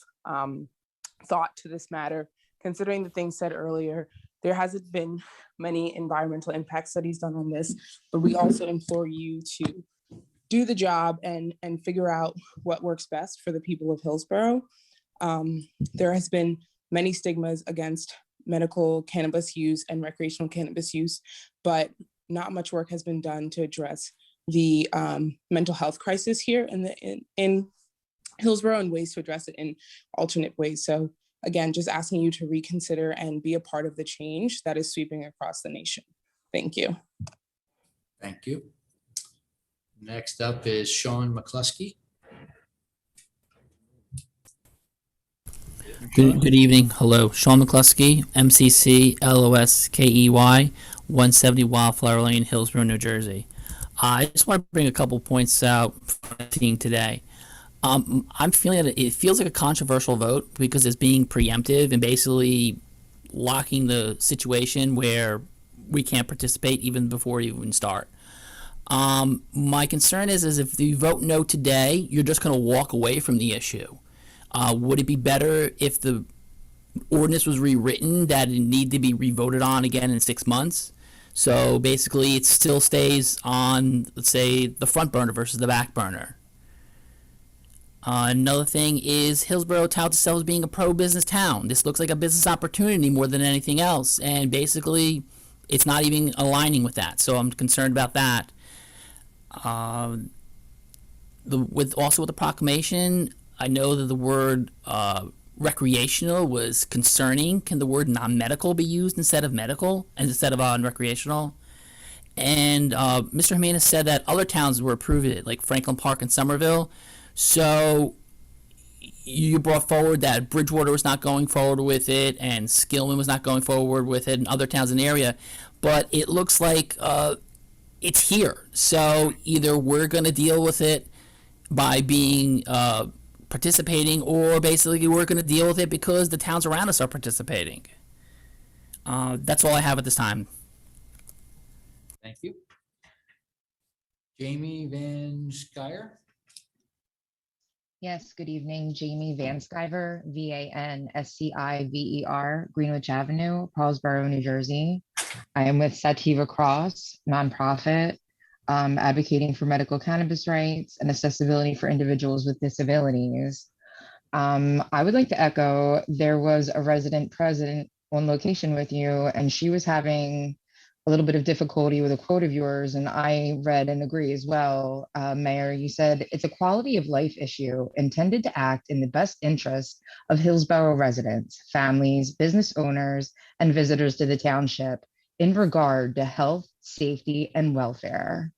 thought to this matter. Considering the things said earlier, there hasn't been many environmental impact studies done on this, but we also implore you to do the job and figure out what works best for the people of Hillsborough. There has been many stigmas against medical cannabis use and recreational cannabis use, but not much work has been done to address the mental health crisis here in Hillsborough and ways to address it in alternate ways. So again, just asking you to reconsider and be a part of the change that is sweeping across the nation. Thank you. Thank you. Next up is Sean McCluskey. Good evening. Hello. Sean McCluskey, MCC LOSKEY, 170 Wildflower Lane, Hillsborough, New Jersey. I just want to bring a couple points out from seeing today. I'm feeling that it feels like a controversial vote because it's being preemptive and basically locking the situation where we can't participate even before we even start. My concern is if you vote no today, you're just going to walk away from the issue. Would it be better if the ordinance was rewritten that it need to be revoted on again in 6 months? So basically it still stays on, let's say, the front burner versus the back burner. Another thing is Hillsborough touts itself as being a pro-business town. This looks like a business opportunity more than anything else, and basically it's not even aligning with that. So I'm concerned about that. With the proclamation, I know that the word recreational was concerning. Can the word non-medical be used instead of medical and instead of recreational? And Mr. Jimenez said that other towns were approving it, like Franklin Park and Somerville. So you brought forward that Bridgewater was not going forward with it and Skillman was not going forward with it and other towns in the area. But it looks like it's here. So either we're going to deal with it by being participating, or basically we're going to deal with it because the towns around us are participating. That's all I have at this time. Thank you. Jamie Van Skyer. Yes, good evening. Jamie Van Sciver, VANSCIVER, Greenwich Avenue, Paulsboro, New Jersey. I am with Sativa Cross, nonprofit, advocating for medical cannabis rights and accessibility for individuals with disabilities. I would like to echo, there was a resident present on location with you, and she was having a little bit of difficulty with a quote of yours, and I read and agree as well. Mayor, you said, it's a quality of life issue intended to act in the best interest of Hillsborough residents, families, business owners, and visitors to the township in regard to health, safety, and welfare.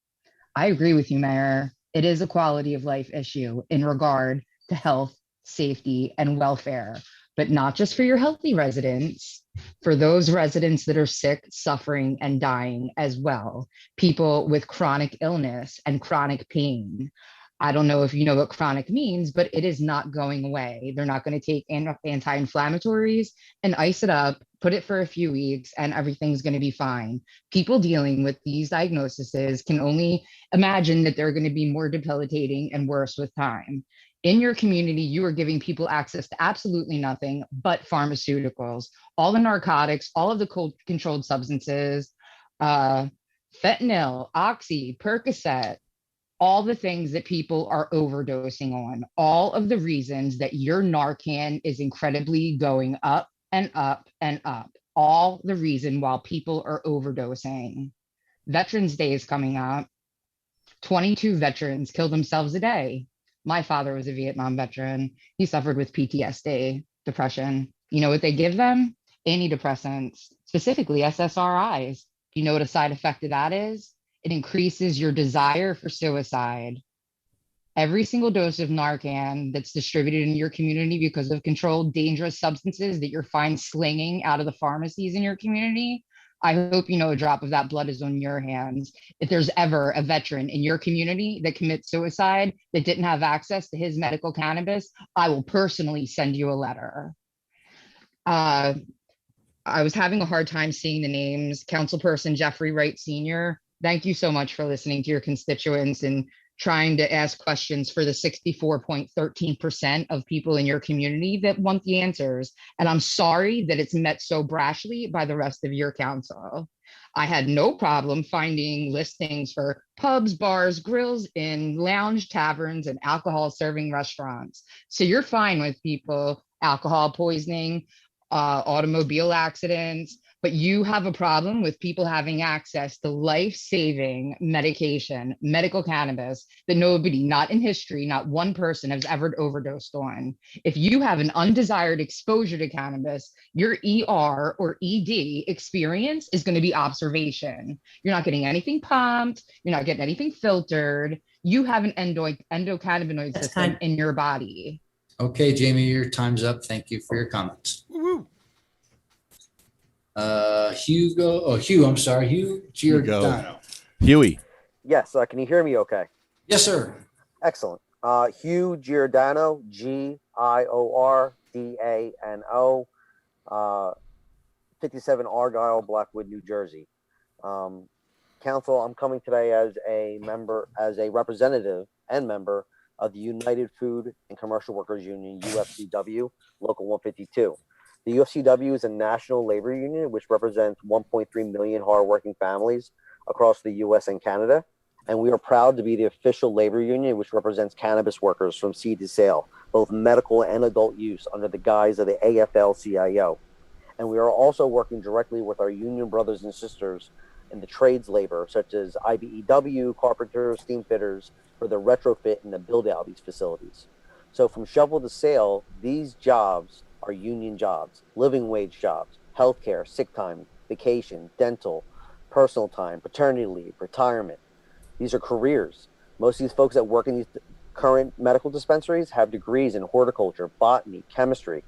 I agree with you, Mayor. It is a quality of life issue in regard to health, safety, and welfare, but not just for your healthy residents, for those residents that are sick, suffering, and dying as well. People with chronic illness and chronic pain. I don't know if you know what chronic means, but it is not going away. They're not going to take anti-inflammatories and ice it up, put it for a few weeks, and everything's going to be fine. People dealing with these diagnoses can only imagine that they're going to be more debilitating and worse with time. In your community, you are giving people access to absolutely nothing but pharmaceuticals, all the narcotics, all of the controlled substances, fentanyl, oxy, Percocet, all the things that people are overdosing on, all of the reasons that your Narcan is incredibly going up and up and up, all the reason while people are overdosing. Veterans Day is coming up. 22 veterans kill themselves a day. My father was a Vietnam veteran. He suffered with PTSD, depression. You know what they give them? Antidepressants, specifically SSRIs. You know what a side effect of that is? It increases your desire for suicide. Every single dose of Narcan that's distributed in your community because of controlled dangerous substances that you're fine slinging out of the pharmacies in your community, I hope you know a drop of that blood is on your hands. If there's ever a veteran in your community that commits suicide that didn't have access to his medical cannabis, I will personally send you a letter. I was having a hard time seeing the names. Councilperson Jeffrey Wright Sr., thank you so much for listening to your constituents and trying to ask questions for the 64.13% of people in your community that want the answers. And I'm sorry that it's met so brashly by the rest of your council. I had no problem finding listings for pubs, bars, grills, in lounge, taverns, and alcohol serving restaurants. So you're fine with people, alcohol poisoning, automobile accidents, but you have a problem with people having access to life-saving medication, medical cannabis, that nobody, not in history, not one person has ever overdosed on. If you have an undesired exposure to cannabis, your ER or ED experience is going to be observation. You're not getting anything pumped. You're not getting anything filtered. You have an endocannabinoid system in your body. Okay, Jamie, your time's up. Thank you for your comments. Hugh, I'm sorry, Hugh Giordano. Huey. Yes, can you hear me okay? Yes, sir. Excellent. Hugh Giordano, Giordano, 57 Argyle, Blackwood, New Jersey. Council, I'm coming today as a representative and member of the United Food and Commercial Workers Union, UFCW, Local 152. The UFCW is a national labor union which represents 1.3 million hardworking families across the US and Canada. And we are proud to be the official labor union which represents cannabis workers from seed to sale, both medical and adult use, under the guise of the AFL-CIO. And we are also working directly with our union brothers and sisters in the trades labor, such as IBEW, carpenters, steam fitters, for the retrofit and the build out of these facilities. So from shovel to sale, these jobs are union jobs, living wage jobs, healthcare, sick time, vacation, dental, personal time, paternity leave, retirement. These are careers. Most of these folks that work in these current medical dispensaries have degrees in horticulture, botany, chemistry.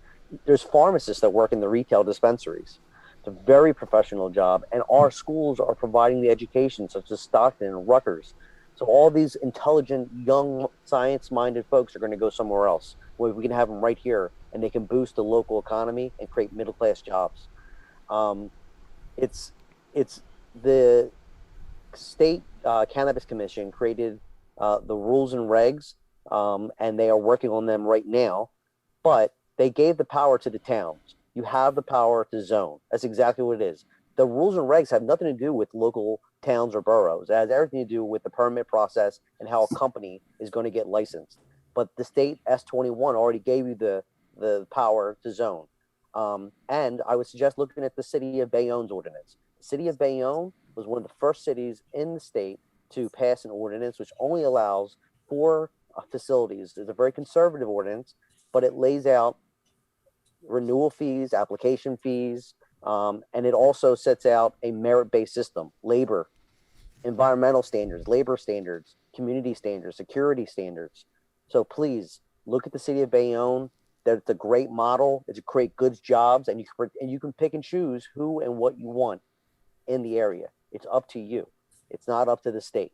There's pharmacists that work in the retail dispensaries. It's a very professional job, and our schools are providing the education, such as Stockton and Rutgers. So all these intelligent, young, science-minded folks are going to go somewhere else, where we can have them right here, and they can boost the local economy and create middle-class jobs. It's the state cannabis commission created the rules and regs, and they are working on them right now. But they gave the power to the towns. You have the power to zone. That's exactly what it is. The rules and regs have nothing to do with local towns or boroughs. It has everything to do with the permit process and how a company is going to get licensed. But the state S21 already gave you the power to zone. And I would suggest looking at the city of Bayonne's ordinance. The city of Bayonne was one of the first cities in the state to pass an ordinance which only allows 4 facilities. It's a very conservative ordinance, but it lays out renewal fees, application fees, and it also sets out a merit-based system, labor, environmental standards, labor standards, community standards, security standards. So please look at the city of Bayonne. That's a great model. It's a create good jobs, and you can pick and choose who and what you want in the area. It's up to you. It's not up to the state.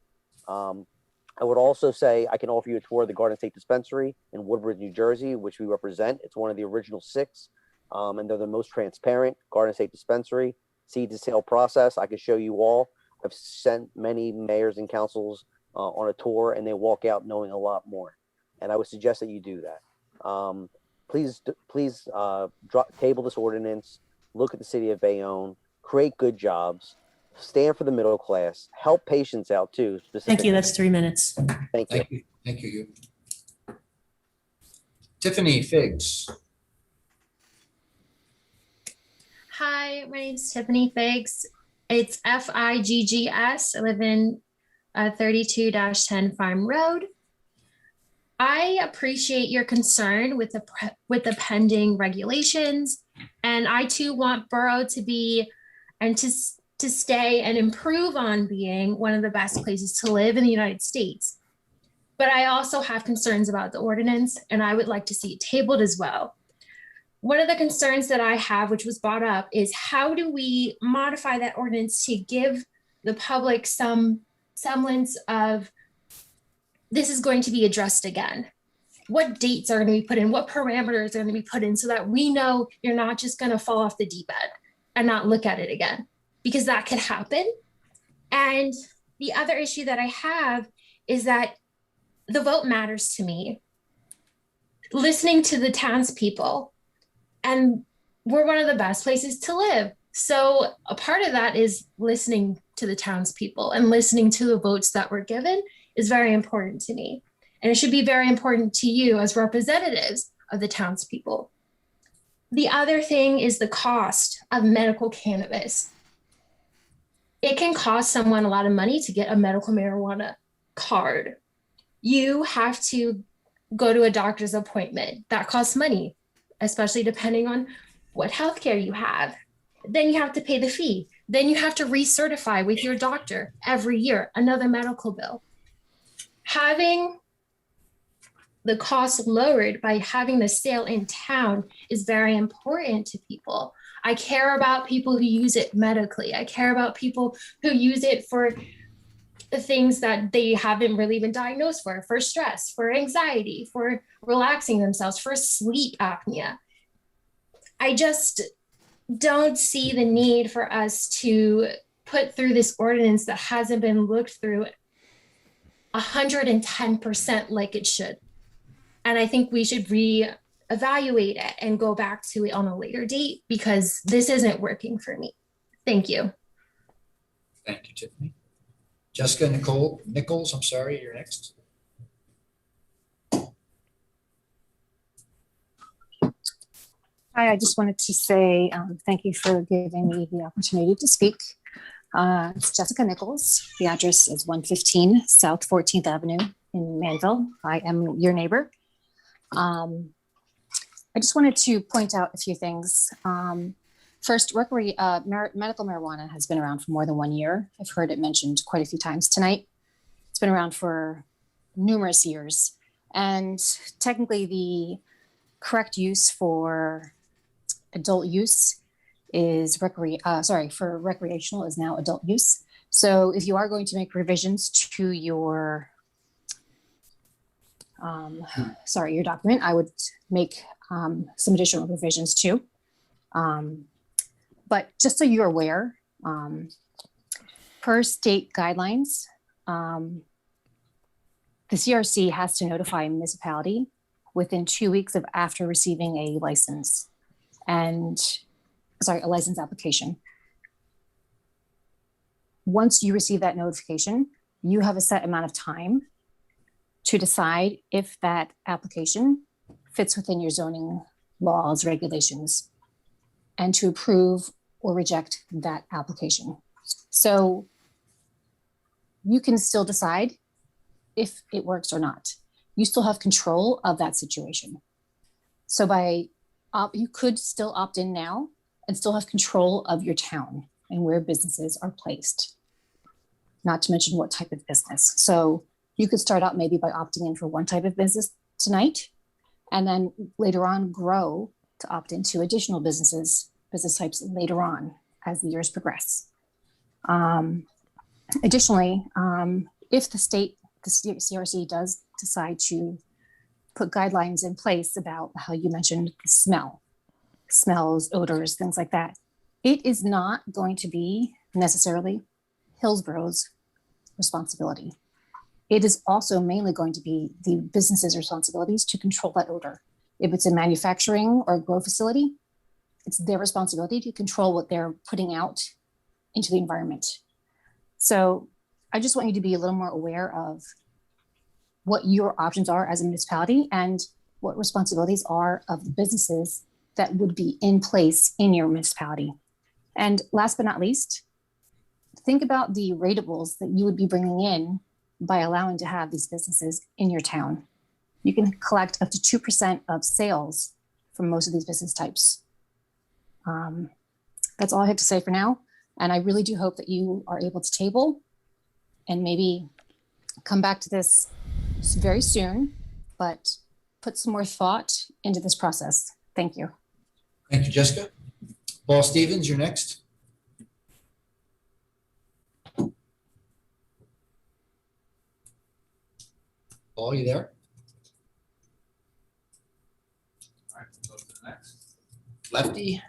I would also say I can offer you a tour of the Garden State Dispensary in Woodbridge, New Jersey, which we represent. It's one of the original 6, and they're the most transparent Garden State Dispensary. Seed to sale process, I can show you all. I've sent many mayors and councils on a tour, and they walk out knowing a lot more. And I would suggest that you do that. Please table this ordinance, look at the city of Bayonne, create good jobs, stand for the middle class, help patients out too. Thank you. That's 3 minutes. Thank you. Thank you. Tiffany Figs. Hi, my name's Tiffany Figs. It's Figgs. I live in 32-10 Farm Road. I appreciate your concern with the pending regulations, and I too want Borough to be and to stay and improve on being one of the best places to live in the United States. But I also have concerns about the ordinance, and I would like to see it tabled as well. One of the concerns that I have, which was brought up, is how do we modify that ordinance to give the public some semblance of this is going to be addressed again? What dates are going to be put in? What parameters are going to be put in so that we know you're not just going to fall off the deep end and not look at it again? Because that could happen. And the other issue that I have is that the vote matters to me. Listening to the townspeople, and we're one of the best places to live. So a part of that is listening to the townspeople, and listening to the votes that were given is very important to me. And it should be very important to you as representatives of the townspeople. The other thing is the cost of medical cannabis. It can cost someone a lot of money to get a medical marijuana card. You have to go to a doctor's appointment. That costs money, especially depending on what healthcare you have. Then you have to pay the fee. Then you have to recertify with your doctor every year, another medical bill. Having the cost lowered by having the sale in town is very important to people. I care about people who use it medically. I care about people who use it for the things that they haven't really been diagnosed for stress, for anxiety, for relaxing themselves, for sleep apnea. I just don't see the need for us to put through this ordinance that hasn't been looked through 110% like it should. And I think we should reevaluate it and go back to it on a later date because this isn't working for me. Thank you. Thank you, Tiffany. Jessica Nichols, I'm sorry, you're next. Hi, I just wanted to say thank you for giving me the opportunity to speak. It's Jessica Nichols. The address is 115 South 14th Avenue in Manville. I am your neighbor. I just wanted to point out a few things. First, medical marijuana has been around for more than 1 year. I've heard it mentioned quite a few times tonight. It's been around for numerous years. And technically the correct use for adult use is for recreational is now adult use. So if you are going to make revisions to your your document, I would make some additional revisions too. But just so you're aware, per state guidelines, the CRC has to notify a municipality within 2 weeks of after receiving a license a license application. Once you receive that notification, you have a set amount of time to decide if that application fits within your zoning laws, regulations, and to approve or reject that application. So you can still decide if it works or not. You still have control of that situation. So you could still opt in now and still have control of your town and where businesses are placed, not to mention what type of business. So you could start out maybe by opting in for one type of business tonight, and then later on grow to opt into additional business types later on as the years progress. Additionally, if the CRC does decide to put guidelines in place about how you mentioned smells, odors, things like that, it is not going to be necessarily Hillsborough's responsibility. It is also mainly going to be the business's responsibilities to control that odor. If it's a manufacturing or grow facility, it's their responsibility to control what they're putting out into the environment. So I just want you to be a little more aware of what your options are as a municipality and what responsibilities are of the businesses that would be in place in your municipality. And last but not least, think about the ratables that you would be bringing in by allowing to have these businesses in your town. You can collect up to 2% of sales from most of these business types. That's all I have to say for now. And I really do hope that you are able to table and maybe come back to this very soon, but put some more thought into this process. Thank you. Thank you, Jessica. Paul Stevens, you're next. Paul, you there? All right, we'll go to the next. Lefty.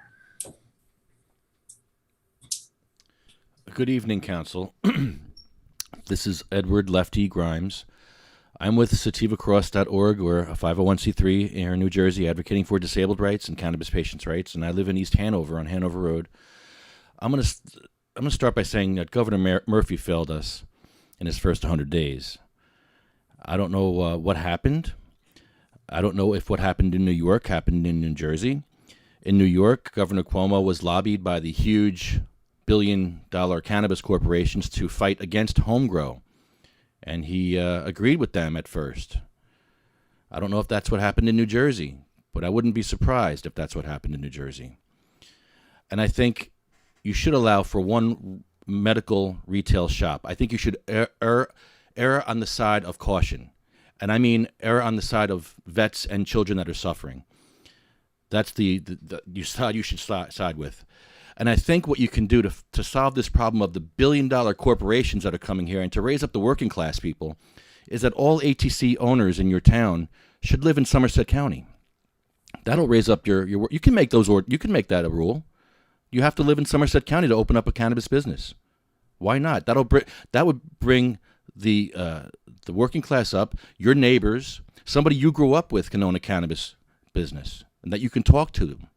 Good evening, Council. This is Edward Lefty Grimes. I'm with sativacross.org. We're a 501c3 here in New Jersey advocating for disabled rights and cannabis patients' rights, and I live in East Hanover on Hanover Road. I'm going to start by saying that Governor Murphy failed us in his first 100 days. I don't know what happened. I don't know if what happened in New York happened in New Jersey. In New York, Governor Cuomo was lobbied by the huge billion-dollar cannabis corporations to fight against home grow, and he agreed with them at first. I don't know if that's what happened in New Jersey, but I wouldn't be surprised if that's what happened in New Jersey. And I think you should allow for one medical retail shop. I think you should err on the side of caution. And I mean err on the side of vets and children that are suffering. That's the side you should side with. And I think what you can do to solve this problem of the billion-dollar corporations that are coming here and to raise up the working class people is that all ATC owners in your town should live in Somerset County. That'll raise up your you can make those, or you can make that a rule. You have to live in Somerset County to open up a cannabis business. Why not? That would bring the working class up. Your neighbors, somebody you grew up with, can own a cannabis business, and that you can talk to them.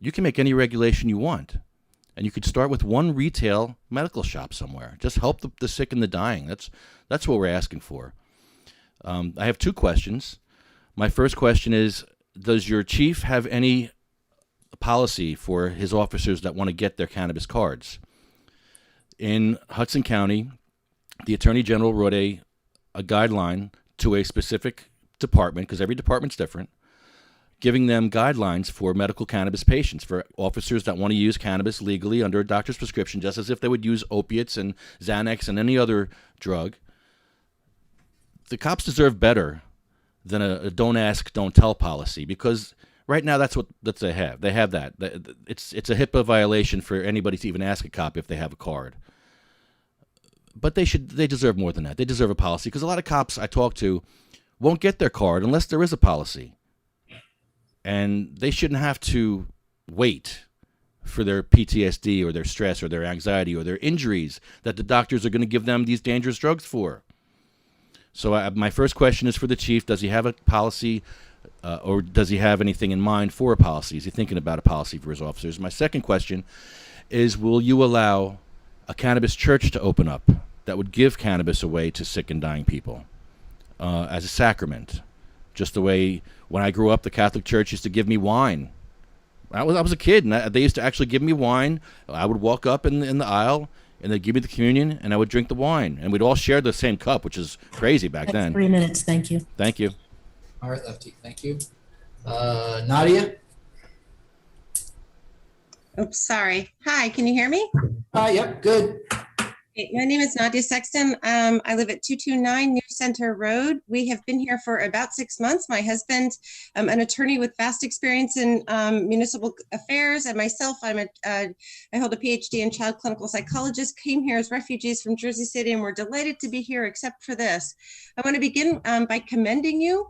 You can make any regulation you want, and you could start with one retail medical shop somewhere. Just help the sick and the dying. That's what we're asking for. I have two questions. My first question is, does your chief have any policy for his officers that want to get their cannabis cards? In Hudson County, the Attorney General wrote a guideline to a specific department, because every department's different, giving them guidelines for medical cannabis patients, for officers that want to use cannabis legally under a doctor's prescription, just as if they would use opiates and Xanax and any other drug. The cops deserve better than a don't ask, don't tell policy, because right now that's what they have. They have that. It's a HIPAA violation for anybody to even ask a cop if they have a card. But they deserve more than that. They deserve a policy, because a lot of cops I talk to won't get their card unless there is a policy. And they shouldn't have to wait for their PTSD or their stress or their anxiety or their injuries that the doctors are going to give them these dangerous drugs for. So my first question is for the chief. Does he have a policy, or does he have anything in mind for a policy? Is he thinking about a policy for his officers? My second question is, will you allow a cannabis church to open up that would give cannabis away to sick and dying people as a sacrament? Just the way when I grew up, the Catholic Church used to give me wine. I was a kid, and they used to actually give me wine. I would walk up in the aisle, and they'd give me the communion, and I would drink the wine. And we'd all share the same cup, which is crazy back then. 3 minutes, thank you. Thank you. All right, Lefty, thank you. Nadia? Oops, sorry. Hi, can you hear me? Yep, good. Okay, my name is Nadia Sexton. I live at 229 New Center Road. We have been here for about 6 months. My husband, an attorney with vast experience in municipal affairs, and myself, I hold a PhD in child clinical psychologist, came here as refugees from Jersey City, and we're delighted to be here except for this. I want to begin by commending you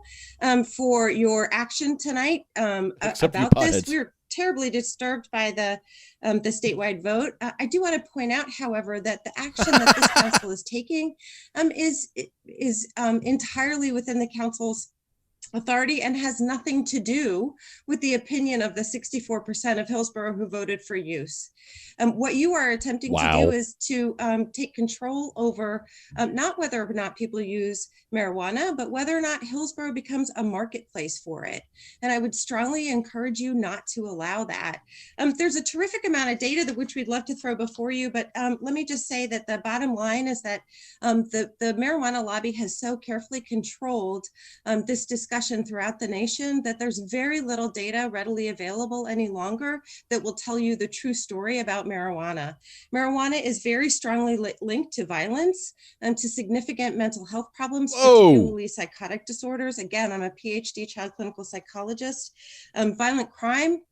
for your action tonight about this. We're terribly disturbed by the statewide vote. I do want to point out, however, that the action that this council is taking is entirely within the council's authority and has nothing to do with the opinion of the 64% of Hillsborough who voted for use. What you are attempting to do is to take control over not whether or not people use marijuana, but whether or not Hillsborough becomes a marketplace for it. And I would strongly encourage you not to allow that. There's a terrific amount of data which we'd love to throw before you, but let me just say that the bottom line is that the marijuana lobby has so carefully controlled this discussion throughout the nation that there's very little data readily available any longer that will tell you the true story about marijuana. Marijuana is very strongly linked to violence and to significant mental health problems, particularly psychotic disorders. Again, I'm a PhD child clinical psychologist. Violent crime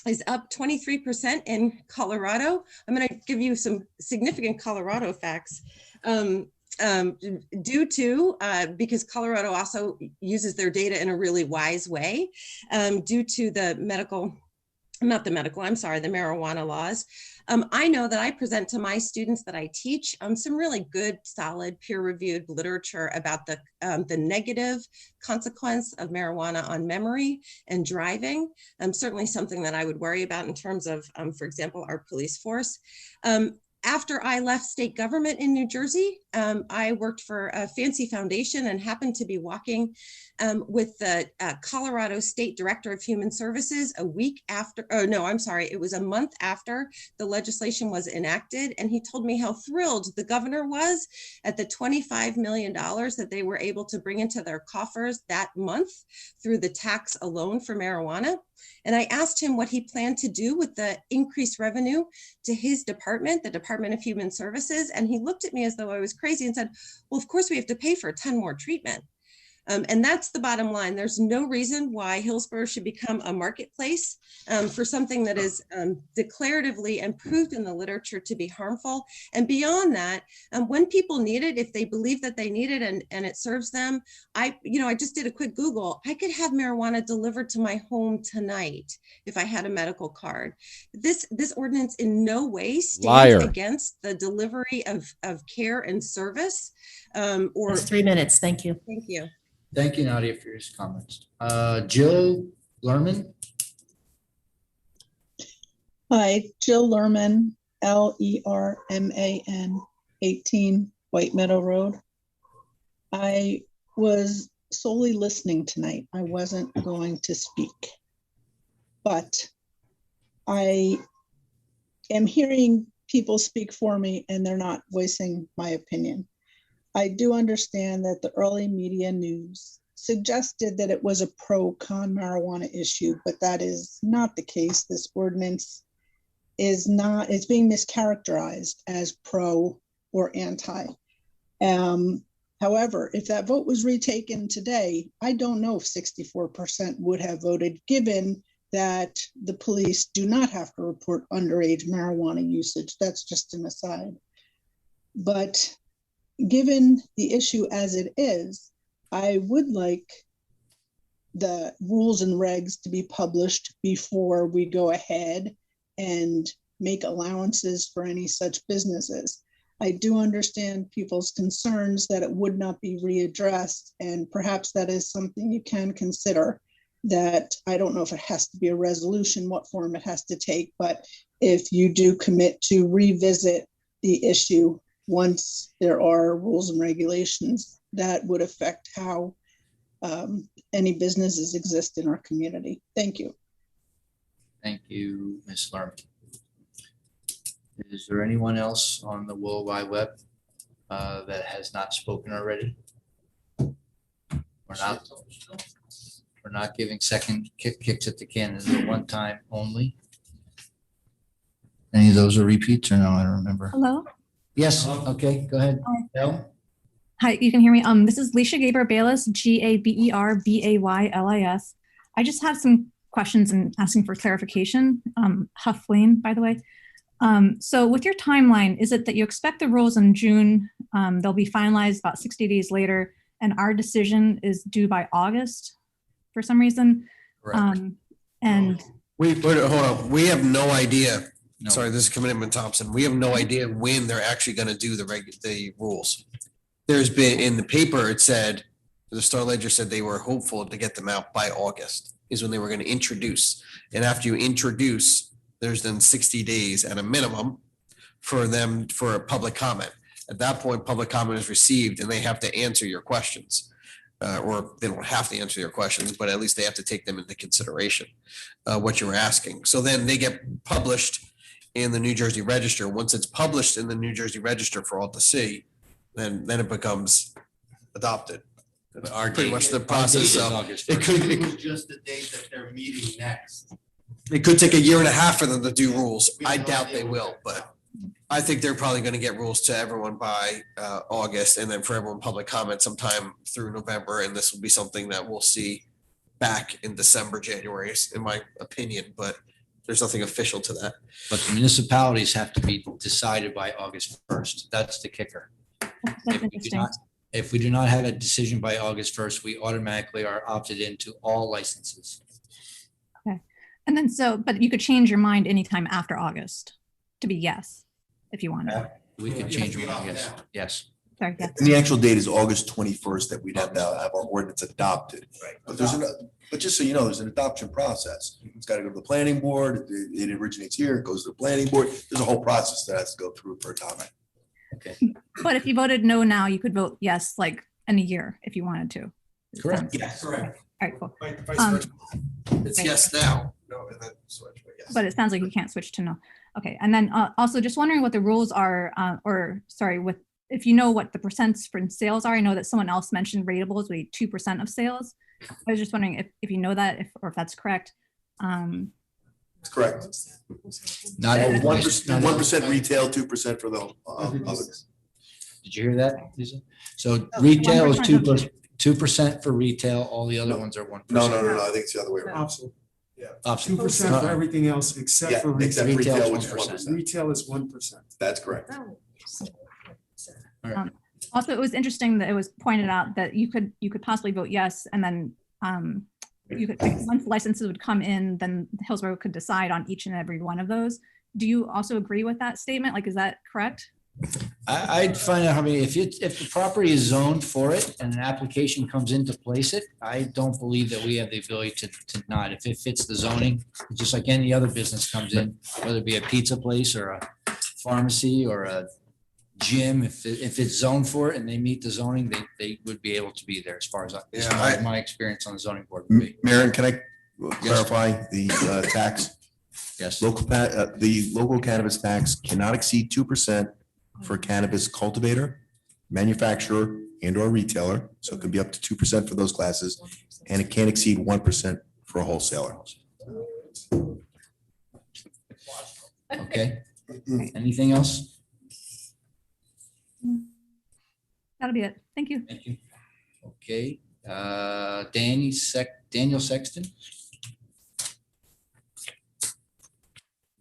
is up 23% in Colorado. I'm going to give you some significant Colorado facts. Due to, because Colorado also uses their data in a really wise way, due to the marijuana laws. I know that I present to my students that I teach some really good, solid, peer-reviewed literature about the negative consequence of marijuana on memory and driving. Certainly something that I would worry about in terms of, for example, our police force. After I left state government in New Jersey, I worked for a fancy foundation and happened to be walking with the Colorado State Director of Human Services a month after the legislation was enacted. And he told me how thrilled the governor was at the $25 million that they were able to bring into their coffers that month through the tax alone for marijuana. And I asked him what he planned to do with the increased revenue to his department, the Department of Human Services. And he looked at me as though I was crazy and said, well, of course we have to pay for 10 more treatment. And that's the bottom line. There's no reason why Hillsborough should become a marketplace for something that is declaratively and proved in the literature to be harmful. And beyond that, when people need it, if they believe that they need it and it serves them, I just did a quick Google. I could have marijuana delivered to my home tonight if I had a medical card. This ordinance in no way stands against the delivery of care and service. It's 3 minutes. Thank you. Thank you. Thank you, Nadia, for your comments. Jill Lerman. Hi, Jill Lerman, Lerman, 18 White Meadow Road. I was solely listening tonight. I wasn't going to speak, but I am hearing people speak for me and they're not voicing my opinion. I do understand that the early media news suggested that it was a pro-con marijuana issue, but that is not the case. This ordinance is not, it's being mischaracterized as pro or anti. However, if that vote was retaken today, I don't know if 64% would have voted, given that the police do not have to report underage marijuana usage. That's just an aside. But given the issue as it is, I would like the rules and regs to be published before we go ahead and make allowances for any such businesses. I do understand people's concerns that it would not be readdressed, and perhaps that is something you can consider. That I don't know if it has to be a resolution, what form it has to take, but if you do commit to revisit the issue once there are rules and regulations, that would affect how any businesses exist in our community. Thank you. Thank you, Ms. Lerman. Is there anyone else on the World Wide Web that has not spoken already? We're not giving second kicks at the can. Is it one time only? Any of those are repeats or no? I don't remember. Hello. Yes. Okay. Go ahead. Bill? Hi, you can hear me. This is Leisha Gaber Bayless, Gaberbaylis. I just have some questions and asking for clarification. Huff Lane, by the way. So with your timeline, is it that you expect the rules in June? They'll be finalized about 60 days later, and our decision is due by August for some reason. And hold on. We have no idea. No. Sorry, this is Commitment Thompson. We have no idea when they're actually going to do the rules. There's been in the paper, it said, the Star Ledger said they were hopeful to get them out by August is when they were going to introduce. And after you introduce, there's then 60 days at a minimum for them for a public comment. At that point, public comment is received and they have to answer your questions. Or they don't have to answer your questions, but at least they have to take them into consideration, what you were asking. So then they get published in the New Jersey Register. Once it's published in the New Jersey Register for all to see, then it becomes adopted. That's pretty much the process. So it could just the date that they're meeting next. It could take a year and a half for them to do rules. I doubt they will, but I think they're probably going to get rules to everyone by August, and then for everyone public comment sometime through November. And this will be something that we'll see back in December, January, in my opinion, but there's nothing official to that. But the municipalities have to be decided by August 1st. That's the kicker. If we do not have a decision by August 1st, we automatically are opted into all licenses. okay. And then but you could change your mind anytime after August to be yes, if you wanted. We could change your mind, yes. Yes. Sorry, yes. And the actual date is August 21st that we'd have to have our ordinance adopted. Right. But but just so you know, there's an adoption process. It's got to go to the planning board. It originates here, it goes to the planning board. There's a whole process that has to go through for adoption. Okay. But if you voted no now, you could vote yes, like in a year if you wanted to. Correct. Yes, correct. All right, cool. It's yes now. No, and then switch, but yes. But it sounds like you can't switch to no. Okay, and then also just wondering what the rules are, if you know what the percents for sales are. I know that someone else mentioned ratables would be 2% of sales. I was just wondering if you know that, or if that's correct. That's correct. Not And everybody. 1% retail, 2% for the others. Did you hear that, Lisa? So Oh, retail is 1% of- 2% for retail, all the other ones are 1%. No, I think it's the other way around. Opposite. Yeah. Opposite. 2% for everything else Yeah, except for except retail. retail, is which is 1%. 1%. Retail is 1%. That's correct. Also, it was interesting that it was pointed out that you could possibly vote yes, and then you could, once licenses would come in, then Hillsborough could decide on each and every one of those. Do you also agree with that statement? Like, is that correct? I'd find out how many, if the property is zoned for it and an application comes in to place it, I don't believe that we have the ability to not. If it fits the zoning, just like any other business comes in, whether it be a pizza place or a pharmacy or a gym, if it's zoned for it and they meet the zoning, they would be able to be there as far as my experience on the zoning board would be. Maren, can I clarify the tax? Yes. The local cannabis tax cannot exceed 2% for cannabis cultivator, manufacturer, and or retailer. So it could be up to 2% for those classes, and it can't exceed 1% for a wholesaler. Okay. Anything else? That'll be it. Thank you. Thank you. Okay, Daniel Sexton.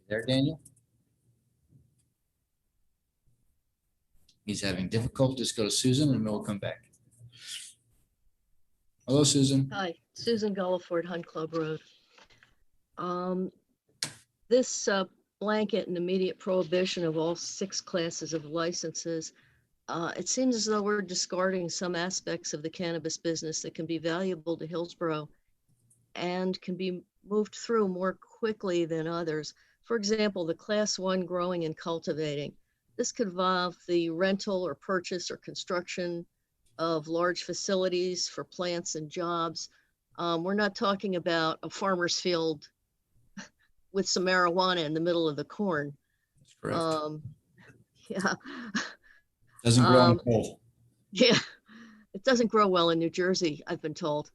There, Daniel? He's having difficulties. Go to Susan and then we'll come back. Hello, Susan. Hi, Susan Gulliford, Hunt Club Road. This blanket and immediate prohibition of all 6 classes of licenses, it seems as though we're discarding some aspects of the cannabis business that can be valuable to Hillsborough and can be moved through more quickly than others. For example, the class 1 growing and cultivating. This could involve the rental or purchase or construction of large facilities for plants and jobs. We're not talking about a farmer's field with some marijuana in the middle of the corn. That's correct. Yeah. Doesn't grow in cold. Yeah, it doesn't grow well in New Jersey, I've been told.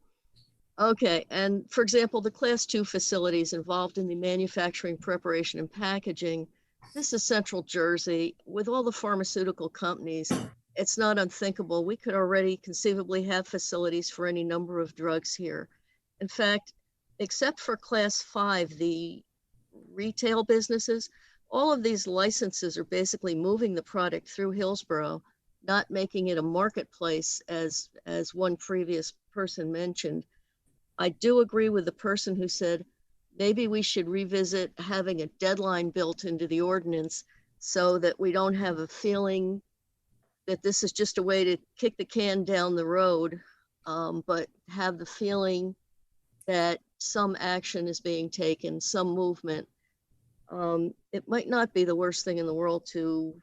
Okay, and for example, the class 2 facilities involved in the manufacturing, preparation, and packaging. This is Central Jersey. With all the pharmaceutical companies, it's not unthinkable. We could already conceivably have facilities for any number of drugs here. In fact, except for class 5, the retail businesses, all of these licenses are basically moving the product through Hillsborough, not making it a marketplace as one previous person mentioned. I do agree with the person who said, maybe we should revisit having a deadline built into the ordinance so that we don't have a feeling that this is just a way to kick the can down the road, but have the feeling that some action is being taken, some movement. It might not be the worst thing in the world to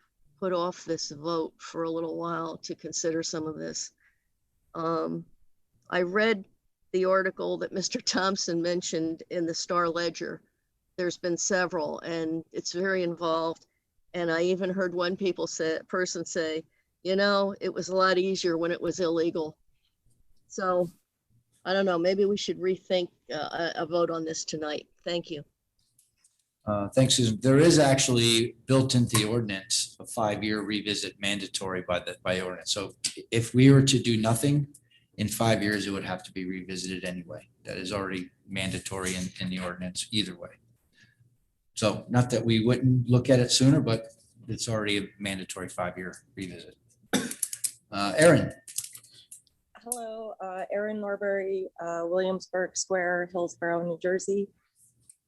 put off this vote for a little while to consider some of this. I read the article that Mr. Thompson mentioned in the Star Ledger. There's been several, and it's very involved. And I even heard one person say, you know, it was a lot easier when it was illegal. So I don't know, maybe we should rethink a vote on this tonight. Thank you. Thanks, Susan. There is actually built into the ordinance a 5-year revisit mandatory by ordinance. So if we were to do nothing in 5 years, it would have to be revisited anyway. That is already mandatory in the ordinance either way. So not that we wouldn't look at it sooner, but it's already a mandatory 5-year revisit. Erin. Hello, Erin Norbury, Williamsburg Square, Hillsborough, New Jersey.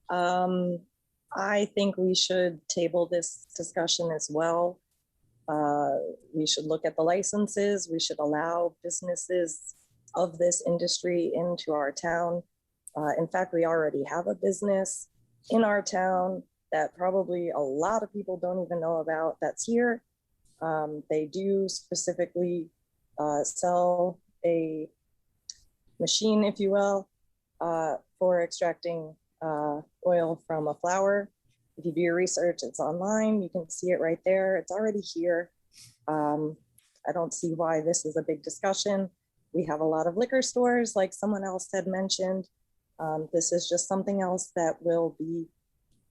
I think we should table this discussion as well. We should look at the licenses. We should allow businesses of this industry into our town. In fact, we already have a business in our town that probably a lot of people don't even know about that's here. They do specifically sell a machine, if you will, for extracting oil from a flower. If you do your research, it's online. You can see it right there. It's already here. I don't see why this is a big discussion. We have a lot of liquor stores, like someone else had mentioned. This is just something else that will be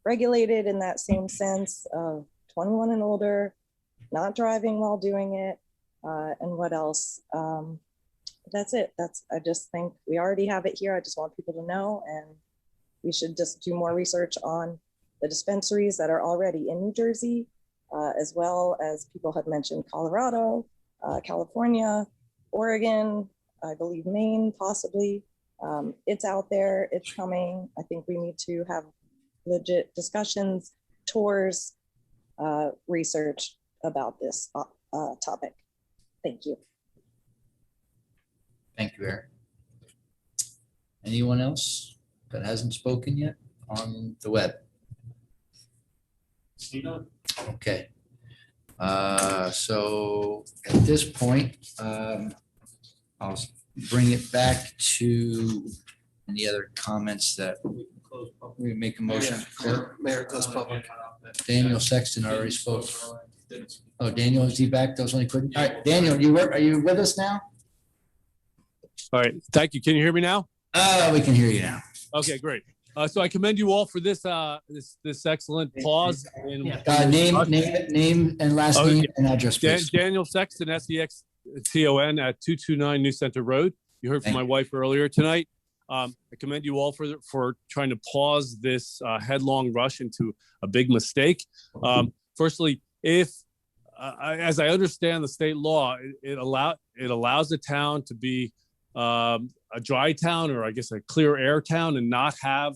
regulated in that same sense of 21 and older, not driving while doing it, and what else. That's it. I just think we already have it here. I just want people to know, and we should just do more research on the dispensaries that are already in New Jersey, as well as people had mentioned Colorado, California, Oregon, I believe Maine, possibly. It's out there, it's coming. I think we need to have legit discussions, tours, research about this topic. Thank you. Thank you, Eric. Anyone else that hasn't spoken yet on the web? Okay. So at this point, I'll bring it back to any other comments that we make a motion. Mayor, close public. Daniel Sexton already spoke. Oh, Daniel, is he back? Those only couldn't. All right, Daniel, are you with us now? All right, thank you. Can you hear me now? We can hear you now. Okay, great. So I commend you all for this this excellent pause. Name and last name and address, please. Daniel Sexton, SEXTON at 229 New Center Road. You heard from my wife earlier tonight. I commend you all for trying to pause this headlong rush into a big mistake. Firstly, if as I understand the state law, it allows the town to be a dry town, or I guess a clear air town, and not have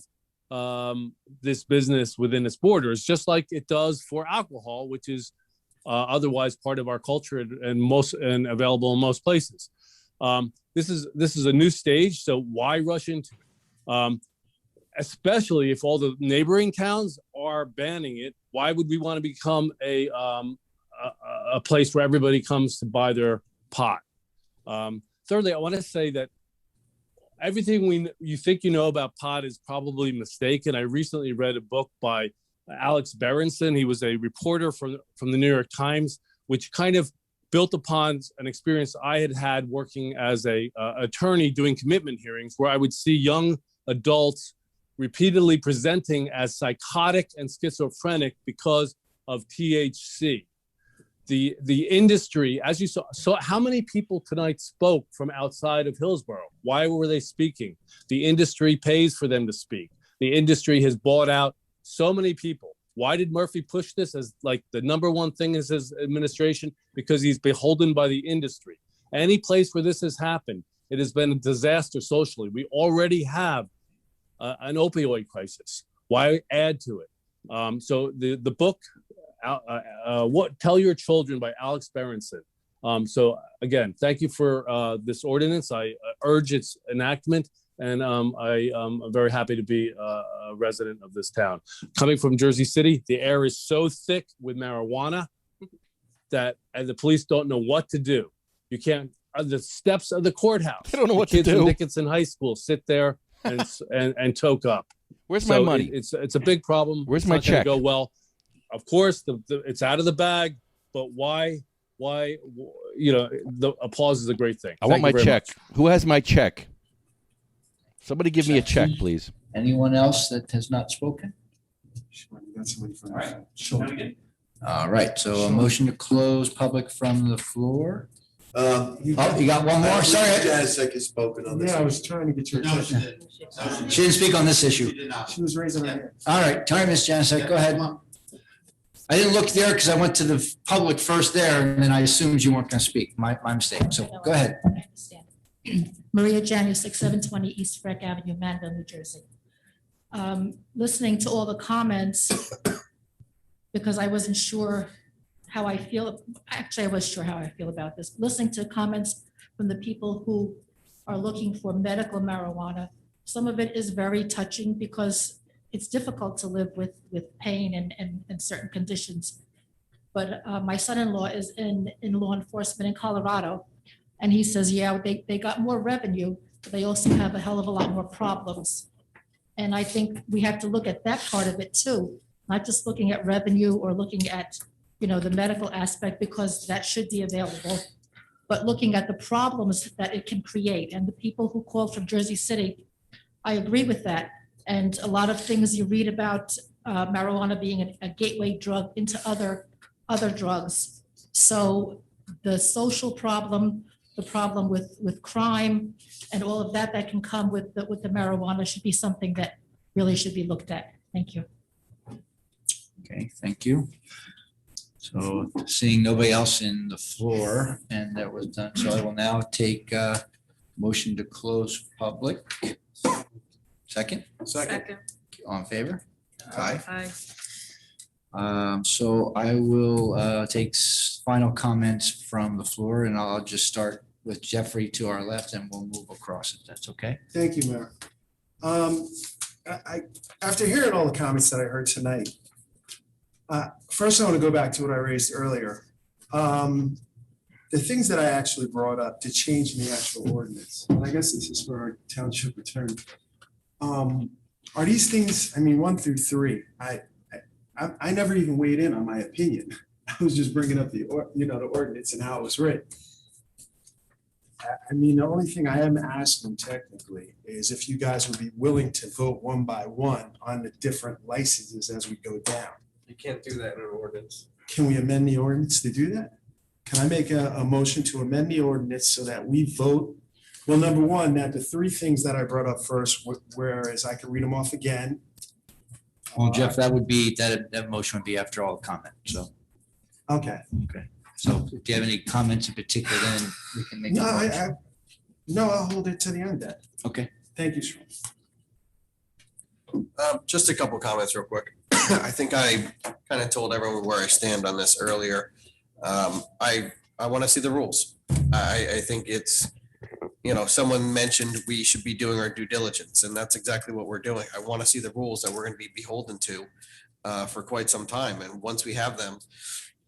this business within its borders, just like it does for alcohol, which is otherwise part of our culture and available in most places. This is a new stage, so why rush into it? Especially if all the neighboring towns are banning it, why would we want to become a place where everybody comes to buy their pot? Thirdly, I want to say that everything you think you know about pot is probably mistaken. I recently read a book by Alex Berenson. He was a reporter from the New York Times, which kind of built upon an experience I had working as a attorney doing commitment hearings, where I would see young adults repeatedly presenting as psychotic and schizophrenic because of THC. The industry, as you saw, so how many people tonight spoke from outside of Hillsborough? Why were they speaking? The industry pays for them to speak. The industry has bought out so many people. Why did Murphy push this as like the number one thing in his administration? Because he's beholden by the industry. Any place where this has happened, it has been a disaster socially. We already have an opioid crisis. Why add to it? So the book, Tell Your Children by Alex Berenson. So again, thank you for this ordinance. I urge its enactment, and I am very happy to be a resident of this town. Coming from Jersey City, the air is so thick with marijuana that the police don't know what to do. You can't, the steps of the courthouse. I don't know what to kids do. in Dickinson High School sit there and toke up. Where's my money? It's a big problem. Where's It's my not gonna check? Go well. Of course, it's out of the bag, but why? A pause is a great thing. I want Thank my you very check. much. Who has my check? Somebody give me a check, please. Anyone else that has not spoken? All right, so a motion to close public from the floor. You got one more? Sorry. Janicek has spoken on this. Yeah, I was trying to get your attention. She didn't speak on this issue. She was raising her hand. All right, sorry, Ms. Janicek, go ahead. I didn't look there because I went to the public first there, and then I assumed you weren't going to speak. My mistake. So go ahead. Maria Janicek, 720 East Freck Avenue, Manville, New Jersey. Listening to all the comments, because I wasn't sure how I feel. Actually, I was sure how I feel about this. Listening to comments from the people who are looking for medical marijuana, some of it is very touching because it's difficult to live with pain and certain conditions. But my son-in-law is in law enforcement in Colorado, and he says, yeah, they got more revenue, but they also have a hell of a lot more problems. And I think we have to look at that part of it too, not just looking at revenue or looking at, the medical aspect, because that should be available, but looking at the problems that it can create. And the people who called from Jersey City I agree with that. And a lot of things you read about marijuana being a gateway drug into other drugs. So the social problem, the problem with crime and all of that can come with the marijuana should be something that really should be looked at. Thank you. Okay, thank you. So seeing nobody else in the floor, and that was done, so I will now take motion to close public. Second? Second. All in favor? Aye. Aye. So I will take final comments from the floor, and I'll just start with Jeffrey to our left, and we'll move across if that's okay. Thank you, Mayor. After hearing all the comments that I heard tonight, first I want to go back to what I raised earlier. The things that I actually brought up to change in the actual ordinance, and I guess this is for our township attorney. Are these things, I mean, 1 through 3, I never even weighed in on my opinion. I was just bringing up the ordinance and how it was written. I mean, the only thing I am asking technically is if you guys would be willing to vote one by one on the different licenses as we go down. You can't do that in an ordinance. Can we amend the ordinance to do that? Can I make a motion to amend the ordinance so that we vote? Well, number one, that the 3 things that I brought up first, whereas I can read them off again. Well, Jeff, that would be, that motion would be after all the comment, so. Okay. Okay. So if you have any comments in particular, then we can make. No, I'll hold it to the end then. Okay. Thank you, sir. Just a couple comments real quick. I think I kind of told everyone where I stand on this earlier. I want to see the rules. I think it's, someone mentioned we should be doing our due diligence, and that's exactly what we're doing. I want to see the rules that we're going to be beholden to for quite some time. And once we have them,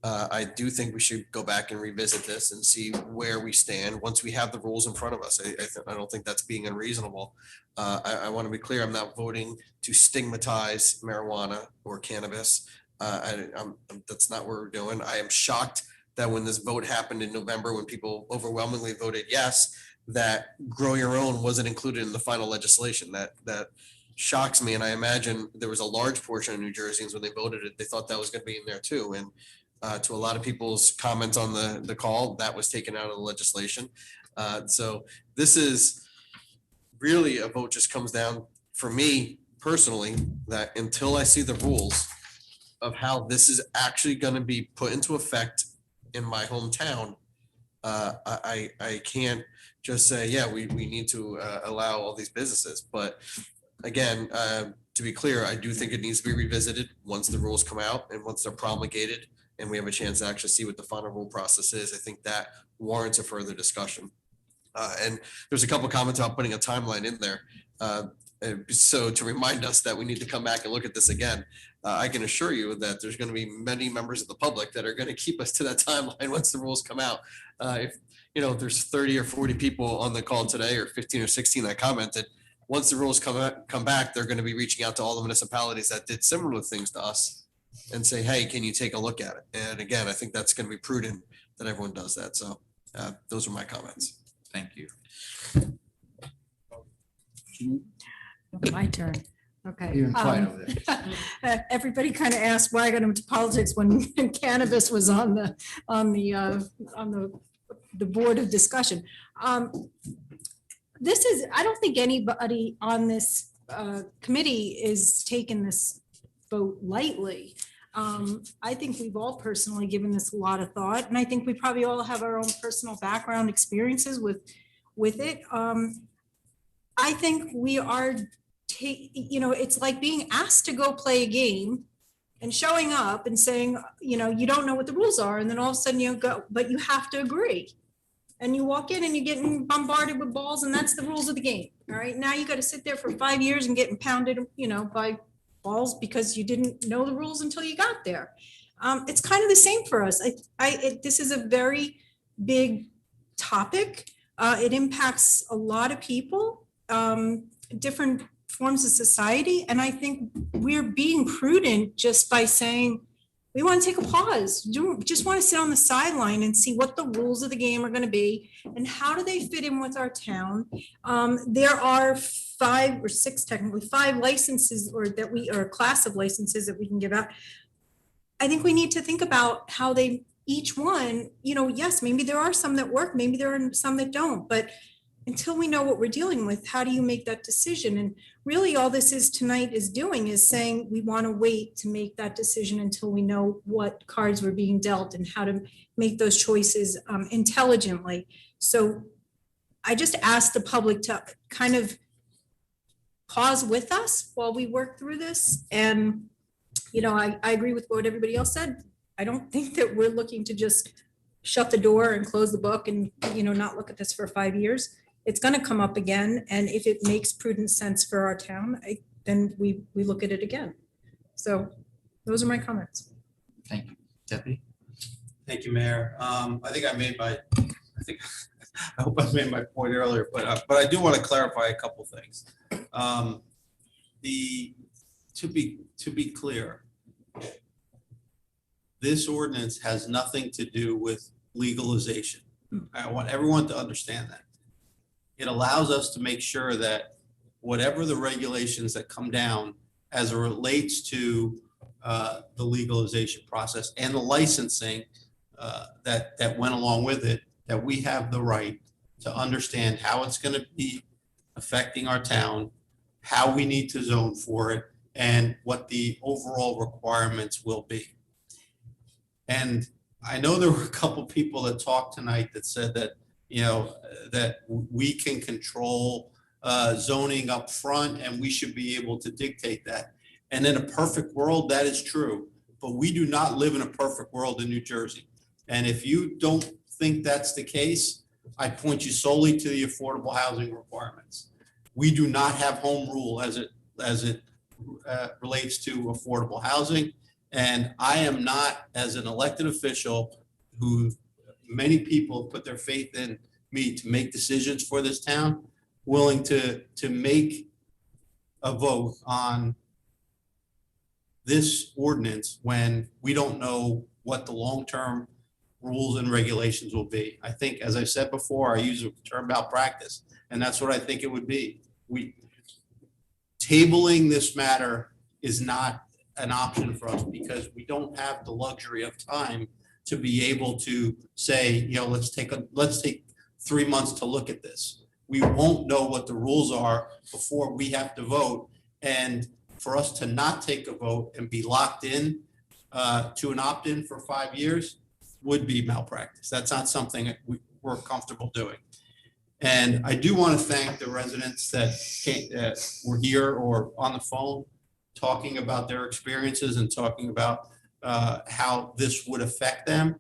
I do think we should go back and revisit this and see where we stand once we have the rules in front of us. I don't think that's being unreasonable. I want to be clear, I'm not voting to stigmatize marijuana or cannabis. That's not what we're doing. I am shocked that when this vote happened in November, when people overwhelmingly voted yes, that grow your own wasn't included in the final legislation. That shocks me. And I imagine there was a large portion of New Jerseyans when they voted it, they thought that was going to be in there too. And to a lot of people's comments on the call, that was taken out of the legislation. So this is really a vote just comes down for me personally, that until I see the rules of how this is actually going to be put into effect in my hometown, I can't just say, yeah, we need to allow all these businesses. But again, to be clear, I do think it needs to be revisited once the rules come out and once they're promulgated and we have a chance to actually see what the final rule process is. I think that warrants a further discussion. And there's a couple of comments about putting a timeline in there. So to remind us that we need to come back and look at this again, I can assure you that there's going to be many members of the public that are going to keep us to that timeline once the rules come out. If there's 30 or 40 people on the call today, or 15 or 16 that commented, once the rules come back, they're going to be reaching out to all the municipalities that did similar things to us and say, hey, can you take a look at it? And again, I think that's going to be prudent that everyone does that. So those are my comments. Thank you. My turn. Okay. You're quiet over there. Everybody kind of asked why I got into politics when cannabis was on the board of discussion. This is, I don't think anybody on this committee is taking this vote lightly. I think we've all personally given this a lot of thought, and I think we probably all have our own personal background experiences with it. I think we are, it's like being asked to go play a game and showing up and saying, you don't know what the rules are, and then all of a sudden you go, but you have to agree. And you walk in and you're getting bombarded with balls, and that's the rules of the game. All right, now you got to sit there for 5 years and get pounded, by balls because you didn't know the rules until you got there. It's kind of the same for us. This is a very big topic. It impacts a lot of people, different forms of society. And I think we're being prudent just by saying, we want to take a pause. Just want to sit on the sideline and see what the rules of the game are going to be and how do they fit in with our town. There are 5 or 6, technically 5 licenses or a class of licenses that we can give out. I think we need to think about how they, each one, yes, maybe there are some that work, maybe there are some that don't, but until we know what we're dealing with, how do you make that decision? And really all this is tonight is doing is saying we want to wait to make that decision until we know what cards were being dealt and how to make those choices intelligently. So I just asked the public to kind of pause with us while we work through this. And, I agree with what everybody else said. I don't think that we're looking to just shut the door and close the book and, not look at this for 5 years. It's going to come up again. And if it makes prudent sense for our town, then we look at it again. So those are my comments. Thank you. Deputy? Thank you, Mayor. I hope I made my point earlier, but I do want to clarify a couple things. To be clear, this ordinance has nothing to do with legalization. I want everyone to understand that. It allows us to make sure that whatever the regulations that come down as it relates to the legalization process and the licensing that went along with it, that we have the right to understand how it's going to be affecting our town, how we need to zone for it, and what the overall requirements will be. And I know there were a couple people that talked tonight that said that, that we can control zoning up front and we should be able to dictate that. And in a perfect world, that is true, but we do not live in a perfect world in New Jersey. And if you don't think that's the case, I point you solely to the affordable housing requirements. We do not have home rule as it relates to affordable housing. And I am not, as an elected official who many people put their faith in me to make decisions for this town, willing to make a vote on this ordinance when we don't know what the long-term rules and regulations will be. I think, as I said before, I use the term malpractice, and that's what I think it would be. Tabling this matter is not an option for us because we don't have the luxury of time to be able to say, let's take 3 months to look at this. We won't know what the rules are before we have to vote. And for us to not take a vote and be locked in to an opt-in for 5 years would be malpractice. That's not something that we're comfortable doing. And I do want to thank the residents that were here or on the phone talking about their experiences and talking about how this would affect them.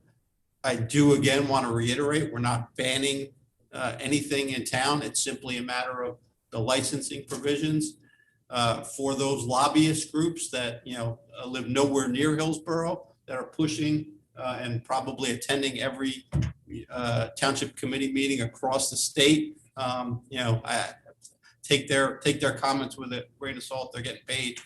I do again want to reiterate, we're not banning anything in town. It's simply a matter of the licensing provisions for those lobbyist groups that live nowhere near Hillsborough that are pushing and probably attending every township committee meeting across the state. I take their comments with a grain of salt. They're getting paid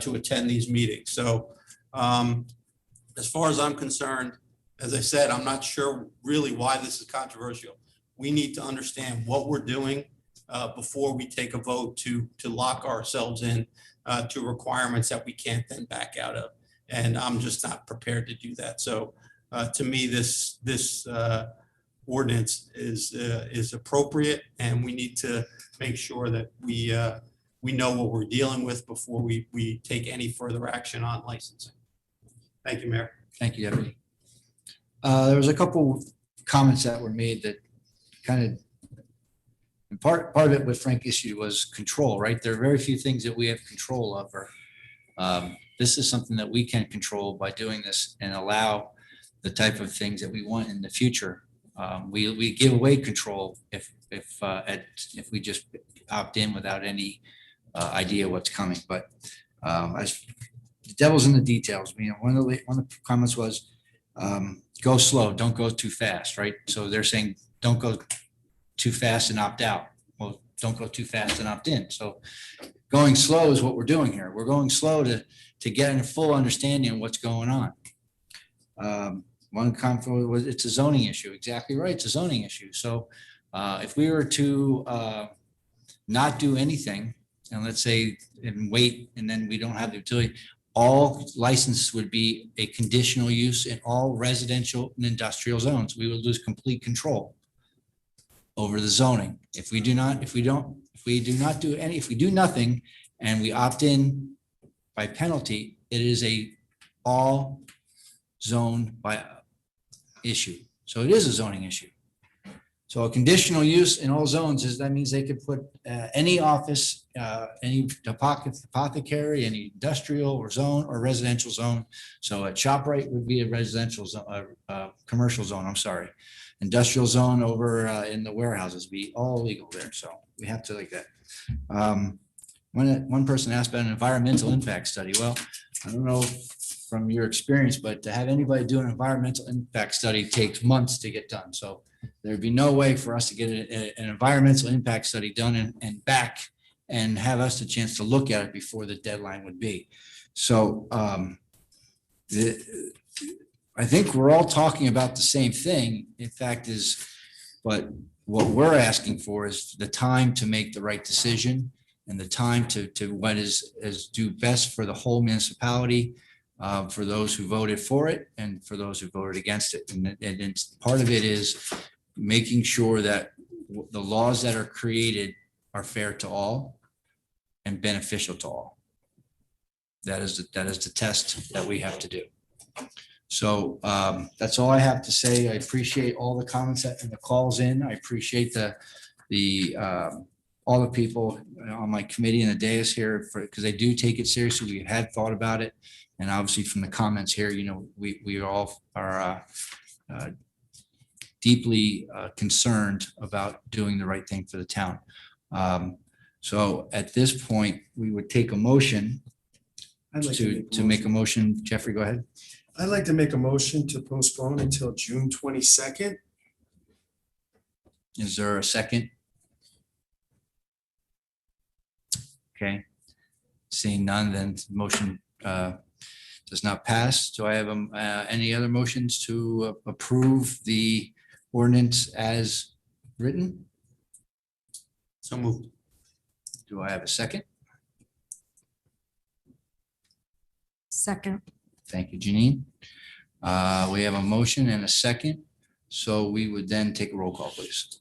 to attend these meetings. So as far as I'm concerned, as I said, I'm not sure really why this is controversial. We need to understand what we're doing before we take a vote to lock ourselves in to requirements that we can't then back out of. And I'm just not prepared to do that. So to me, this ordinance is appropriate, and we need to make sure that we know what we're dealing with before we take any further action on licensing. Thank you, Mayor. Thank you, Deputy. There was a couple comments that were made that kind of part of it with Frank issue was control, right? There are very few things that we have control over. This is something that we can control by doing this and allow the type of things that we want in the future. We give away control if we just opt in without any idea what's coming. But as the devil's in the details. One of the comments was go slow, don't go too fast, right? So they're saying don't go too fast and opt out. Well, don't go too fast and opt in. So going slow is what we're doing here. We're going slow to get a full understanding of what's going on. One comment was it's a zoning issue. Exactly right. It's a zoning issue. So if we were to not do anything, and let's say, and wait, and then we don't have the utility, all licenses would be a conditional use in all residential and industrial zones. We would lose complete control over the zoning. If we do nothing and we opt in by penalty, it is a all zone by issue. So it is a zoning issue. So a conditional use in all zones that means they could put any office, any apothecary, any industrial or zone or residential zone. So a ShopRite would be a residential zone, commercial zone, I'm sorry. Industrial zone over in the warehouses be all legal there. So we have to like that. One person asked about an environmental impact study. Well, I don't know from your experience, but to have anybody do an environmental impact study takes months to get done. So there'd be no way for us to get an environmental impact study done and back and have us a chance to look at it before the deadline would be. So I think we're all talking about the same thing. In fact, but what we're asking for is the time to make the right decision and the time to what is do best for the whole municipality, for those who voted for it and for those who voted against it. And it's, part of it is making sure that the laws that are created are fair to all and beneficial to all. That is the test that we have to do. So that's all I have to say. I appreciate all the comments and the calls in. I appreciate all the people on my committee and the dais here because they do take it seriously. We had thought about it. And obviously from the comments here, we all are deeply concerned about doing the right thing for the town. So at this point, we would take a motion to make a motion. Jeffrey, go ahead. I'd like to make a motion to postpone until June 22nd. Is there a second? Okay. Seeing none, then motion does not pass. Do I have any other motions to approve the ordinance as written? So moved. Do I have a second? Second. Thank you, Janine. We have a motion and a second. So we would then take a roll call, please.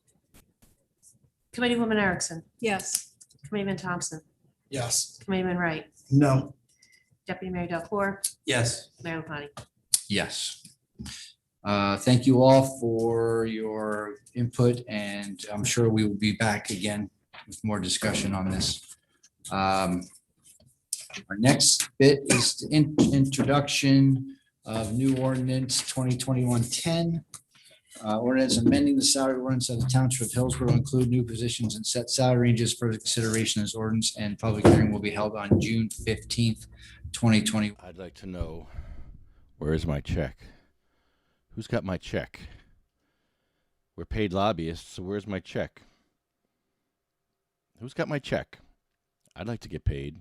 Committeewoman Erickson, Yes. Committeeman Thompson, Yes. Committeeman Wright, No. Deputy Mayor Delcor, Yes. Mayor LaPlante. Yes. Thank you all for your input, and I'm sure we will be back again with more discussion on this. Our next bit is the introduction of new ordinance 2021-10. Ordinance amending the salary ordinance of the Township of Hillsborough, include new positions and set salary ranges for consideration as ordinance, and public hearing will be held on June 15th, 2020. I'd like to know, where is my check? Who's got my check? We're paid lobbyists, so where's my check? Who's got my check? I'd like to get paid.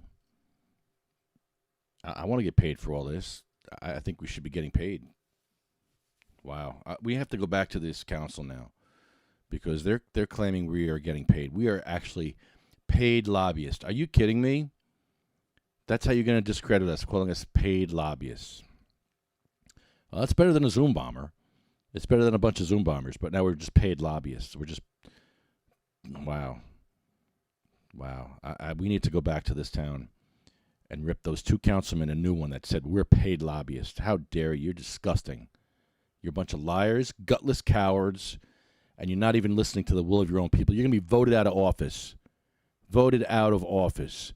I want to get paid for all this. I think we should be getting paid. Wow. We have to go back to this council now because they're claiming we are getting paid. We are actually paid lobbyists. Are you kidding me? That's how you're going to discredit us, calling us paid lobbyists. Well, that's better than a Zoom bomber. It's better than a bunch of Zoom bombers, but now we're just paid lobbyists. We're just, wow. Wow. We need to go back to this town and rip those two councilmen a new one that said we're paid lobbyists. How dare you? You're disgusting. You're a bunch of liars, gutless cowards, and you're not even listening to the will of your own people. You're going to be voted out of office. Voted out of office.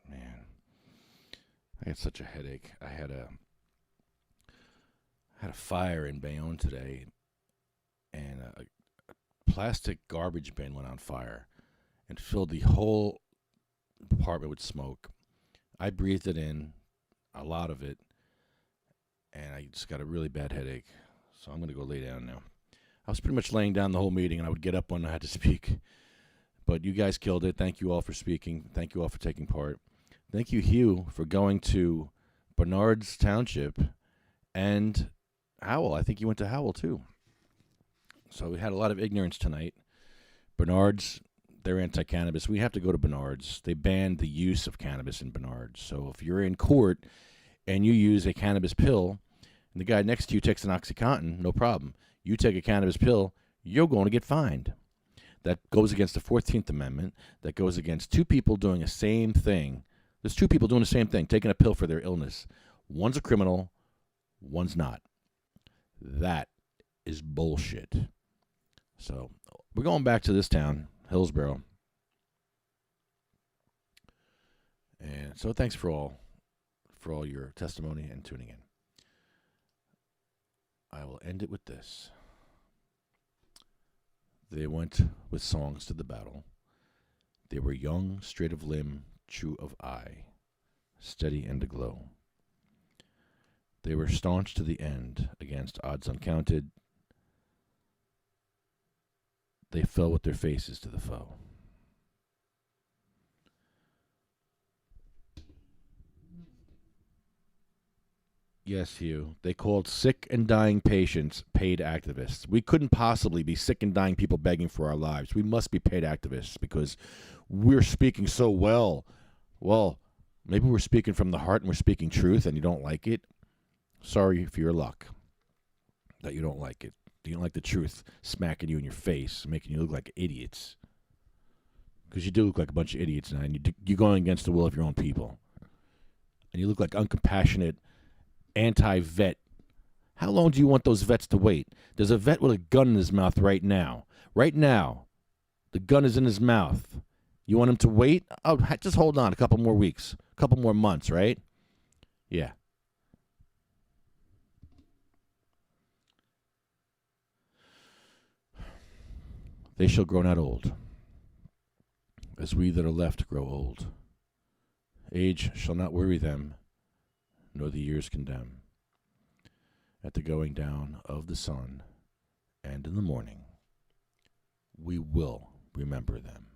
Man, I had such a headache. I had a fire in Bayonne today, and a plastic garbage bin went on fire and filled the whole apartment with smoke. I breathed it in, a lot of it, and I just got a really bad headache. So I'm going to go lay down now. I was pretty much laying down the whole meeting, and I would get up when I had to speak. But you guys killed it. Thank you all for speaking. Thank you all for taking part. Thank you, Hugh, for going to Bernard's Township and Howell. I think you went to Howell, too. So we had a lot of ignorance tonight. Bernard's they're anti-cannabis. We have to go to Bernard's. They banned the use of cannabis in Bernard's. So if you're in court and you use a cannabis pill, and the guy next to you takes an OxyContin, no problem. You take a cannabis pill, you're going to get fined. That goes against the 14th Amendment. That goes against two people doing the same thing. There's two people doing the same thing, taking a pill for their illness. One's a criminal, one's not. That is bullshit. So we're going back to this town, Hillsborough. And so thanks for all your testimony and tuning in. I will end it with this. They went with songs to the battle. They were young, straight of limb, true of eye, steady and aglow. They were staunch to the end against odds uncounted. They fell with their faces to the foe. Yes, Hugh. They called sick and dying patients paid activists. We couldn't possibly be sick and dying people begging for our lives. We must be paid activists because we're speaking so well. Well, maybe we're speaking from the heart and we're speaking truth and you don't like it. Sorry for your luck that you don't like it. You don't like the truth smacking you in your face, making you look like idiots. Because you do look like a bunch of idiots now, and you're going against the will of your own people. And you look like uncompassionate, anti-vet. How long do you want those vets to wait? There's a vet with a gun in his mouth right now. Right now, the gun is in his mouth. You want him to wait? Oh, just hold on a couple more weeks, a couple more months, right? Yeah. They shall grow not old, as we that are left grow old. Age shall not worry them, nor the years condemn. At the going down of the sun, and in the morning, we will remember them.